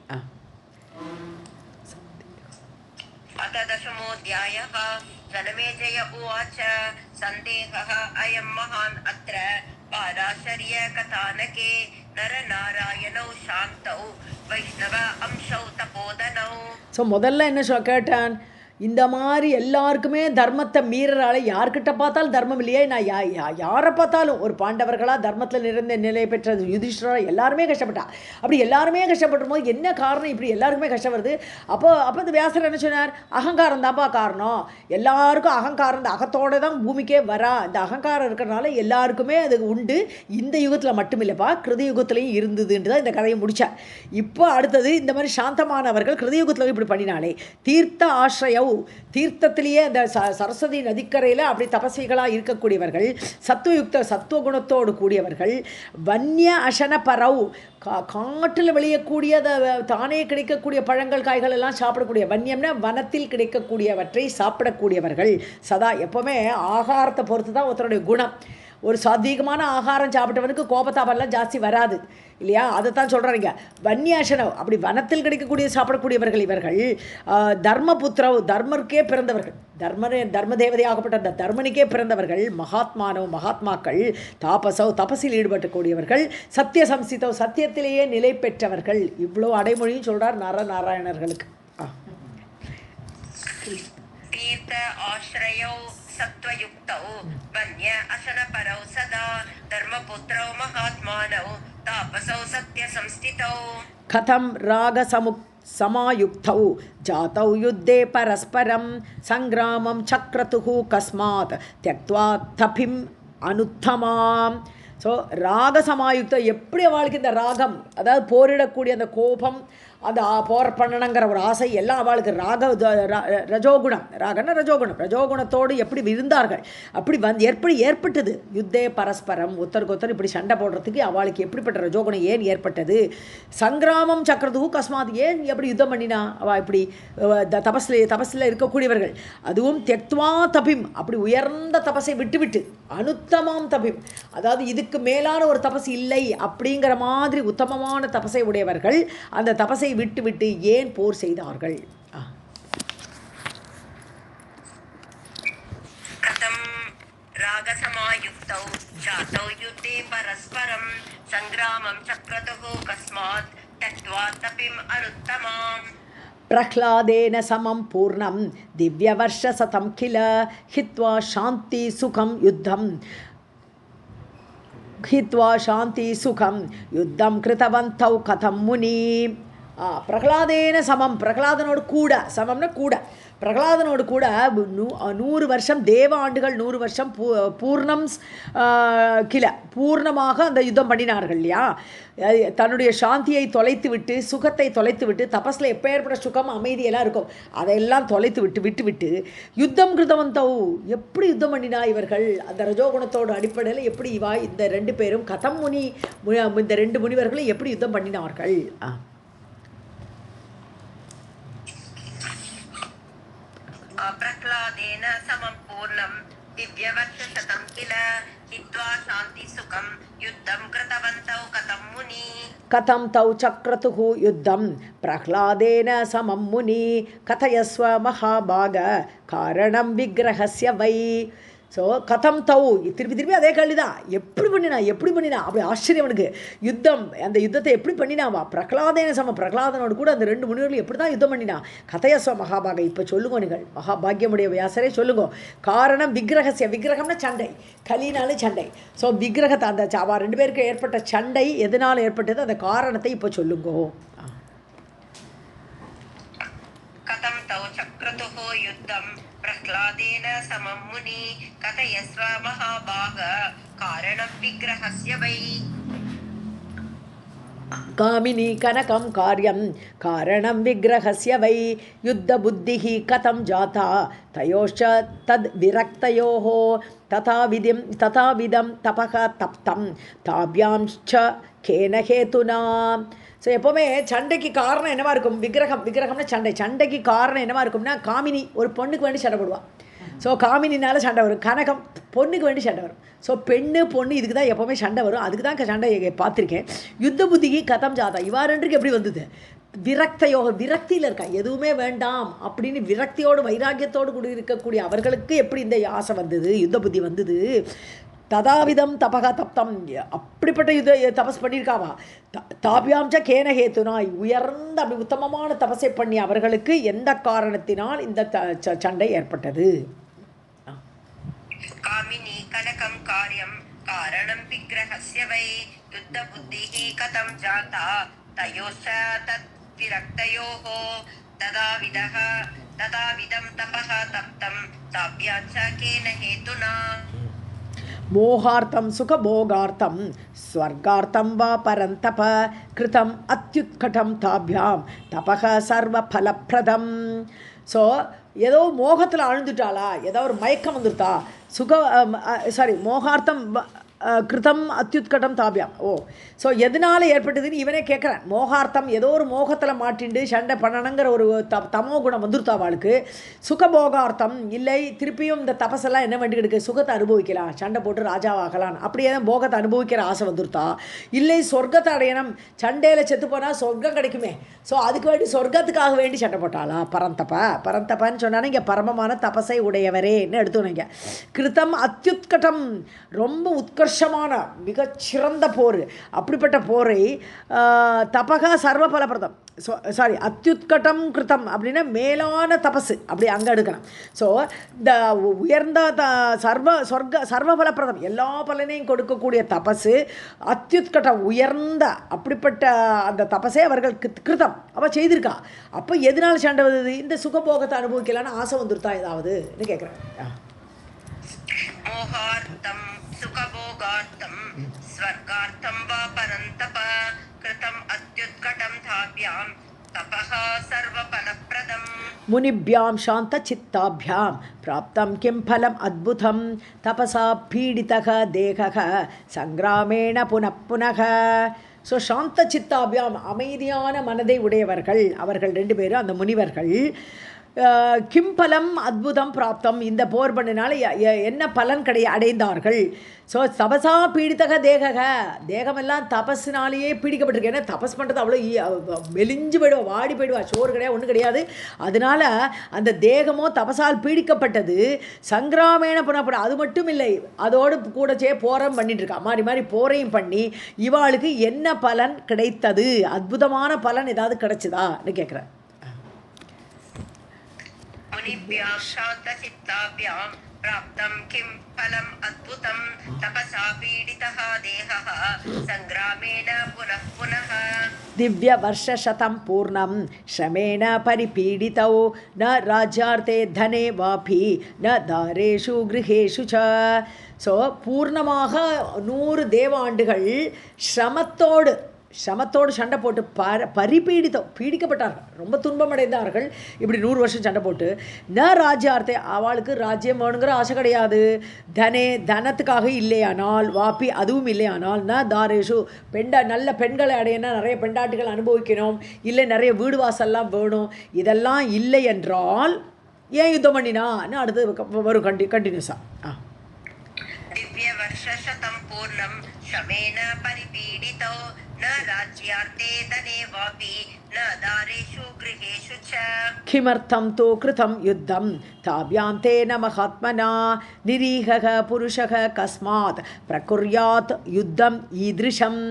[SPEAKER 2] दशमोऽध्यायः. जनमेजय उवाच सन्देहः अयं महान् अत्र पाराशर्यकथानके नरनारायणौ शान्तौ वैष्णव अंशौ तपोदनौ.
[SPEAKER 1] ஸோ முதல்ல என்ன கேட்டான், இந்த மாதிரி எல்லாருக்குமே தர்மத்தை மீறறால யார்கிட்ட பார்த்தாலும் தர்மம் இல்லையே. நான் யாரை பார்த்தாலும் ஒரு பாண்டவர்களாக தர்மத்தில் நிறைந்த நிலை பெற்ற யுதிஷ்டரா எல்லாருமே கஷ்டப்பட்டா. அப்படி எல்லாருமே கஷ்டப்படும் போது என்ன காரணம் இப்படி எல்லாருக்குமே கஷ்டம் வருது? அப்போ இந்த வியாசர் என்ன சொன்னார்? அகங்காரம் தான்ப்பா காரணம். எல்லாருக்கும் அகங்காரம், இந்த அகத்தோடு தான் பூமிக்கே வரா. இந்த அகங்காரம் இருக்கிறனால எல்லாருக்குமே அது உண்டு. இந்த யுகத்தில் மட்டும் இல்லைப்பா, கிருதயுகத்திலையும் இருந்ததுன்ட்டு தான் இந்த கதையை முடித்தார். இப்போ அடுத்தது இந்த மாதிரி சாந்தமானவர்கள் கிருதயுகத்தில் இப்படி பண்ணினாலே தீர்த்த ஆசிரியவு, தீர்த்தத்திலேயே அந்த சரஸ்வதி நதிக்கரையில் அப்படி தபஸ்விகளாக இருக்கக்கூடியவர்கள், சத்துவகுணத்தோடு கூடியவர்கள், வன்னிய அசன பரவு, காட்டில் விளையக்கூடிய தானே கிடைக்கக்கூடிய பழங்கள் காய்கள் எல்லாம் சாப்பிடக்கூடிய, வன்னியம்னா வனத்தில் கிடைக்கக்கூடியவற்றை சாப்பிடக்கூடியவர்கள். சதா எப்போவுமே ஆகாரத்தை பொறுத்து தான் ஒருத்தருடைய குணம். ஒரு சாத்வீகமான ஆகாரம் சாப்பிட்டவனுக்கு கோபத்தாபெல்லாம் ஜாஸ்தி வராது இல்லையா? அதைத்தான் சொல்கிறாங்க வன்னியாசனவ். அப்படி வனத்தில் கிடைக்கக்கூடிய சாப்பிடக்கூடியவர்கள் இவர்கள். தர்மபுத்திரவ், தர்மருக்கே பிறந்தவர்கள், தர்ம தேவதையாகப்பட்ட அந்த தர்மனுக்கே பிறந்தவர்கள். மகாத்மானவ், மகாத்மாக்கள். தாபசவ், தபசில் ஈடுபட்டக்கூடியவர்கள். சத்திய சம்சிதவ், சத்தியத்திலேயே நிலை பெற்றவர்கள். இவ்வளோ அடைமொழியும் சொல்கிறார் நாராயணர்களுக்கு.
[SPEAKER 2] தீர்த்த ஆஸ்ரயோ சத்வயுக்தௌ வன்ய அசனபரௌ சதா தர்மபுத்ரௌ மகாத்மானௌ தாபசௌ சத்ய சம்ஸ்திதௌ
[SPEAKER 1] கதம் ராக சமாயுக்தௌ ஜாதௌ யுத்தே பரஸ்பரம் சங்கிராமம் சக்ரதுஹு கஸ்மாத் த்யக்த்வா தபிம் அனுத்தமாம். ஸோ ராக சமாயுக்தம், எப்படி அவளுக்கு இந்த ராகம், அதாவது போரிடக்கூடிய அந்த கோபம், அந்த போர் பண்ணணுங்கிற ஒரு ஆசை எல்லாம் அவளுக்கு ரஜோகுணம், ராகன்னா ரஜோகுணத்தோடு எப்படி இருந்தார்கள், அப்படி எப்படி ஏற்பட்டது? யுத்தே பரஸ்பரம், ஒருத்தருக்கு இப்படி சண்டை போடுறதுக்கு அவளுக்கு எப்படிப்பட்ட ரஜோகுணம் ஏன் ஏற்பட்டது? சங்கிராமம் சக்கரதுகு கஸ்மாத், ஏன் எப்படி யுத்தம் பண்ணினா அவள் இப்படி தபஸில் இருக்கக்கூடியவர்கள், அதுவும் தெக்த்வா தபிம், அப்படி உயர்ந்த தபஸை விட்டுவிட்டு, அனுத்தமாம் தபிம், அதாவது இதுக்கு மேலான ஒரு தபஸ் இல்லை அப்படிங்கிற மாதிரி உத்தமமான தபஸை உடையவர்கள் அந்த தபஸை விட்டுவிட்டு ஏன் போர் செய்தார்கள்?
[SPEAKER 2] கதம் ராகசமாயுக்தௌ ஜாதௌ யுத்தே பரஸ்பரம் சங்கிராமம் சக்ரதுஹு கஸ்மாத் த்யக்த்வா தபிம் அனுத்தமாம்.
[SPEAKER 1] பிரஹ்லாதேன சமம் பூர்ணம் திவ்யவர்ஷசதம் கில ஹித்வா சாந்தி சுகம் யுத்தம் யுத்தம் கிருதவந்தௌ கதம் முனி. பிரகலாதேன சமம், பிரகலாதனோடு கூட, சமம்னா கூட, பிரகலாதனோடு கூட 100 வருஷம், தேவ ஆண்டுகள் 100 வருஷம் பூர்ணம் கில, பூர்ணமாக அந்த யுத்தம் பண்ணினார்கள் இல்லையா? தன்னுடைய சாந்தியை தொலைத்து விட்டு, சுகத்தை தொலைத்து விட்டு, தபஸில் எப்போ ஏற்பட்ட சுகம் அமைதியெல்லாம் இருக்கும் அதையெல்லாம் தொலைத்து விட்டு யுத்தம் கிருதவந்தௌ, எப்படி யுத்தம் பண்ணினா இவர்கள்? அந்த ரஜோகுணத்தோட அடிப்படையில் எப்படி இந்த 2 பேரும் கதம் முனி, இந்த 2 முனிவர்களும் எப்படி யுத்தம் பண்ணினார்கள்?
[SPEAKER 2] பிரஹ்லாதேன சமம் பூர்ணம் திவ்யவர்ஷசதம் கில ஹித்வா சாந்தி சுகம் யுத்தம் கிருதவந்தௌ கதம் முனி.
[SPEAKER 1] கதம் தௌ சக்ரதுஹு யுத்தம் பிரஹ்லாதேன சமம் முனி கதயஸ்வ மகாபாக காரணம் விக்கிரகஸ்ய வை. ஸோ கதம் தௌ, திருப்பி அதே கேள்வி தான், எப்படி பண்ணினா அப்படி ஆச்சரியம் அவனுக்கு. யுத்தம், அந்த யுத்தத்தை எப்படி பண்ணினாவா? பிரகலாதேன சம, பிரகலாதனோடு கூட அந்த 2 முனிவர்கள் எப்படி தான் யுத்தம் பண்ணினா? கதையஸ்வ மகாபாக, இப்போ சொல்லுங்க நீங்கள், மகாபாகியமுடைய வியாசரே சொல்லுங்க. காரணம் விக்கிரகசிய, விக்கிரகம்னா சண்டை, கலினாலும் சண்டை. ஸோ விக்கிரகத்தை, அந்த அவ 2 பேருக்கு ஏற்பட்ட சண்டை எதனால் ஏற்பட்டது, அந்த காரணத்தை இப்போ சொல்லுங்கோ.
[SPEAKER 2] கதம் தௌ சக்ரதுஹு யுத்தம் பிரஹ்லாதேன சமம் முனி கதயஸ்வ மகாபாக காரணம் விக்கிரகஸ்ய வை.
[SPEAKER 1] காமினி கனகம் காரியம் காரணம் விக்கிரகஸ்ய வை. யுத்த புத்திஹி கதம் ஜாதா தயோஷ தத் விரக்தயோஹ ததாவிதம் தபக தப்தம் தாபியாம்ச்ச கேன ஹேதுனா. ஸோ எப்போவுமே சண்டைக்கு காரணம் என்னவா இருக்கும்? விக்கிரகம்னா சண்டைக்கு காரணம் என்னவா இருக்கும்னா, காமினி ஒரு பொண்ணுக்கு வேண்டி சண்டை போடுவாள். ஸோ காமினினால சண்டை வரும். கனகம் பொண்ணுக்கு வேண்டி சண்டை வரும். ஸோ பொண்ணு இதுக்கு தான் எப்போவுமே சண்டை வரும். அதுக்கு தான் சண்டை பார்த்துருக்கேன். யுத்த புத்திக்கு கதம் ஜாதா, இவா 2க்கு எப்படி வந்தது? விரக்தியில் இருக்கா, எதுவுமே வேண்டாம் அப்படின்னு விரக்தியோடு வைராக்கியத்தோடு கூட இருக்கக்கூடிய அவர்களுக்கு எப்படி இந்த ஆசை வந்தது, யுத்த புத்தி வந்தது? ததாவிதம் தபக தப்தம், அப்படிப்பட்ட இது தபஸ் பண்ணியிருக்காவா. தாபியாம்ச கேன ஹேத்துனாய், உயர்ந்த அப்படி உத்தமமான தபஸை பண்ணி அவர்களுக்கு எந்த காரணத்தினால் இந்த சண்டை ஏற்பட்டது.
[SPEAKER 2] காமினி கனகம் காரியம் காரணம் விக்கிரஹஸ்ய வை யுத்த புத்திஹி கதம் ஜாதா தயோஷ தத் விரக்தயோஹ ததாவிதம் தபஹ தப்தம் தாப்யாச்ச கேன ஹேதுனா.
[SPEAKER 1] மோகார்த்தம் சுகபோகார்த்தம் ஸ்வர்கார்த்தம் வா பரந்தப கிருதம் அத்யுத்கடம் தாபியாம் தபக சர்வ பலப்பிரதம். ஸோ ஏதோ மோகத்தில் அழுந்துட்டாளா, ஏதோ ஒரு மயக்கம் வந்துருத்தா, மோகார்த்தம் கிருதம் அத்யுத்கடம் தாபியாம். ஸோ எதனால் ஏற்பட்டதுன்னு இவனே கேட்குறான். மோகார்த்தம் ஏதோ ஒரு மோகத்தில் மாட்டிண்டு சண்டை பண்ணணுங்கிற ஒரு தமோ குணம் வந்துருத்தா அவளுக்கு. சுகபோகார்த்தம் இல்லை, திருப்பியும் இந்த தபஸெல்லாம் என்ன வேண்டி கிடைக்கு, சுகத்தை அனுபவிக்கலாம், சண்டை போட்டு ராஜாவாகலாம், அப்படியே தான் போகத்தை அனுபவிக்கிற ஆசை வந்துருத்தா. இல்லை சொர்க்கத்தை அடையணும், சண்டையில் செத்து போனால் சொர்க்கம் கிடைக்குமே, ஸோ அதுக்கு வேண்டி சொர்க்கத்துக்காக வேண்டி சண்டை போட்டாளா. பரந்தப்பான்னு சொன்னாலும் இங்கே பரமமான தபஸை உடையவரேன்னு எடுத்துனீங்க. கிருதம் அத்யுத்கடம், ரொம்ப உத்கர்ஷமான மிகச்சிறந்த போர். அப்படிப்பட்ட போரை தபகா சர்வ பலப்பிரதம், அத்யுத்கடம் கிருத்தம் அப்படின்னா மேலான தபசு, அப்படி அங்கே எடுக்கணும். ஸோ இந்த உயர்ந்த சர்வ பலப்பிரதம், எல்லா பலனையும் கொடுக்கக்கூடிய தபசு அத்யுத்கடம், உயர்ந்த அப்படிப்பட்ட அந்த தபசே அவர்கள் கிருத்தம் அவள் செய்திருக்கா. அப்போ எதனால சண்டை வந்தது, இந்த சுகபோகத்தை அனுபவிக்கலான்னு ஆசை வந்துருத்தா ஏதாவதுன்னு கேட்குறேன்.
[SPEAKER 2] மோகார்த்தம் சுகபோகார்த்தம் ஸ்வர்கார்த்தம் வா பரந்தப கிருதம் அத்யுத்கடம் தாப்யாம் தபஹ சர்வ பலப்பிரதம்.
[SPEAKER 1] முனிப்யாம் சாந்த சித்தாப்யாம் பிராப்தம் கிம் பலம் அத்புதம் தபசா பீடிதக தேகக சங்கிராமேண புனః. ஸோ சாந்த சித்தாபியாம், அமைதியான மனதை உடையவர்கள் அவர்கள் ரெண்டு பேரும், அந்த முனிவர்கள். கிம்பலம் அத்புதம் பிராப்தம், இந்த போர் பண்ணினால என்ன பலன் அடைந்தார்கள். ஸோ தபசா பீடித்தக தேகமெல்லாம் தபஸினாலேயே பீடிக்கப்பட்டிருக்கு. ஏன்னா தபஸ் பண்ணுறது அவ்வளோ மெலிஞ்சு போயிடுவா, வாடி போயிடுவா, சோறு கிடையாது, ஒன்றும் கிடையாது. அதனால் அந்த தேகமோ தபசால் பீடிக்கப்பட்டது. சங்கிராமேண புனப்புன, அது மட்டும் இல்லை, அதோடு கூட போரம் பண்ணிட்டு இருக்கா, மாறி போரையும் பண்ணி இவாளுக்கு என்ன பலன் கிடைத்தது, அற்புதமான பலன் ஏதாவது கிடைச்சதான்னு கேட்குறேன்.
[SPEAKER 2] முனிப்யாம் சாந்த சித்தாப்யாம் பிராப்தம் கிம் பலம் அத்புதம் தபசா பீடிதஹ தேஹஹ சங்கிராமேண புனః.
[SPEAKER 1] திவ்ய வர்ஷசதம் பூர்ணம் ஷ்ரமேண பரிபீடிதௌ ந ராஜ்யார்த்தே தனே வாபி ந தாரேஷு கிருஹேஷு ச. ஸோ பூர்ணமாக 100 தேவாண்டுகள் சிரமத்தோடு சண்டை போட்டு பீடிக்கப்பட்டார்கள், ரொம்ப துன்பமடைந்தார்கள். இப்படி 100 வருஷம் சண்டை போட்டு ந ராஜ்யார்த்தே, அவளுக்கு ராஜ்யம் வேணுங்கிற ஆசை கிடையாது. தனத்துக்காக இல்லையானால், வாப்பி அதுவும் இல்லையானால், ந தாரேஷு நல்ல பெண்களை அடையணும், நிறைய பெண்டாட்டிகள் அனுபவிக்கணும், இல்லை நிறைய வீடு வாசல்லாம் வேணும், இதெல்லாம் இல்லை என்றால் ஏன் யுத்தம் பண்ணினான்னு அடுத்து வரும் கண்டினியூஸாக.
[SPEAKER 2] திவ்ய வர்ஷசதம் பூர்ணம் ஷ்ரமேண பரிபீடிதௌ ந ராஜ்யார்த்தே தனே வாபி ந தாரேஷு கிருஹேஷு ச.
[SPEAKER 1] கிமர்த்தம் தோ கிருதம் யுத்தம் தாப்யாம் தேன மகாத்மனா நிரீஹக புருஷக கஸ்மாத் பிரகுர்யாத் யுத்தம் ஈத்ருஷம்.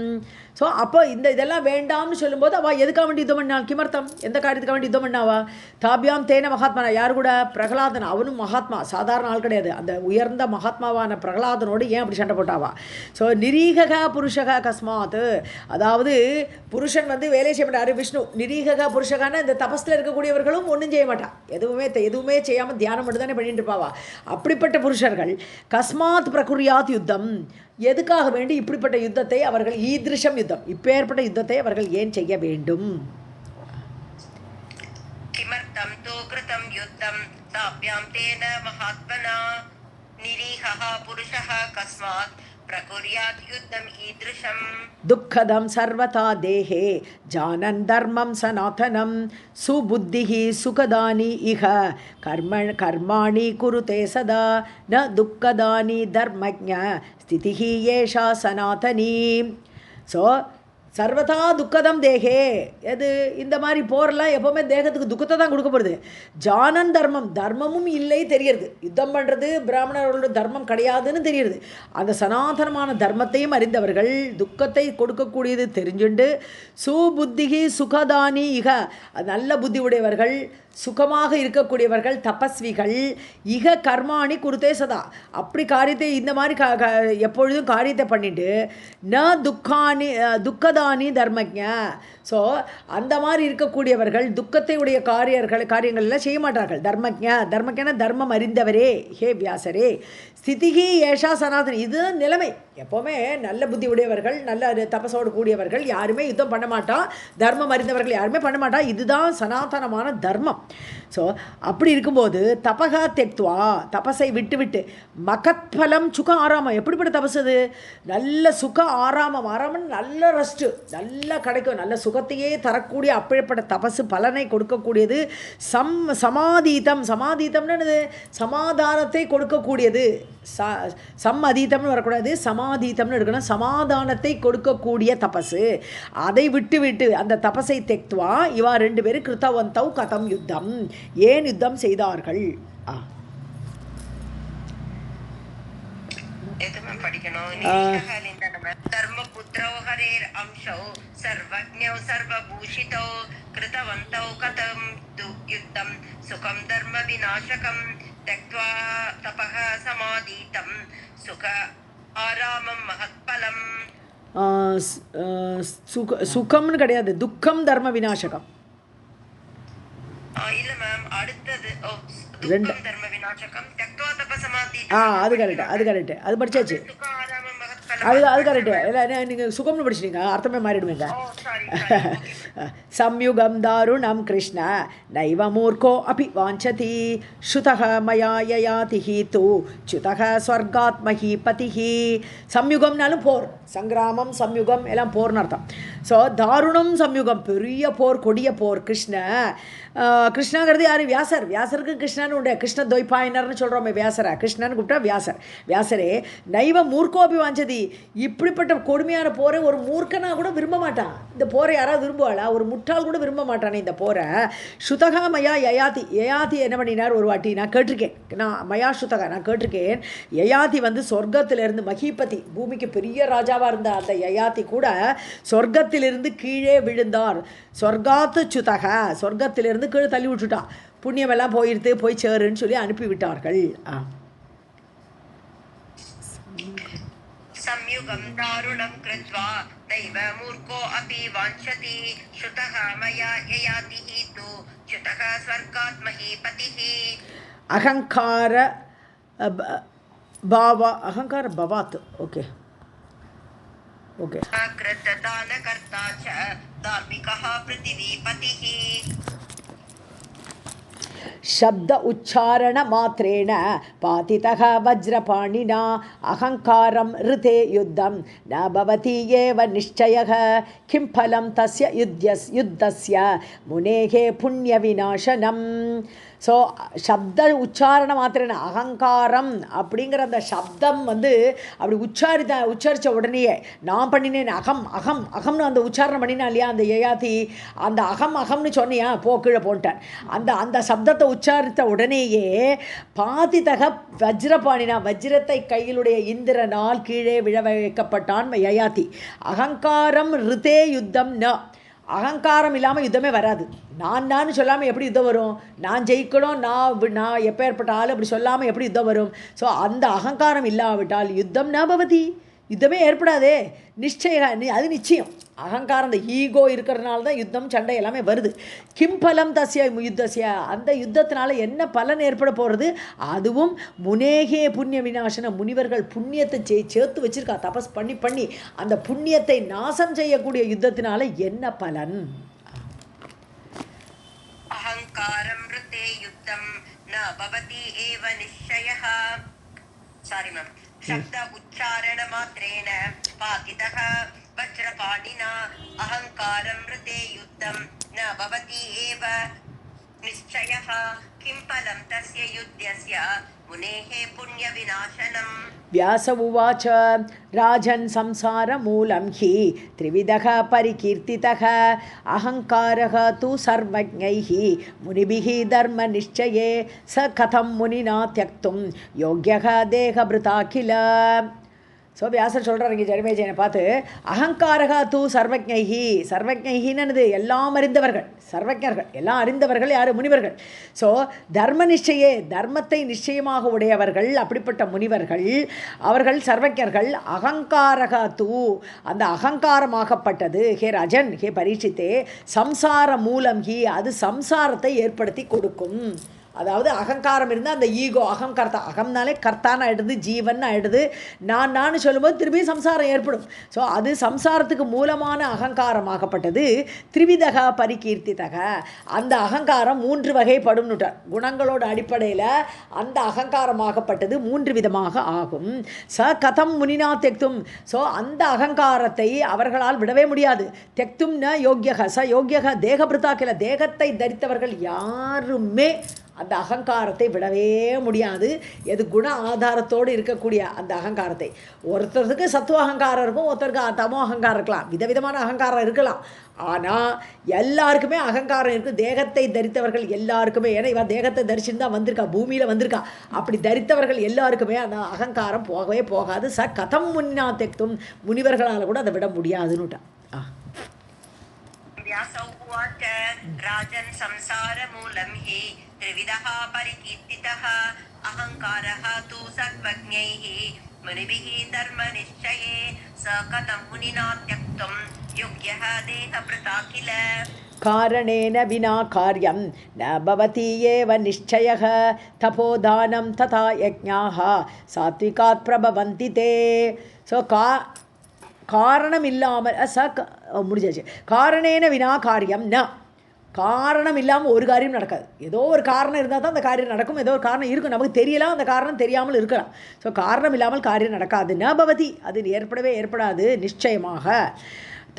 [SPEAKER 1] ஸோ அப்போ இதெல்லாம் வேண்டாம்னு சொல்லும்போது அவள் எதுக்காக வேண்டி யுத்தம் பண்ணாள், கிமர்த்தம் எந்த காரியத்துக்காக வேண்டி யுத்தம் பண்ணாவா. தாபியாம் தேன மகாத்மனா, யார் கூட, பிரகலாதன், அவனும் மகாத்மா, சாதாரண ஆள் கிடையாது, அந்த உயர்ந்த மகாத்மாவான பிரகலாதனோடு ஏன் அப்படி சண்டை போட்டாவா. ஸோ நிரீகக புருஷக கஸ்மாத், அதாவது புருஷன் வேலை செய்ய மாட்டார், விஷ்ணு. நிரீகக புருஷகான இந்த தபஸில் இருக்கக்கூடியவர்களும் ஒன்றும் செய்ய மாட்டான், எதுவுமே செய்யாமல் தியானம் மட்டும் தானே பண்ணிட்டு இருப்பாவா. அப்படிப்பட்ட புருஷர்கள் கஸ்மாத் பிரகுர்யாத் யுத்தம், எதுக்காக வேண்டி இப்படிப்பட்ட யுத்தத்தை அவர்கள், ஈத்ருஷம் யுத்தம், இப்பேற்பட்ட யுத்தத்தை அவர்கள் ஏன் செய்ய வேண்டும்.
[SPEAKER 2] கிமர்த்தம் தோ கிருதம் யுத்தம் தாப்யாம் தேன மகாத்மனா நிரீஹஹ புருஷஹ கஸ்மாத் பிரகுர்யாத் யுத்தம் ஈத்ருஷம்.
[SPEAKER 1] துக்கதம் சர்வதா தேஹே ஜானன் தர்மம் சனாதனம் சுபுத்திஹி சுகதானி இஹ கர்மாணி குருதே சதா ந துக்கதானி தர்மஜ்ஞ ஸ்திதிஹி ஏஷா சனாதனி. ஸோ சர்வதா துக்கதம் தேகே. எது இந்த மாதிரி போரெல்லாம் எப்போவுமே தேகத்துக்கு துக்கத்தை தான் கொடுக்க போகிறது. ஜானன் தர்மம், தர்மமும் இல்லை தெரியுது. யுத்தம் பண்ணுறது பிராமணர்களோட தர்மம் கிடையாதுன்னு தெரியுது. அந்த சனாதனமான தர்மத்தையும் அறிந்தவர்கள் துக்கத்தை கொடுக்கக்கூடியது தெரிஞ்சுண்டு சுபுத்திகி சுகதானி இக, நல்ல புத்தி உடையவர்கள், சுகமாக இருக்கக்கூடியவர்கள், தபஸ்விகள், இக கர்மாணி குருத்தே சதா, அப்படி காரியத்தை இந்த மாதிரி எப்பொழுதும் காரியத்தை பண்ணிட்டு ந துக்கானி துக்கதானி தர்மஜ. ஸோ அந்த மாதிரி இருக்கக்கூடியவர்கள் துக்கத்தை உடைய காரியங்கள்லாம் செய்ய மாட்டார்கள். தர்மஜன தர்மம் அறிந்தவரே ஹே வியாசரே. ஸ்திதிகி ஏஷா சனாதனி, இது நிலைமை. எப்போவுமே நல்ல புத்தி உடையவர்கள், நல்ல தபசோடு கூடியவர்கள் யாருமே யுத்தம் பண்ண மாட்டா, தர்மம் அறிந்தவர்கள் யாருமே பண்ண மாட்டா. இதுதான் சனாதனமான தர்மம். ஸோ அப்படி இருக்கும்போது தபகா தெக்துவா, தபஸை விட்டு விட்டு மகத்பலம் சுக ஆராமம். எப்படிப்பட்ட தபஸ் அது? நல்ல சுக ஆராமம், நல்ல ரெஸ்ட்டு நல்லா கிடைக்கும், நல்ல சுகத்தையே தரக்கூடிய அப்படிப்பட்ட தபசு பலனை கொடுக்கக்கூடியது. சமாதீதம், சமாதீதம்னு சமாதானத்தை கொடுக்கக்கூடியது. சம்மதீதம்னு வரக்கூடாது, சமாதீதம்னு இருக்கணும். சமாதானத்தை கொடுக்கக்கூடிய தபசு, அதை விட்டு விட்டு அந்த தபஸை தெக்துவா இவா ரெண்டு பேரும் கிருத்தவந்தவ் கதம் யுத்தம், ஏன் யுத்தம் செய்தார்கள்?
[SPEAKER 2] धर्मपुत्रौ हरेरंशौ सर्वज्ञौ सर्वभूषितौ कृतवन्तौ कथं युद्धं सुखं धर्मविनाशकं त्यक्त्वा तपः समाधीतं सुख आरामं महत्फलम्.
[SPEAKER 1] சுகம்னு கிடையாது, துக்கம் தர்ம விநாசகம்.
[SPEAKER 2] இல்ல மேம், அடுத்தது தர்ம விநாசகம் त्यक्त्वा तपः समाधीतं.
[SPEAKER 1] அது கரெக்ட், அது கரெக்ட், அது படிச்சாச்சு. அது கரெக்டு. இல்லை நீங்கள் சுகம்னு படிச்சிட்டீங்க, அர்த்தமே மாறிடுவீங்க. சம்யுகம் தாருணம் கிருஷ்ண நைவ மூர்க்கோ அபி வாஞ்சதி ஸ்ருதக மயா யயாதிஹி தூ ச்யுதக ஸ்வர்காத்மஹி பதிஹி. சம்யுகம்னாலும் போர், சங்கிராமம் சம்யுகம் எல்லாம் போர்னு அர்த்தம். ஸோ தாருணம் சம்யுகம், பெரிய போர், கொடிய போர். கிருஷ்ணங்கிறது யார்? வியாசர். வியாசருக்கு கிருஷ்ணன்னு உண்டு. கிருஷ்ண துவைபாயனர்னு சொல்கிறோமே வியாசரை, கிருஷ்ணன்னு கூப்பிட்டா வியாசர். வியாசரே நைவ மூர்க்கோபி வாஞ்சதி, இப்படிப்பட்ட கொடுமையான போரை ஒரு மூர்க்கனா கூட விரும்ப மாட்டான். இந்த போரை யாராவது விரும்புவாளா? ஒரு முட்டாள் கூட விரும்ப மாட்டானே இந்த போரை. ஸ்ருதகா மயா யயாதி, யயாதி என்ன பண்ணினார் ஒரு வாட்டி நான் கேட்டிருக்கேன். மயா ஸ்ருதகா நான் கேட்டிருக்கேன். யயாதி சொர்க்கத்திலிருந்து மகிபதி, பூமிக்கு பெரிய ராஜாவாக இருந்த அந்த யயாதி கூட சொர்க்கத்திலிருந்து கீழே விழுந்தார். சொர்க்காத்து சுதக, சொர்க்கத்திலிருந்து கீழே தள்ளி விட்டுட்டா. புண்ணியமெல்லாம் போய் சேருன்னு சொல்லி அனுப்பிவிட்டார்கள்.
[SPEAKER 2] संयुगं दारुणं कृत्वा दैव मूर्खो अपि वाञ्छति श्रुतः मया ययातिः तु च्युतः स्वर्गात् महीपतिः.
[SPEAKER 1] अहंकार भवात्. Okay okay.
[SPEAKER 2] कृतदानकर्ता च धार्मिकः पृथिवीपतिः.
[SPEAKER 1] शब्द उच्चारण मात्रेण पातितः वज्रपाणिना अहंकारं ऋते युद्धं न भवति एव निश्चयः किं फलं तस्य युद्धस्य मुनेः पुण्यविनाशनम्. ஸோ சப்த உச்சாரண மாத்திரன அகங்காரம் அப்படிங்கிற அந்த சப்தம் அப்படி உச்சரித்த உடனேயே நான் பண்ணினேன் அகம் அகம் அகம்னு அந்த உச்சாரணம் பண்ணினா இல்லையா அந்த யயாதி, அந்த அகம் அகம்னு சொன்னியா போ கீழே போன்ட்டேன். அந்த சப்தத்தை உச்சாரித்த உடனேயே பாதிதக வஜ்ரபாணினா, வஜ்ரத்தை கையிலுடைய இந்திரனால் கீழே விழ வைக்கப்பட்டான் யயாதி. அகங்காரம் ரிதே யுத்தம் ந, அகங்காரம் இல்லாமல் யுத்தமே வராது. நான் சொல்லாமல் எப்படி யுத்தம் வரும்? நான் ஜெயிக்கணும், நான் எப்பேற்பட்ட ஆள் அப்படி சொல்லாமல் எப்படி யுத்தம் வரும்? ஸோ அந்த அகங்காரம் இல்லாவிட்டால் யுத்தம் ந பவதி, யுத்தமே ஏற்படாதே. நிச்சய, அது நிச்சயம். அகங்காரம், அந்த ஈகோ இருக்கிறதுனால தான் யுத்தம் சண்டை எல்லாமே வருது. கிம்பலம் தஸ்ய யுத்தஸ்ய, அந்த யுத்தத்தினால என்ன பலன் ஏற்பட போகிறது? அதுவும் முனேகே புண்ணிய விநாசன, முனிவர்கள் புண்ணியத்தை சேர்த்து வச்சிருக்கா, தபஸ் பண்ணி அந்த புண்ணியத்தை நாசம் செய்யக்கூடிய யுத்தத்தினால என்ன பலன்?
[SPEAKER 2] அகங்காரம் ரிதே யுத்தம் ந பவதி ஏவ நிச்சயः. Sorry ma'am. शब्द उच्चारण मात्रेण पातितः वज्रपाणिना अहंकारं ऋते युद्धं न भवति एव निश्चयः किं फलं तस्य युद्धस्य मुनेः पुण्यविनाशनम्
[SPEAKER 1] व्यास उवाच राजन् संसारमूलं हि त्रिविधः परिकीर्तितः अहङ्कारः तु सर्वज्ञैः मुनिभिः धर्मनिश्चये स कथं मुनिना त्यक्तुं योग्यः देहभृता किल ஸோ வியாசர் சொல்கிறார் இங்கே ஜனமேஜயனை பார்த்து அகங்காரகா தூ சர்வஜ்ஞைஹி சர்வஜ்ஞைஹின்னு எல்லாம் அறிந்தவர்கள் சர்வஜர்கள் எல்லாம் அறிந்தவர்கள் யார் முனிவர்கள் ஸோ தர்ம நிச்சயே தர்மத்தை நிச்சயமாக உடையவர்கள் அப்படிப்பட்ட முனிவர்கள் அவர்கள் சர்வஜர்கள் அகங்காரகா தூ அந்த அகங்காரமாகப்பட்டது ஹே ரஜன் ஹே பரீட்சித்தே சம்சார மூலம் ஹி அது சம்சாரத்தை ஏற்படுத்தி கொடுக்கும் அதாவது அகங்காரம் இருந்தால் அந்த ஈகோ அகங்கர்த்தா அகம்னாலே கர்த்தான்னு ஆகிடுது ஜீவன் ஆகிடுது நான் சொல்லும்போது திரும்பி சம்சாரம் ஏற்படும் ஸோ அது சம்சாரத்துக்கு மூலமான அகங்காரமாகப்பட்டது திரிவிதக பரிகீர்த்திதக அந்த அகங்காரம் 3 வகைப்படும்னுட்டார் குணங்களோட அடிப்படையில் அந்த அகங்காரமாகப்பட்டது 3 விதமாக ஆகும் ச கதம் முனினா தெக்தும் ஸோ அந்த அகங்காரத்தை அவர்களால் விடவே முடியாது தெக்தும் ந யோக்கியக ச யோக்கியக தேகபிருத்தாக்கில தேகத்தை தரித்தவர்கள் யாருமே அந்த அகங்காரத்தை விடவே முடியாது எது குண ஆதாரத்தோடு இருக்கக்கூடிய அந்த அகங்காரத்தை ஒருத்தருக்கு சத்துவ அகங்காரம் இருக்கும் ஒருத்தருக்கு தமோ அகங்காரம் இருக்கலாம் விதவிதமான அகங்காரம் இருக்கலாம் ஆனால் எல்லாருக்குமே அகங்காரம் இருக்குது தேகத்தை தரித்தவர்கள் எல்லாருக்குமே ஏன்னா இவன் தேகத்தை தரிச்சுன்னு தான் வந்திருக்கா பூமியில் வந்திருக்கா அப்படி தரித்தவர்கள் எல்லாருக்குமே அந்த அகங்காரம் போகவே போகாது ச கதம் முன்னா தெக்தும் முனிவர்களால் கூட அதை விட முடியாதுன்னுட்டான்
[SPEAKER 2] व्यास उवाच राजन् संसारमूलं हि त्रिविधः परिकीर्तितः अहङ्कारः तु सर्वज्ञैः मुनिभिः धर्मनिश्चये स कथं मुनिना त्यक्तुं योग्यः देहभृता किल
[SPEAKER 1] कारणेन विना कार्यं न भवति एव निश्चयः तपोदानं तथा यज्ञाः सात्विकात् प्रभवन्ति ते सो காரணம் இல்லாமல் முடிஞ்சாச்சு காரணேன வினா காரியம் ந காரணம் இல்லாமல் ஒரு காரியம் நடக்காது ஏதோ ஒரு காரணம் இருந்தால் தான் அந்த காரியம் நடக்கும் ஏதோ ஒரு காரணம் இருக்கும் நமக்கு தெரியலாம் அந்த காரணம் தெரியாமல் இருக்கலாம் ஸோ காரணம் இல்லாமல் காரியம் நடக்காது ந பவதி அது ஏற்படாது நிச்சயமாக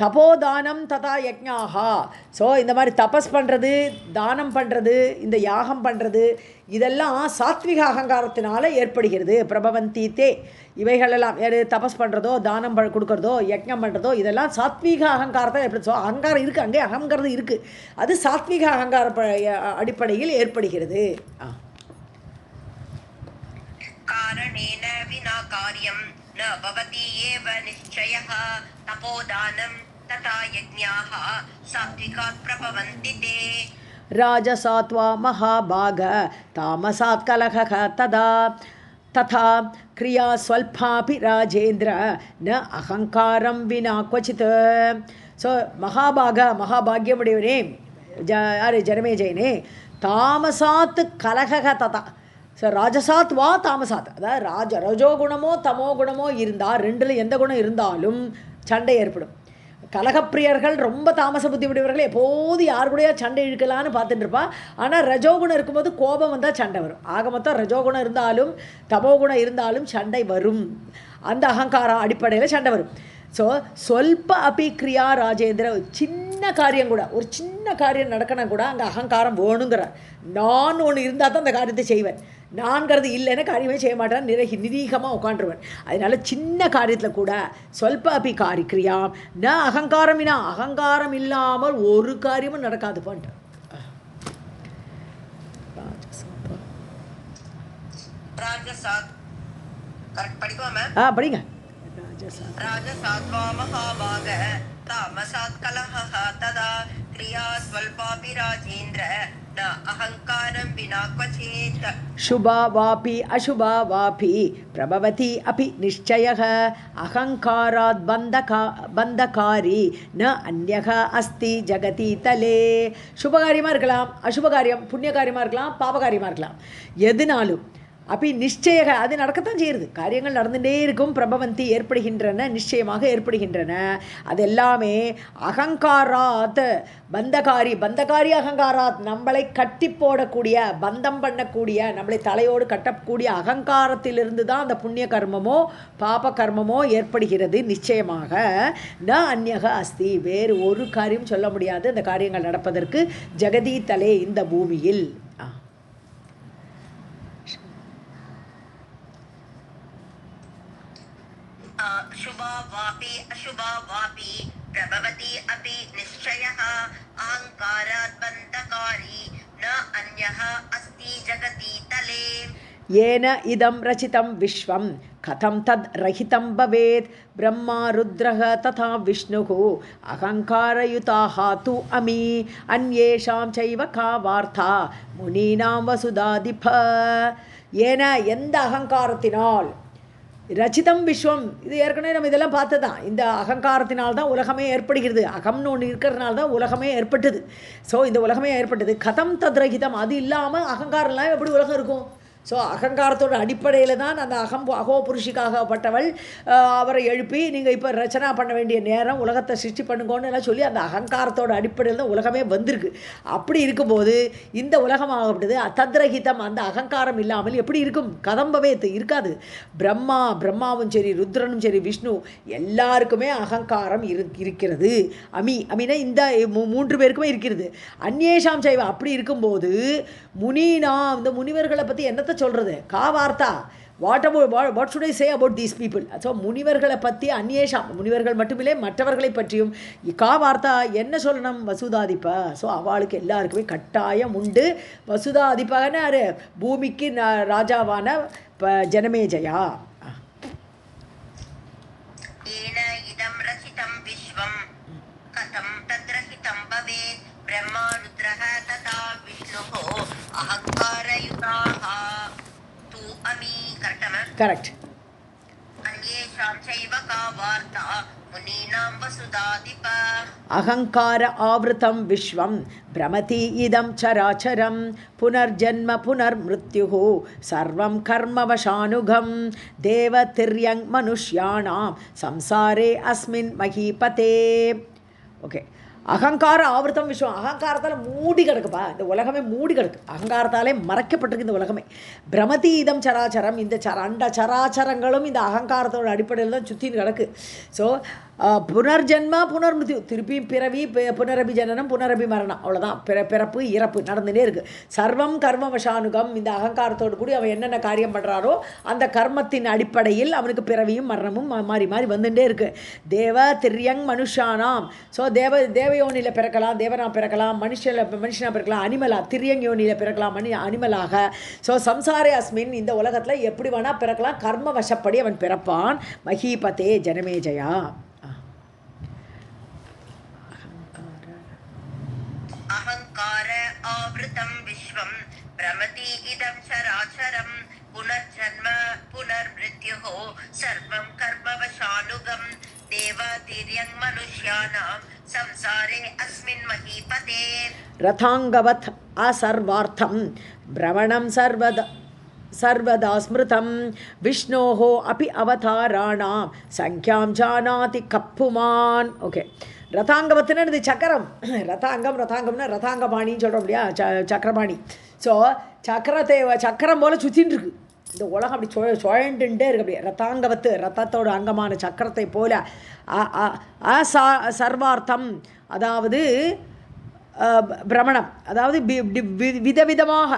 [SPEAKER 1] தபோதானம் ததா யஜ்ஞாஹா ஸோ இந்த மாதிரி தபஸ் பண்ணுறது தானம் பண்ணுறது இந்த யாகம் பண்ணுறது இதெல்லாம் சாத்விக அகங்காரத்தினால ஏற்படுகிறது பிரபவந்தி தே இவைகளெல்லாம் தபஸ் பண்ணுறதோ தானம் கொடுக்குறதோ யஜ்ஞம் பண்ணுறதோ இதெல்லாம் சாத்வீக அகங்காரத்தை எப்படி ஸோ அகங்காரம் இருக்குது அங்கே அகங்காரம் இருக்குது அது சாத்வீக அகங்கார அடிப்படையில் ஏற்படுகிறது
[SPEAKER 2] कारणेन विना कार्यं न भवति एव निश्चयः तपोदानं तथा यज्ञाः सात्विकात् प्रभवन्ति ते
[SPEAKER 1] राजसात्वा महाभाग तामसात् कलहः तथा क्रिया स्वल्पापि राजेन्द्र न अहंकारं विना क्वचित् सो महाभाग्यमुடையவனே யார் ஜனமேஜயனே தாமசாத் கலகக ததா ஸோ ராஜசாத் வா தாமசாத் அதாவது ரஜோகுணமோ தமோ குணமோ இருந்தால் ரெண்டில் எந்த குணம் இருந்தாலும் சண்டை ஏற்படும் கலகப்பிரியர்கள் ரொம்ப தாமச புத்தி உடையவர்கள் எப்போது யார் கூடயா சண்டை இழுக்கலான்னு பார்த்துட்டு இருப்பா ஆனால் ரஜோகுணம் இருக்கும்போது கோபம் வந்தால் சண்டை வரும் ஆக மொத்தம் ரஜோகுணம் இருந்தாலும் தமோகுணம் இருந்தாலும் சண்டை வரும் அந்த அகங்காரம் அடிப்படையில் சண்டை வரும் ஸோ சொல்ப அபி கிரியா ராஜேந்திர சின்ன காரியம் கூட ஒரு சின்ன காரியம் நடக்கணும் கூட அங்கே அகங்காரம் வேணுங்கிறார் நான் ஒன்று இருந்தால் தான் அந்த காரியத்தை செய்வேன் நான்கிறது இல்லைன்னா காரியமே செய்ய மாட்டேன் நிரீகமாக உட்காந்துருவேன் அதனால சின்ன காரியத்தில் கூட சொல்ப அபி கிரியா ந அகங்காரமினா அகங்காரம் இல்லாமல் ஒரு காரியமும் நடக்காது பண்ணிட்டு படிங்க
[SPEAKER 2] राजसात्वा महाभाग तामसात् कलहः तदा क्रिया स्वल्पापि राजेन्द्र न अहङ्कारं विना क्वचित्
[SPEAKER 1] शुभा वापि अशुभा वापि प्रभवति अपि निश्चयः अहङ्कारात् बन्धकारी न अन्यः अस्ति जगति तले शुभकार्यமாக இருக்கலாம் அசுபகாரியம் புண்ணியகாரியமாக இருக்கலாம் பாபகாரியமாக இருக்கலாம் எதுனாலும் அப்படி நிச்சயக அது நடக்கத்தான் செய்யுது காரியங்கள் நடந்துகிட்டே இருக்கும் பிரபவந்தி ஏற்படுகின்றன நிச்சயமாக ஏற்படுகின்றன அது எல்லாமே அகங்காராத் பந்தகாரி அகங்காராத் நம்மளை கட்டி போடக்கூடிய பந்தம் பண்ணக்கூடிய நம்மளை தலையோடு கட்டக்கூடிய அகங்காரத்திலிருந்து தான் அந்த புண்ணிய கர்மமோ பாப கர்மமோ ஏற்படுகிறது நிச்சயமாக ந அந்யக அஸ்தி வேறு ஒரு காரியம் சொல்ல முடியாது அந்த காரியங்கள் நடப்பதற்கு ஜெகதி தலே இந்த பூமியில்
[SPEAKER 2] शुभा वापि अशुभा वापि प्रभवति अपि निश्चयः अहङ्कारात् बन्धकारी न अन्यः अस्ति जगति तले
[SPEAKER 1] येन इदं रचितं विश्वं कथं तद् रहितं भवेत् ब्रह्मा रुद्रः तथा विष्णुः अहङ्कारयुताः तु अमी अन्येषां चैव का वार्ता मुनीनां वसुधाधिप येन எந்த அகங்காரத்தினால் ரச்சிதம் விஸ்வம் இது ஏற்கனவே நம்ம இதெல்லாம் பார்த்ததான் இந்த அகங்காரத்தினால்தான் உலகமே ஏற்படுகிறது அகம்னு ஒன்று இருக்கிறதுனால தான் உலகமே ஏற்பட்டது ஸோ இந்த உலகமே ஏற்பட்டது கதம் தத்ரகிதம் அது இல்லாமல் அகங்காரம்லாம் எப்படி உலகம் இருக்கும் ஸோ அகங்காரத்தோட அடிப்படையில் தான் அந்த அகோ புருஷிக்காகப்பட்டவள் அவரை எழுப்பி நீங்கள் இப்போ ரச்சனா பண்ண வேண்டிய நேரம் உலகத்தை சிருஷ்டி பண்ணுங்கன்னு எல்லாம் சொல்லி அந்த அகங்காரத்தோட அடிப்படையில் தான் உலகமே வந்திருக்கு அப்படி இருக்கும்போது இந்த உலகம் ஆகப்பட்டது தத்ரகிதம் அந்த அகங்காரம் இல்லாமல் எப்படி இருக்கும் கதம்பவே இருக்காது பிரம்மாவும் சரி ருத்ரனும் சரி விஷ்ணு எல்லாருக்குமே அகங்காரம் இருக்கிறது அமினா இந்த மூன்று பேருக்குமே இருக்கிறது அந்நேஷாம் சைவ அப்படி இருக்கும்போது முனினா இந்த முனிவர்களை பற்றி என்னத்தை சொல்கிறது கா வார்த்தா what should I say about these people so முனிவர்களை பற்றி அந்நேஷாம் முனிவர்கள் மட்டுமில்லை மற்றவர்களை பற்றியும் கா வார்த்தா என்ன சொல்லணும் வசுதாதிப்பா ஸோ அவளுக்கு எல்லாருக்குமே கட்டாயம் உண்டு வசுதாதிப்பான யார் பூமிக்கு ராஜாவான ஜனமேஜயா
[SPEAKER 2] ब्रह्मा रुद्रः तथा विष्णुः अहङ्कारयुताः तु अमी
[SPEAKER 1] करेक्ट
[SPEAKER 2] अन्येषां चैव का वार्ता मुनीनां वसुधाधिप
[SPEAKER 1] अहंकार आवृतं विश्वं भ्रमति इदं चराचरं पुनर्जन्म पुनर्मृत्युः सर्वं कर्मवशानुगं देवतिर्यं मनुष्याणां संसारे अस्मिन् महीपते ओके அகங்கார ஆவர்த்தம் விஷயம் அகங்காரத்தால் மூடி கிடக்குப்பா இந்த உலகமே மூடி கிடக்கு அகங்காரத்தாலே மறைக்கப்பட்டிருக்கு இந்த உலகமே பிரமதி இதம் சராச்சரம் இந்த அண்ட சராச்சரங்களும் இந்த அகங்காரத்தோட அடிப்படையில் தான் சுற்றின்னு கிடக்கு ஸோ புனர்ஜென்மா புனர்மிருத்யு திருப்பியும் பிறவி புனரபி ஜனனம் புனரபி மரணம் அவ்வளோதான் பிறப்பு இறப்பு நடந்துகிட்டே இருக்குது சர்வம் கர்மவசானுகம் இந்த அகங்காரத்தோடு கூடி அவன் என்னென்ன காரியம் பண்ணுறாரோ அந்த கர்மத்தின் அடிப்படையில் அவனுக்கு பிறவியும் மரணமும் மாறி மாறி வந்துட்டே இருக்குது தேவ திரியங் மனுஷானாம் ஸோ தேவயோனியில் பிறக்கலாம் தேவனா பிறக்கலாம் மனுஷனாக பிறக்கலாம் அனிமலா திரியங் யோனியில் பிறக்கலாம் அனிமலாக ஸோ சம்சாரே அஸ்மின் இந்த உலகத்தில் எப்படி வேணால் பிறக்கலாம் கர்ம வசப்படி அவன் பிறப்பான் மஹீபதே ஜனமேஜயா
[SPEAKER 2] अहंकार आवृतं विश्वं भ्रमति इदं चराचरं पुनर्जन्म पुनर्मृत्युः सर्वं कर्मवशानुगं देवातिर्यं मनुष्याणां संसारे अस्मिन् महीपते
[SPEAKER 1] रथांगवत् असर्वार्थं भ्रमणं सर्वदा स्मृतं विष्णोः अपि अवताराणां संख्यां जानाति कप्पुमान् ओके ரதாங்கவத்துன்னு இது சக்கரம் ரதாங்கம்னா ரதாங்கபாணின்னு சொல்கிறோம் இல்லையா சக்கரபாணி ஸோ சக்கரம் போல் சுற்றின்னு இருக்கு இந்த உலகம் அப்படி சுழண்டுட்டே இருக்கு அப்படியே ரதாங்கவத்து ரத்தத்தோட அங்கமான சக்கரத்தை போல சர்வார்த்தம் அதாவது பிரமணம் அதாவது விதவிதமாக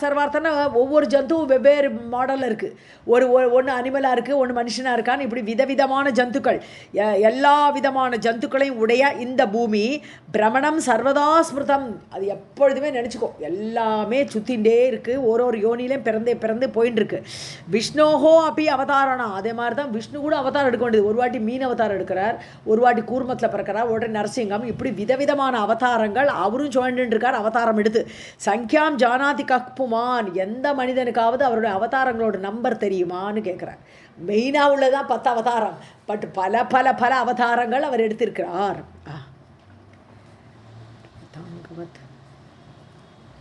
[SPEAKER 1] சர்வார்த்தம்னா ஒவ்வொரு ஜந்துவும் வெவ்வேறு மாடலில் இருக்குது ஒன்று அனிமலாக இருக்குது ஒன்று மனுஷனாக இருக்கான்னு இப்படி விதவிதமான ஜந்துக்கள் எல்லா விதமான ஜந்துக்களையும் உடைய இந்த பூமி பிரமணம் சர்வதா ஸ்மிருதம் அது எப்பொழுதுமே நினச்சிக்கோ எல்லாமே சுற்றிகிட்டே இருக்குது ஒரு யோனிலையும் பிறந்து போயின்னு இருக்கு விஷ்ணோஹோ அப்படி அவதாரணா அதே மாதிரி தான் விஷ்ணு கூட அவதாரம் எடுக்க வேண்டியது ஒரு வாட்டி மீன் அவதாரம் எடுக்கிறார் ஒரு வாட்டி கூர்மத்தில் பிறக்கிறார் ஒரு நரசிங்கம் இப்படி விதவிதமான அவதாரங்கள் அவரும் சுழண்டு இருக்கார் அவதாரம் எடுத்து சங்கியாம் ஜானாதி கப்புமான் எந்த மனிதனுக்காவது அவருடைய அவதாரங்களோட நம்பர் தெரியுமான்னு கேட்குறார் மெயினாக உள்ளதான் 10 அவதாரம் பட் பல அவதாரங்கள் அவர் எடுத்திருக்கிறார்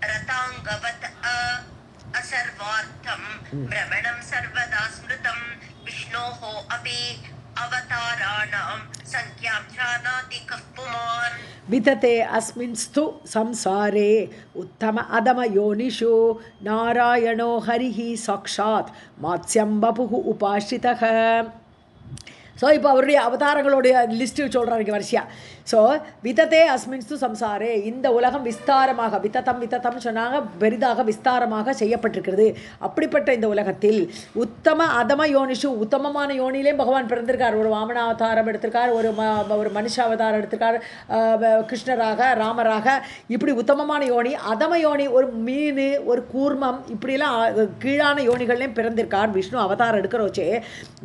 [SPEAKER 2] ரதாங்கவத் असर्वार्थं भ्रमणं सर्वदा स्मृतं विष्णोः अपि अवताराणां संख्यां जानाति कः पुमान्
[SPEAKER 1] वितते अस्मिन्स्तु संसारे उत्तम अधम योनिषु नारायणो हरिः साक्षात् मात्स्यं वपुः उपाश्रितः ஸோ இப்போ அவருடைய அவதாரங்களுடைய லிஸ்ட்டு சொல்கிறார் இங்கே வரிசையாக. ஸோ விதத்தே அஸ்மின்ஸ்து சம்சாரே, இந்த உலகம் விஸ்தாரமாக வித்தத்தம் சொன்னாங்க, பெரிதாக விஸ்தாரமாக செய்யப்பட்டிருக்கிறது. அப்படிப்பட்ட இந்த உலகத்தில் உத்தம அதம யோனிஷு, உத்தமமான யோனிலே பகவான் பிறந்திருக்கார். ஒரு வாமன அவதாரம் எடுத்திருக்கார், ஒரு மனுஷ அவதாரம் எடுத்திருக்கார், கிருஷ்ணராக ராமராக, இப்படி உத்தமமான யோனி, அதம யோனி, ஒரு மீன், ஒரு கூர்மம், இப்படிலாம் கீழான யோனிகள்லேயும் பிறந்திருக்கார் விஷ்ணு அவதாரம் எடுக்கிற வச்சே.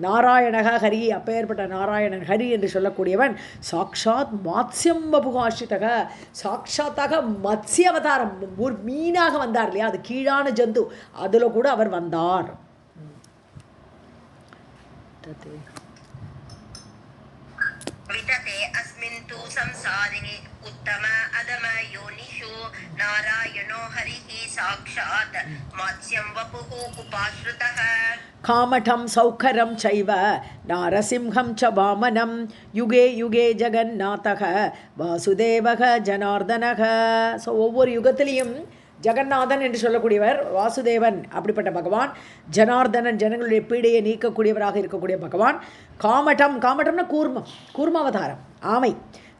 [SPEAKER 1] நாராயணக ஹரி, அப்பேற்பட்ட நாராயணன் ஹரி என்று சொல்லக்கூடியவன் சாக்ஷாத் மாத்ஸ்யம் வபுகாஷிதக, சாட்சாத்தாக மத்ஸ்ய அவதாரம், ஒரு மீனாக வந்தார் இல்லையா, அது கீழான ஜந்து, அதில் கூட அவர் வந்தார்.
[SPEAKER 2] वितते अस्मिन् तु संसारे उत्तम अधम योनिषु नारायणो हरिः साक्षात् मत्स्यं वपुः उपाश्रितः
[SPEAKER 1] कामठं सौखरं चैव नारसिंहं च वामनं युगे युगे जगन्नाथः वासुदेवः जनार्दनः. ஸோ ஒவ்வொரு யுகத்திலையும் ஜெகநாதன் என்று சொல்லக்கூடியவர் வாசுதேவன், அப்படிப்பட்ட பகவான். ஜனார்தனன், ஜனங்களுடைய பீடையை நீக்கக்கூடியவராக இருக்கக்கூடிய பகவான். காமட்டம்னா கூர்மாவதாரம், ஆமை.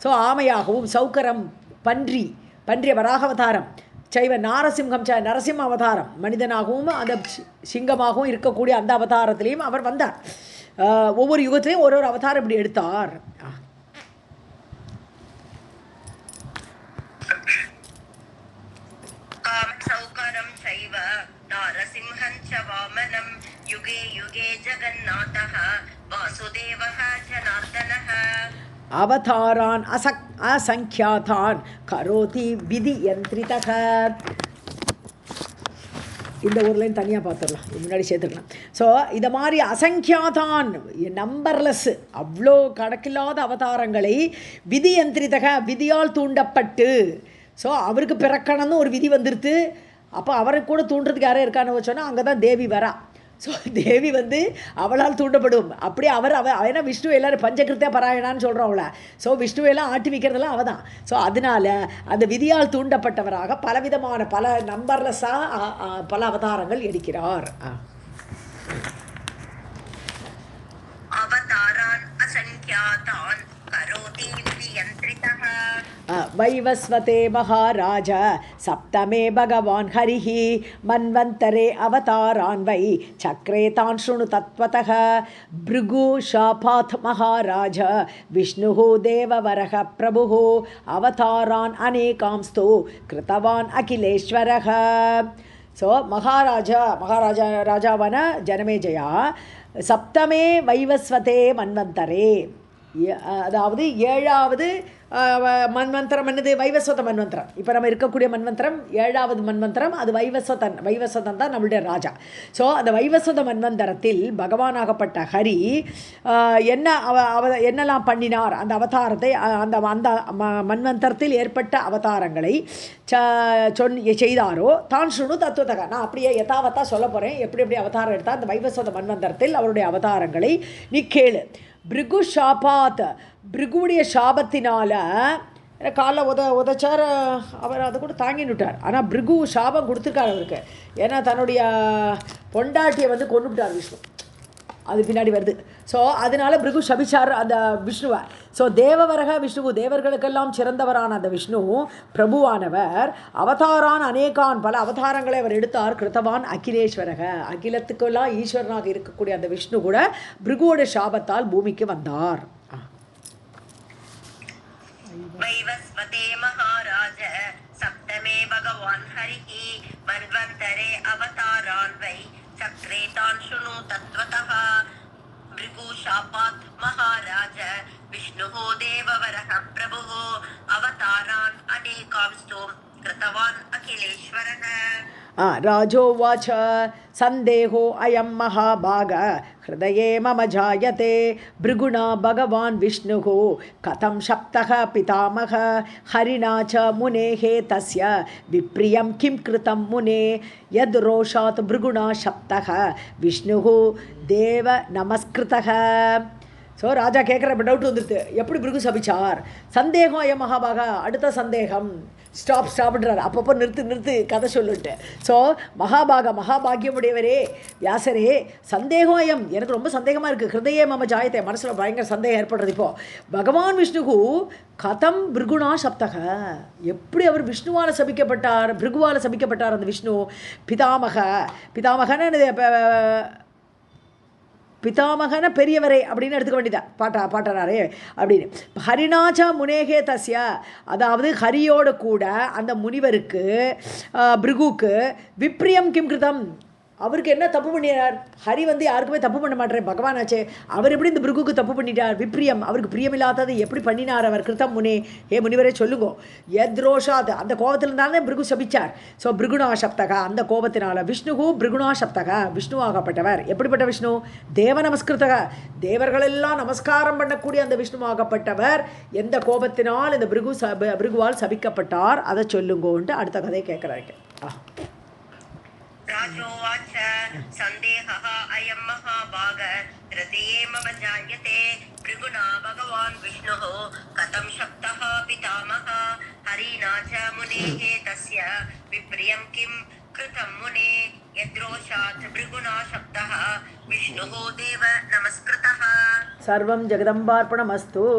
[SPEAKER 1] ஸோ ஆமையாகவும், சௌக்கரம் பன்றி வராகாவதாரம், சைவ நாரசிம்ஹம் நரசிம்ம அவதாரம், மனிதனாகவும் அந்த சிங்கமாகவும் இருக்கக்கூடிய அந்த அவதாரத்திலையும் அவர் வந்தார். ஒவ்வொரு யுகத்திலையும் ஒரு அவதாரம் இப்படி எடுத்தார்.
[SPEAKER 2] सौकरं चैव नारसिंहं च वामनं युगे युगे जगन्नाथः वासुदेवः जनार्दनः.
[SPEAKER 1] அவதாரான் அசங்கியாதான் கரோதி விதி யந்திரிதக. இந்த ஊர்லேயும் தனியாக பார்த்துடலாம், முன்னாடி சேர்த்துக்கலாம். ஸோ இதை மாதிரி அசங்கியாதான், நம்பர்லெஸ், அவ்வளோ கணக்கில்லாத அவதாரங்களை விதி யந்திரிதக, விதியால் தூண்டப்பட்டு. ஸோ அவருக்கு பிறக்கணும்னு ஒரு விதி வந்துடுது. அப்போ அவரை கூட தூண்டுறதுக்கு யாரும் இருக்கான்னு வச்சோன்னா அங்கே தான் தேவி வரா. ஸோ தேவி அவளால் தூண்டப்படும். அப்படியே ஏன்னா விஷ்ணு எல்லோரும் பஞ்சகிருத்திய பராயணான்னு சொல்கிறோம் அவளை. ஸோ விஷ்ணுவெல்லாம் ஆட்டி வைக்கிறதெல்லாம் அவள் தான். ஸோ அதனால் அந்த விதியால் தூண்டப்பட்டவராக பலவிதமான பல நம்பர்லெஸ்ஸாக பல அவதாரங்கள் எடுக்கிறார்.
[SPEAKER 2] அவதாரான் அசங்கியாதான் கரோதி விதி யந்திரிதः.
[SPEAKER 1] वैवस्वते महाराज सप्तमे भगवान् हरिः मन्वन्तरे अवतारान् वै चक्रे तान् शृणु तत्त्वतः. भृगु शापात् महाराज विष्णुः देववरः प्रभुः अवतारान् अनेकांस्तु कृतवान् अखिलेश्वरः. ஸோ ராஜாவான ஜனமேஜயா சப்தமே வைவஸ்வதே மன்வந்தரே, அதாவது 7வது மன்வந்திரம் என்னது? வைவஸ்வத மன்வந்திரம். இப்போ நம்ம இருக்கக்கூடிய மன்வந்திரம் 7வது மன்வந்திரம், அது வைவஸ்வதன் தான் நம்மளுடைய ராஜா. ஸோ அந்த வைவஸ்வத மன்வந்தரத்தில் பகவானாகப்பட்ட ஹரி என்னெல்லாம் பண்ணினார், அந்த அவதாரத்தை, அந்த மன்வந்தரத்தில் ஏற்பட்ட அவதாரங்களை செய்தாரோ தான் சுணு தத்துவத்தக. நான் அப்படியே யதாவத்தா சொல்ல போகிறேன், எப்படி அவதாரம் எடுத்தால் அந்த வைவஸ்வத மன்வந்தரத்தில் அவருடைய அவதாரங்களை நீ கேளு. பிருகு ஷாபாத், பிருகுவுடைய சாபத்தினால காலை உதச்சார் அவர், அதை கூட தாங்கினுட்டார். ஆனால் பிருகு சாபம் கொடுத்துருக்கார் அவருக்கு. ஏன்னா தன்னுடைய பொண்டாட்டியை கொண்டுவிட்டார் விஷ்ணு, அது பின்னாடி வருது. ஸோ அதனால பிருகு சபிச்சார் அந்த விஷ்ணுவை. ஸோ தேவவரக விஷ்ணு, தேவர்களுக்கெல்லாம் சிறந்தவரான அந்த விஷ்ணு பிரபுவானவர் அவதாரான் அநேகான், பல அவதாரங்களை அவர் எடுத்தார். கிருத்தவான் அகிலேஸ்வரக, அகிலத்துக்கெல்லாம் ஈஸ்வரனாக இருக்கக்கூடிய அந்த விஷ்ணு கூட பிருகுவோட சாபத்தால் பூமிக்கு வந்தார்.
[SPEAKER 2] वैवस्वते महाराज सप्तमे भगवान् हरिः मन्वन्तरे अवतारान् वै चक्रे तान् शृणु तत्त्वतः. भृगु शापात् महाराज विष्णुः देववरः प्रभुः अवतारान् अनेकांस्तु कृतवान् अखिलेश्वरः.
[SPEAKER 1] राजोवाच सन्देहो अयं महाभाग हृदये मम जायते भृगुणा भगवान् विष्णुः कथं शप्तः पितामह हरिणा च मुनेः तस्य विप्रियं किं कृतं मुने यद् रोषात् भृगुणा शप्तः विष्णुः देव नमस्कृतः. ஸோ ராஜா கேட்குற டவுட் வந்துடுது, எப்படி பிருகு சபிச்சார்? சந்தேகம் ஐயம் மகாபாகா, அடுத்த சந்தேகம். ஸ்டாப்ன்றார், அப்பப்போ நிறுத்து கதை சொல்லிட்டு. ஸோ மகாபாகியமுடையவரே வியாசரே, சந்தேகம் ஐயம், எனக்கு ரொம்ப சந்தேகமாக இருக்குது. ஹிருதயே மம ஜாயத்தை, மனசில் பயங்கர சந்தேகம் ஏற்படுறது. இப்போது பகவான் விஷ்ணுகு கதம் பிருகுணா சப்தக, எப்படி அவர் விஷ்ணுவால் சபிக்கப்பட்டார், பிருகுவால் சபிக்கப்பட்டார் அந்த விஷ்ணு? பிதாமகன்னு பிதாமகன பெரியவரே அப்படின்னு எடுத்துக்க வேண்டியதா பாட்டனாரே அப்படின்னு. ஹரிநாச்ச முனேகே தஸ்ய, அதாவது ஹரியோடு கூட அந்த முனிவருக்கு பிருகுக்கு விப்ரியம் கிம் கிருதம், அவருக்கு என்ன தப்பு பண்ணினார்? ஹரி யாருக்குமே தப்பு பண்ண மாட்டேன், பகவானாச்சே, அவர் எப்படி இந்த பிருகுக்கு தப்பு பண்ணிட்டார்? விப்ரியம், அவருக்கு பிரியமில்லாதது எப்படி பண்ணினார் அவர்? கிருத்தம் முனே, முனிவரே சொல்லுங்க. யத்ரோஷாத், அந்த கோபத்தில் இருந்தாலே பிருகு சபிச்சார். ஸோ பிருகுணா சப்தகா, அந்த கோபத்தினால விஷ்ணுகு பிருகுணா சப்தகா, விஷ்ணுவாகப்பட்டவர். எப்படிப்பட்ட விஷ்ணு? தேவ நமஸ்கிருதக, தேவர்களெல்லாம் நமஸ்காரம் பண்ணக்கூடிய அந்த விஷ்ணுவாகப்பட்டவர் எந்த கோபத்தினால் இந்த பிருகுவால் சபிக்கப்பட்டார், அதை சொல்லுங்கோன்ட்டு அடுத்த கதையை கேட்குறாங்க.
[SPEAKER 2] राजोवाच सन्देहः अयं महाभाग हृदये मम जायते भृगुना भगवान् विष्णुः कथं शक्तः पितामहः हरिणा च मुनेः तस्य विप्रियं किं कृतं मुने यद्रोषात् भृगुना शब्दः विष्णुः देव नमस्कृतः.
[SPEAKER 1] सर्वं जगदम्बार्पणमस्तु.